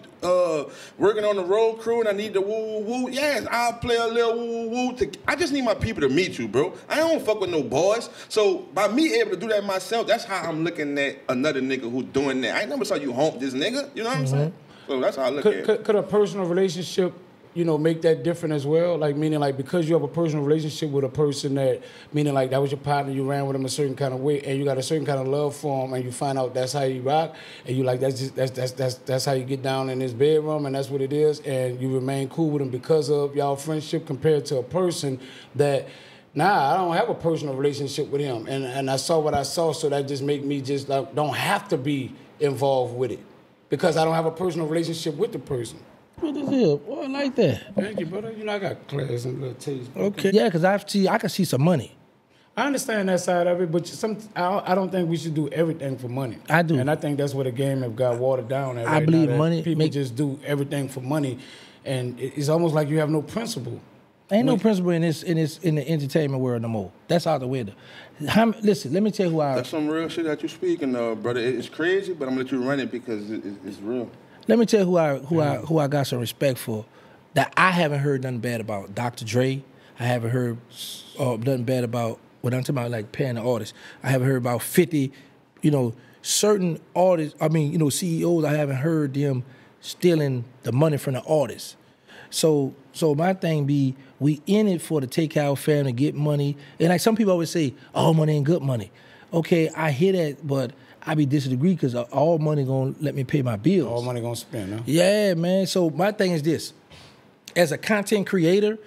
working on the road crew, and I need the woo-woo-woo. Yes, I'll play a little woo-woo-woo. I just need my people to meet you, bro. I don't fuck with no boys. So by me able to do that myself, that's how I'm looking at another nigga who doing that. I ain't never saw you hump this nigga, you know what I'm saying? So that's how I look at it. Could a personal relationship, make that different as well? Like, meaning, like, because you have a personal relationship with a person that, meaning, like, that was your partner, you ran with him a certain kind of way, and you got a certain kind of love for him, and you find out that's how you rock, and you like, that's how you get down in his bedroom, and that's what it is, and you remain cool with him because of y'all friendship compared to a person that, nah, I don't have a personal relationship with him, and I saw what I saw, so that just make me just, like, don't have to be involved with it. Because I don't have a personal relationship with the person. What is it? Well, I like that. Thank you, brother. I got class and little taste. Okay. Yeah, because I can see some money. I understand that side of it, but I don't think we should do everything for money. I do. And I think that's where the game have got watered down at. I believe money. People just do everything for money. And it's almost like you have no principle. Ain't no principle in the entertainment world no more. That's out the window. Listen, let me tell you who I... That's some real shit that you speaking of, brother. It's crazy, but I'm gonna let you run it because it's real. Let me tell you who I got some respect for. That I haven't heard nothing bad about. Dr. Dre. I haven't heard nothing bad about. What I'm talking about, like paying the artists. I haven't heard about 50. Certain artists. CEOs. I haven't heard them stealing the money from the artists. So my thing be, we in it for the takeout family, get money. And like some people always say, all money ain't good money. Okay, I hear that, but I be disagree because all money gonna let me pay my bills. All money gonna spend, huh? Yeah, man. So my thing is this. As a content creator,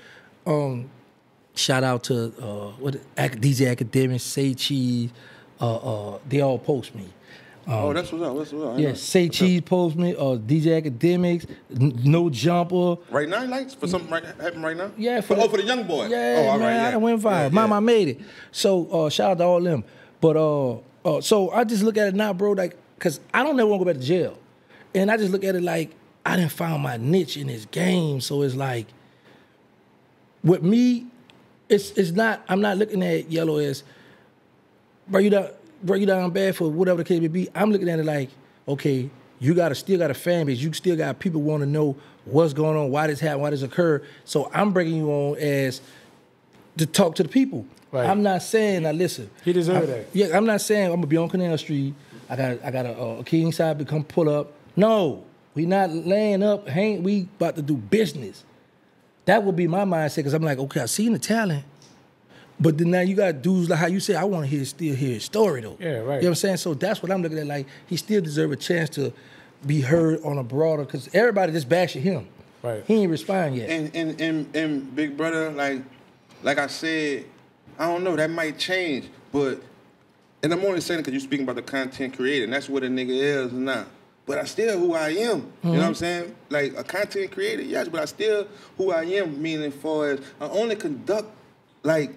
shout out to DJ Academics, Say Cheese, they all post me. That's what's up. Yeah, Say Cheese post me, DJ Academics, No Jumper. Right now, like for something happen right now? Yeah, for the YoungBoy. Yeah, all man, right, yeah. I went viral. Mama made it. So shout out to all them. But so I just look at it now, bro, like, cause I don't never want to go back to jail, and I just look at it like I done found my niche in this game. So it's like, with me, it's not. I'm not looking at Yellow as, bro, you down bad for whatever the case may be. I'm looking at it like, okay, you still got a fan base. You still got people want to know what's going on, why this happened, why this occurred. So I'm bringing you on as to talk to the people. Right. I'm not saying, now listen. He deserves that. Yeah, I'm not saying I'm going to be on Canal Street. I got a king side to come pull up. No, we not laying up. We about to do business. That would be my mindset because I'm like, okay, I seen the talent. But then now you got dudes like how you say, I want to still hear his story though. Yeah, right. You know what I'm saying? So that's what I'm looking at. Like, he still deserves a chance to be heard on a broader, because everybody just bashing him. Right. He ain't responding yet. And big brother, like I said, I don't know, that might change. But, and I'm only saying it because you're speaking about the content creator, and that's what a nigga is now. But I still who I am. Mm-hmm. You know what I'm saying? Like a content creator, yes, but I still who I am, meaning as far as I only conduct like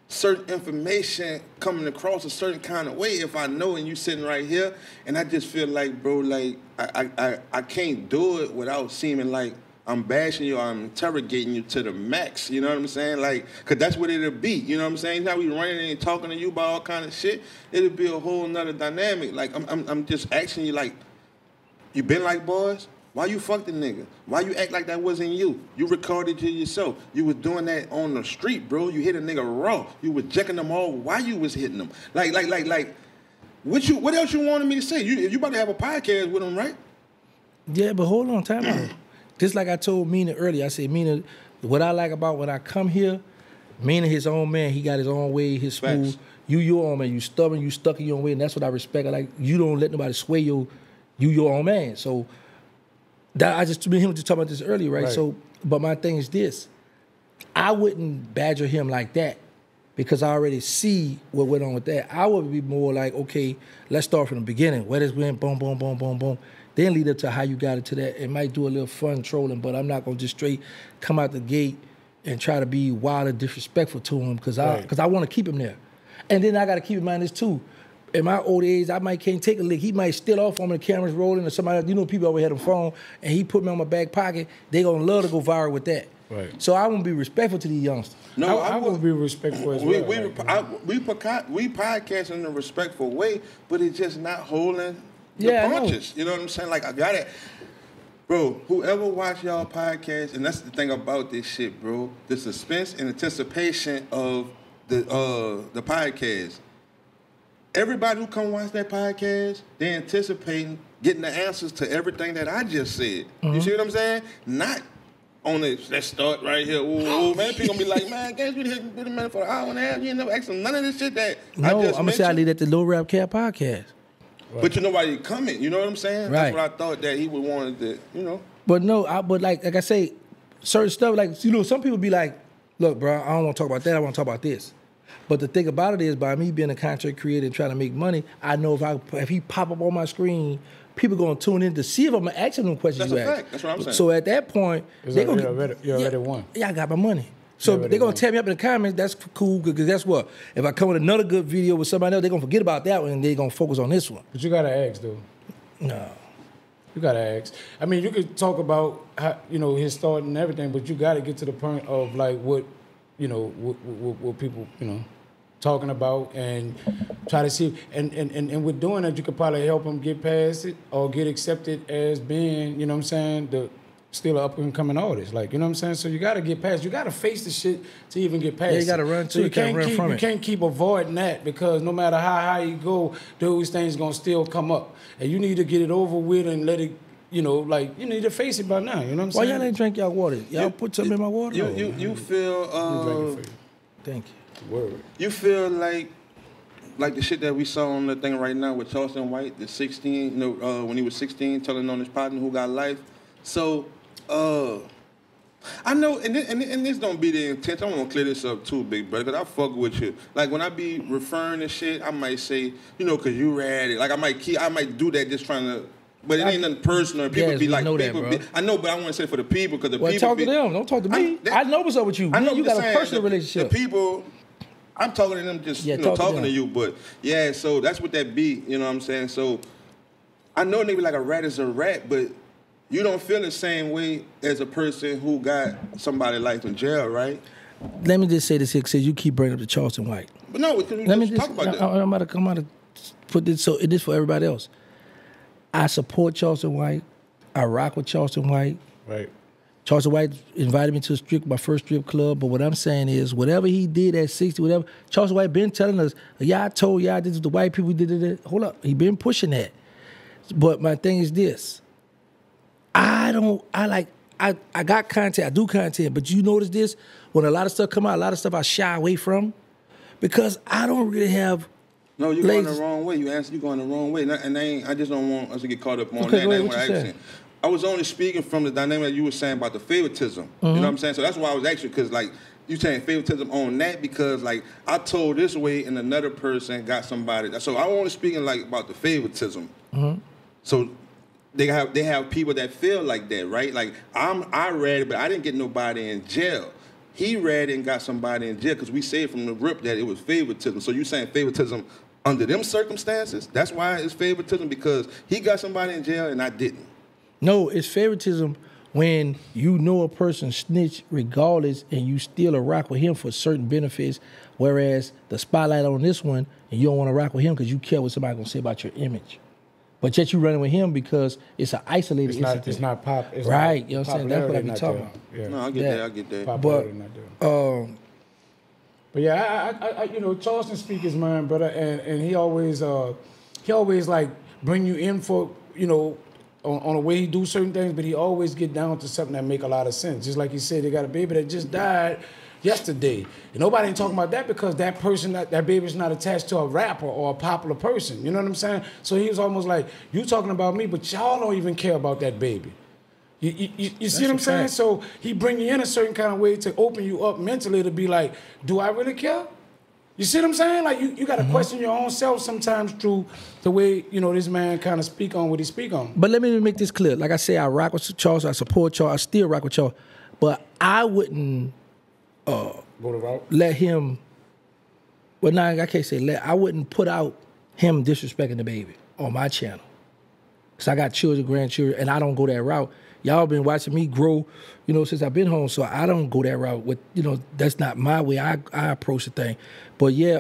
certain information coming across a certain kind of way if I know and you sitting right here, and I just feel like, bro, like I can't do it without seeming like I'm bashing you, I'm interrogating you to the max, you know what I'm saying? Like, cause that's what it'll be, you know what I'm saying? Now we running and talking to you about all kind of shit, it'll be a whole nother dynamic. Like, I'm just asking you, like, you been like boys? Why you fuck the nigga? Why you act like that wasn't you? You recorded to yourself. You was doing that on the street, bro. You hit a nigga raw. You was checking them all while you was hitting them. Like, what else you wanted me to say? You about to have a podcast with him, right? Yeah, but hold on, time out. Just like I told MEANA earlier, I said, MEANA, what I like about when I come here, MEANA his own man, he got his own way, his smooth. Facts. You your own man, you stubborn, you stuck in your own way, and that's what I respect. I like, you don't let nobody sway you your own man. So, that I just, me and him just talking about this earlier, right? So, but my thing is this, I wouldn't badger him like that because I already see what went on with that. I would be more like, okay, let's start from the beginning. Where this went, boom, boom, boom, boom, boom. Then lead up to how you got it to that. It might do a little fun trolling, but I'm not gonna just straight come out the gate and try to be wild and disrespectful to him because I want to keep him there. And then I got to keep in mind this too. In my old age, I can't take a lick. He might steal off on me, the camera's rolling, or somebody else. You know, people always had a phone, and he put me on my back pocket. They gonna love to go viral with that. Right. So I want to be respectful to these youngsters. No, I would be respectful as well. We podcast in a respectful way, but it's just not holding the punches. You know what I'm saying? Like, I got it. Bro, whoever watch y'all podcast, and that's the thing about this shit, bro, the suspense and anticipation of the podcast. Everybody who come watch that podcast, they anticipating getting the answers to everything that I just said. You see what I'm saying? Not on the, let's start right here. Ooh, man, people gonna be like, man, guys, we did a minute for an hour and a half. You ain't never asked them none of this shit that I just I'm gonna say I leave at the Low Rap Cat podcast. Right. But you know why he coming, you know what I'm saying? Right. That's what I thought that he would want to, you know. But no, but like I say, certain stuff, like, you know, some people be like, look, bro, I don't want to talk about that, I want to talk about this. But the thing about it is, by me being a content creator and trying to make money, I know if he pop up on my screen, people gonna tune in to see if I'm asking them questions. That's you a ask. fact. That's what I'm saying. So at that point, they gonna you already won. Yeah, I got my money. So they're gonna tap me up in the comments. That's cool because guess what? If I come with another good video with somebody else, they're gonna forget about that one and they're gonna focus on this one. But you gotta ask though. No. You gotta ask. I mean, you could talk about how, you know, his start and everything, but you gotta get to the point of like what, you know, what people, you know, talking about and try to see. And with doing that, you could probably help him get past it or get accepted as being, you know what I'm saying, still an up-and-coming artist. Like, you know what I'm saying? So you got to get past. You got to face the shit to even get past it. Yeah, you got to run, too. So you can't run from it. You can't keep avoiding that because no matter how high you go, those things going to still come up. And you need to get it over with and let it, you know, like, you need to face it by now. You know what I'm saying? Why y'all ain't drink y'all water? Y'all put something in my water? You feel... Thank you. Word. You feel like the shit that we saw on the thing right now with Charleston White, the 16, you know, when he was 16, telling on his partner who got life. So, I know, and this don't be the intent. I want to clear this up too, big brother, because I fuck with you. Like, when I be referring to shit, I might say, you know, because you read it. Like, I might do that just trying to, but it ain't nothing personal. People be like, I know, but I want to say for the people, because the people talk to them. Don't talk to me. I know what's up with you. I know you got a personal relationship. The people... I'm talking to them just, you know, talking to you, but yeah, so that's what that be, you know what I'm saying? So I know nigga like a rat is a rat, but you don't feel the same way as a person who got somebody life in jail, right? Let me just say this here, because you keep bringing up the Charleston White. But no, because we just talk about that. I'm about to put this, so it is for everybody else. I support Charleston White. I rock with Charleston White. Right. Charleston White invited me to my first strip club, but what I'm saying is, whatever he did at 60, whatever, Charleston White been telling us, yeah, I told y'all this is the white people did it. Hold up, he been pushing that. But my thing is this, I got content, I do content, but you notice this, when a lot of stuff come out, a lot of stuff I shy away from, because I don't really have. No, you're going the wrong way. You're going the wrong way, and I just don't want us to get caught up on that. What you saying? I was only speaking from the dynamic that you were saying about the favoritism. You know what I'm saying? So that's why I was actually, because like you saying favoritism on that, because like I told this way and another person got somebody. So I'm only speaking like about the favoritism. So they have people that feel like that, right? Like I read it, but I didn't get nobody in jail. He read it and got somebody in jail because we said from the rip that it was favoritism. So you saying favoritism under them circumstances? That's why it's favoritism, because he got somebody in jail and I didn't. No, it's favoritism when you know a person snitch regardless and you still rock with him for certain benefits, whereas the spotlight on this one and you don't want to rock with him because you care what somebody's going to say about your image. But yet you running with him because it's an isolated incident. It's not pop. It's right, not, you know what I'm saying? That's what I be talking about. Yeah. No, I get that. But, yeah, I you know, Charleston speak his mind, brother, and he always like bring you in for, you know, on the way he do certain things, but he always get down to something that make a lot of sense. Just like he said, they got a baby that just died yesterday. And nobody ain't talking about that because that person, that baby's not attached to a rapper or a popular person. You know what I'm saying? So he was almost like, you talking about me, but y'all don't even care about that baby. You see what I'm saying? So he bring you in a certain kind of way to open you up mentally to be like, do I really care? You see what I'm saying? Like you got to question your own self sometimes through the way, you know, this man kind of speak on what he speak on. But let me make this clear. Like I say, I rock with Charles, I support Charles, I still rock with Charles. But I wouldn't Go the route? let him, well, nah, I can't say let, I wouldn't put out him disrespecting the baby on my channel. Because I got children, grandchildren, and I don't go that route. Y'all been watching me grow, you know, since I've been home, so I don't go that route. With, you know, that's not my way I approach the thing. But yeah,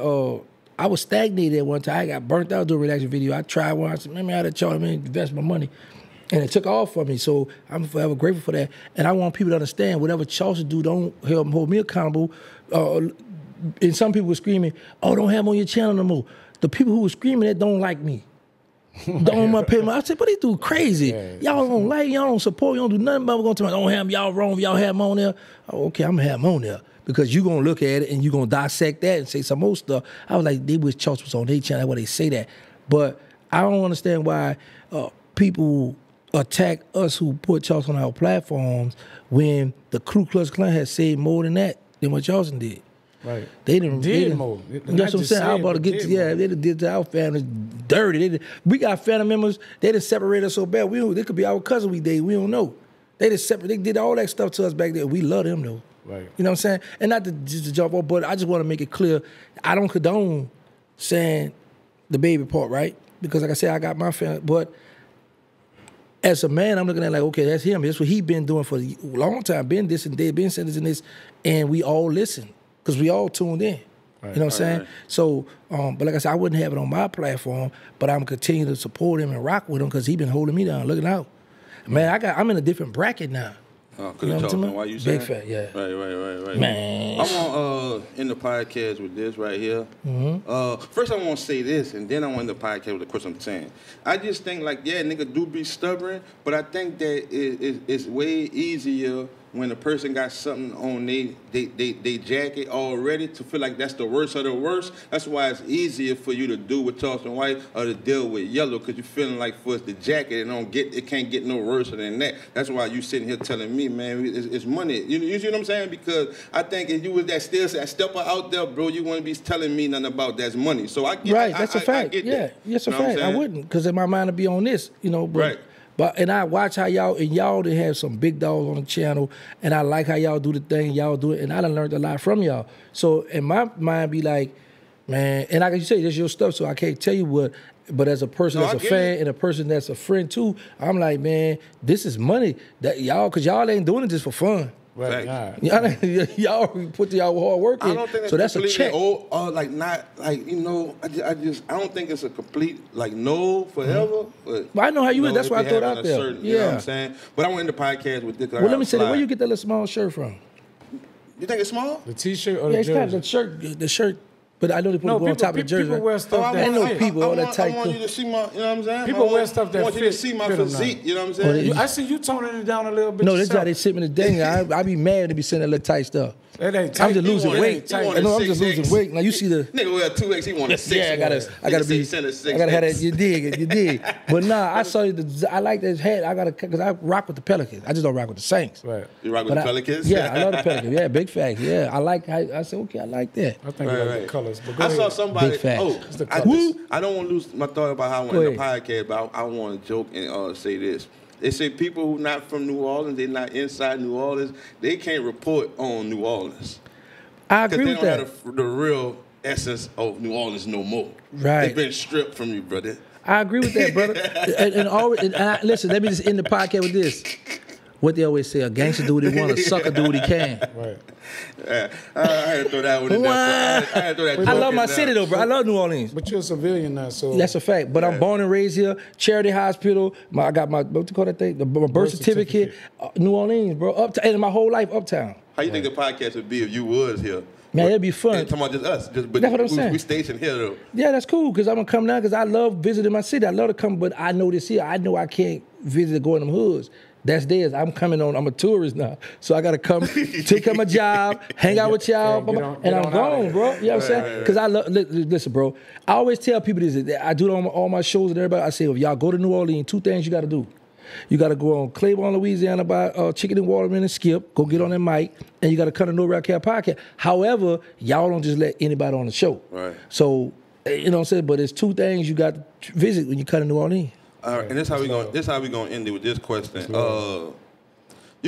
I was stagnated at one time. I got burnt out doing a reaction video. I tried one. I said, man, I had to charge me, invest my money. And it took off for me, so I'm forever grateful for that. And I want people to understand, whatever Charleston do, don't hold me accountable. And some people were screaming, oh, don't have him on your channel no more. The people who were screaming that don't like me. Don't want to pay my. I said, but they do crazy. Yeah, y'all don't like, y'all don't support, you don't do nothing about going to me. Don't have him, y'all wrong, y'all have him on there. Oh, okay, I'm going to have him on there. Because you're going to look at it and you're going to dissect that and say some more stuff. I was like, they wish Charles was on their channel, that's why they say that. But I don't understand why people attack us who put Charles on our platforms when the Ku Klux Klan has said more than that than what Charleston did. Right. They didn't more. That's what I'm saying. I was about to get to, yeah, they did to our family dirty. We got family members, they done separated us so bad. They could be our cousin we don't know. They did all that stuff to us back there. We love them though. Right. You know what I'm saying? And not just to jump off, but I just want to make it clear, I don't condone saying the baby part, right? Because like I said, I got my family, but as a man, I'm looking at like, okay, that's him. That's what he been doing for a long time. Been this and that, been saying this and this, and we all listen. Because we all tuned in. Right. You know what I'm saying? Right. So, but like I said, I wouldn't have it on my platform, but I'm continue to support him and rock with him because he been holding me down, looking out. Man, I'm in a different bracket now. Oh, you know what I'm talking about? Why you saying? Big fat, yeah. Right. Man. I'm on in the podcast with this right here. First I want to say this, and then I want the podcast with the question I'm saying. I just think like, yeah, nigga do be stubborn, but I think that it's way easier when a person got something on they jacket already to feel like that's the worst of the worst. That's why it's easier for you to do with Charleston White or to deal with Yellow, because you're feeling like for us the jacket it can't get no worse than that. That's why you sitting here telling me, man, it's money. You see what I'm saying? Because I think if you was that stepper out there, bro, you wouldn't be telling me nothing about that's money. So I get right. That's a fact. I get that. That's a fact. I wouldn't, because in my mind it'd be on this, you know. But, right. And I watch how y'all done have some big dogs on the channel, and I like how y'all do the thing, y'all do it, and I done learned a lot from y'all. So in my mind be like, man, and like you say, that's your stuff, so I can't tell you what, but as a person that's a fan and a person that's a friend too, I'm like, man, this is money that y'all, because y'all ain't doing it just for fun. Right. Y'all put y'all hard work in, I don't think so that's a check. Like not like, you know, I don't think it's a complete like no forever. But I know how you is. That's why I throw it out there. Certain, you know what I'm saying? But I went in the podcast with this. Well, let me say, where you get that little small shirt from? You think it's small? The T-shirt or the jersey? Kind of the shirt. But I know they put it on top of the jersey. People wear stuff that fit. People all that tight. I want you to see my, you know what I'm saying? People wear stuff that fit. I want you to see my physique, you know what I'm saying? I see you toning it down a little bit. No, this guy, they sent me the thing. I be mad to be sending that little tight stuff. It ain't tight. I'm just losing weight. I know I'm just losing weight. Now you see the nigga wear 2X. He want a 6. Yeah, I gotta have that. You dig. But nah, I saw you. I like this hat. Because I rock with the Pelicans. I just don't rock with the Saints. Right. You rock with the Pelicans? Yeah, I love the Pelicans. Yeah, big fact. Yeah, I like. I said, okay, I like that. I think I like the colors. But I saw somebody. Big fact. I don't want to lose my thought about how I went in the podcast, but I want to joke and say this. They say people who not from New Orleans, they're not inside New Orleans, they can't report on New Orleans. I agree with that. Because they don't have the real essence of New Orleans no more. Right. They've been stripped from you, brother. I agree with that, brother. and listen, let me just end the podcast with this. what they always say, a gangster do what he want, a sucker do what he can. Right. Yeah, I had to throw that one in there. I had to throw that I joke love in my there. city though, bro. I love New Orleans. But you're a civilian now, so That's a fact. But I'm born and raised here. Charity Hospital. I got my, what you call that thing? My birth certificate. New Orleans, bro. And my whole life uptown. How you think the podcast would be if you was here? Man, it'd be fun. And talking about just us. But That's what I'm saying. We stationed here, though. Yeah, that's cool, because I'm going to come down because I love visiting my city. I love to come, but I know this here. I know I can't visit and go in them hoods. That's theirs. I'm a tourist now. So I got to come, take up my job, hang out with y'all, and I'm gone, bro. You know what I'm saying? Because I love, listen, bro. I always tell people this. I do it on all my shows and everybody. I say, if y'all go to New Orleans, 2 things you got to do. You got to go on Claiborne, Louisiana, buy chicken and watermelon and skip. Go get on that mic, and you got to come to No Rap Care podcast. However, y'all don't just let anybody on the show. Right. So, you know what I'm saying? But there's 2 things you got to visit when you come to New Orleans. All right, and this how we gonna end it with this question. You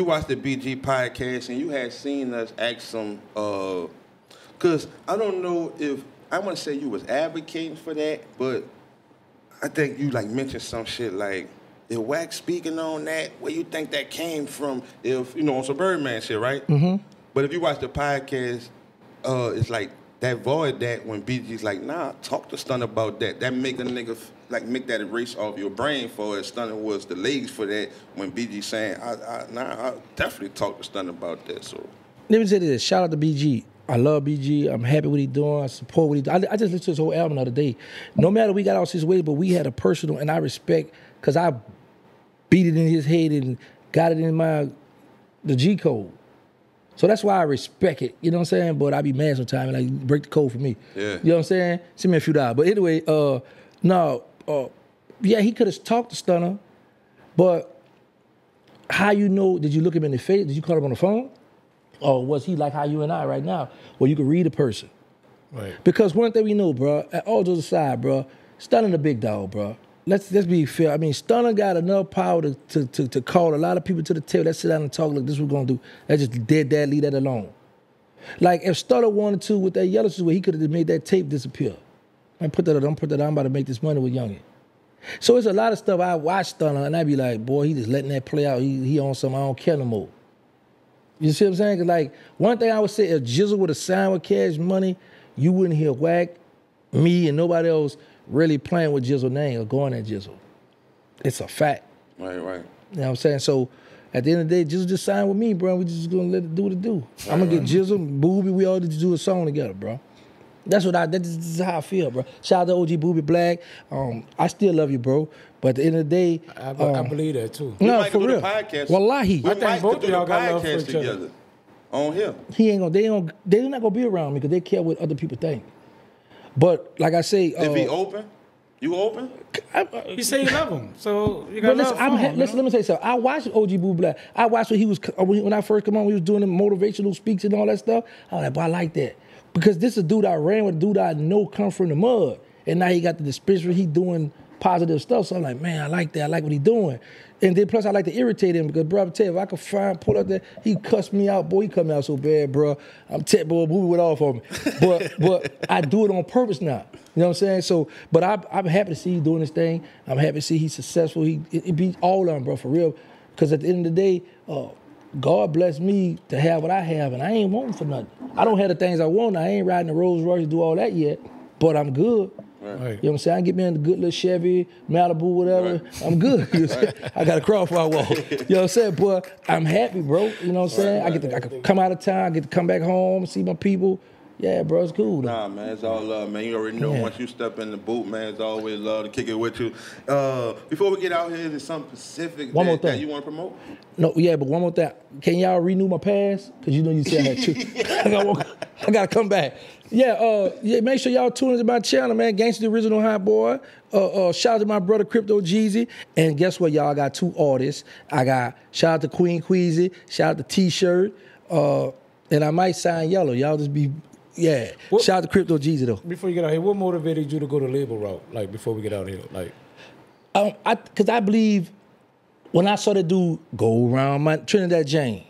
watched the BG podcast, and you had seen us ask some. Cause I don't know if I want to say you was advocating for that, but I think you like mentioned some shit like. If Wax speaking on that, where you think that came from? If you know on some Birdman shit, right? Mm-hmm. But if you watch the podcast, it's like that void that when BG's like, nah, talk to Stun about that. That make a nigga like make that erase off your brain for it. Stun was the legs for that. When BG saying, I definitely talk to Stun about that. So let me say this: shout out to BG. I love BG. I'm happy what he doing. I support what he doing. I just listened to his whole album the other day. No matter we got all his ways, but we had a personal, and I respect because I beat it in his head and got it in the G code. So that's why I respect it. You know what I'm saying? But I be mad sometimes and like break the code for me. Yeah. You know what I'm saying? Send me a few dollars. But anyway, yeah, he could have talked to Stunner, but how you know, did you look him in the face? Did you call him on the phone? Or was he like how you and I right now, where you could read a person? Right. Because one thing we know, bro, all those aside, bro, Stunner the big dog, bro. Let's be fair. I mean, Stunner got enough power to call a lot of people to the table. Let's sit down and talk. Look, this is what we're gonna do. Let's just dead that, leave that alone. Like if Stunner wanted to with that yellow suit, he could have made that tape disappear. Man, put that on. I'm about to make this money with Youngin. So it's a lot of stuff I watch Stunner and I be like, boy, he just letting that play out. He on something. I don't care no more. You see what I'm saying? 'Cause like one thing I would say, if Jizzle would have signed with Cash Money, you wouldn't hear Wack, me, and nobody else really playing with Jizzle name or going at Jizzle. It's a fact. right. You know what I'm saying? So at the end of the day, Jizzle just signed with me, bro. We just gonna let it do what it do. I'm gonna get Jizzle, Booby, we all just do a song together, bro. That's is how I feel, bro. Shout out to OG Booby Black. I still love you, bro. But at the end of the day, I believe that too. We no, might for do the real. podcast. Wallahi. We I think might both do of y'all the got love for podcast each other. together on here. They're not gonna be around me because they care what other people think. But like I say, If he open, you open? You say you love him, so you But got listen, love for him. let me say something. I watched OG Boo Black. I watched when he was when I first come on. He was doing the motivational speaks and all that stuff. I was like, boy, I like that because this is a dude I ran with, a dude I know come from the mud, and now he got the dispensary. He doing positive stuff. So I'm like, man, I like that. I like what he doing. And then plus I like to irritate him because, bro, I'm tell you, if I could pull up there, he cuss me out. Boy, he cut me out so bad, bro. I'm tech boy, Boo went off on me. But I do it on purpose now. You know what I'm saying? So, but I'm happy to see he doing this thing. I'm happy to see he's successful. It beats all of them, bro, for real. Because at the end of the day, God blessed me to have what I have, and I ain't wanting for nothing. I don't have the things I want. I ain't riding the Rolls Royce to do all that yet, but I'm good. Right. You know what I'm saying? I get me in the good little Chevy, Malibu, whatever. Right. I'm good. You know what I'm saying? I got a cross before I walk. You know what I'm saying? But I'm happy, bro. You know what I'm saying? I can come out of town, I get to come back home, see my people. Yeah, bro, it's cool. Nah, man, it's all love, man. You already know once you step in the booth, man, it's always love to kick it with you. Before we get out here, is there something specific that you want to promote? No, yeah, but one more thing. Can y'all renew my pass? Because you know you said I had two. I got to come back. Yeah, make sure y'all tune into my channel, man. Gangsta the Original Hot Boy. Shout out to my brother Crypto Jeezy. And guess what, y'all? I got 2 artists. I got shout out to Queen Queasy. Shout out to T-Shirt. And I might sign Yellow. Y'all just be... Yeah. Shout out to Crypto Jeezy though. Before you get out here, what motivated you to go the label route? Like before we get out here, like, because I believe when I saw that dude go around my Trinidad Jane,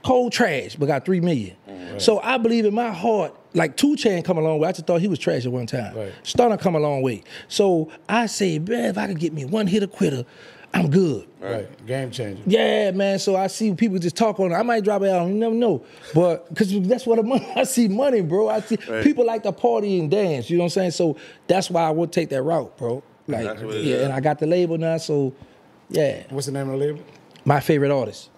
cold trash, but got 3 million. Right. So I believe in my heart, like 2 Chainz come a long way. I just thought he was trash at one time. Right. Stunner come a long way. So I say, man, if I could get me one hitter quitter, I'm good. Right. Game changer. Yeah, man. So I see people just talk on it. I might drop it out. You never know. But because that's what I see money, bro. I see people like to party and dance. You know what I'm saying? So that's why I would take that route, bro. Like, yeah, and I got the label now. So, yeah. What's the name of the label? My favorite artist.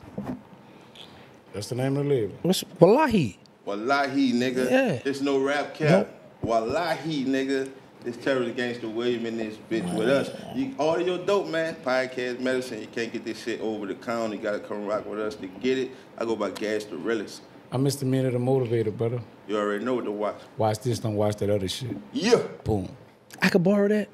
That's the name of the label. Wallahi. Wallahi, nigga. Yeah. It's no rap cap. Nope. Wallahi, nigga. It's Terrance Gangsta Williams in this bitch with us. You order your dope, man. Podcast medicine. You can't get this shit over the counter. You gotta come rock with us to get it. I go by Gas the Realest. I'm Mr. MEANA the Motivator, brother. You already know what to watch. Watch this, don't watch that other shit. Yeah. Boom. I could borrow that.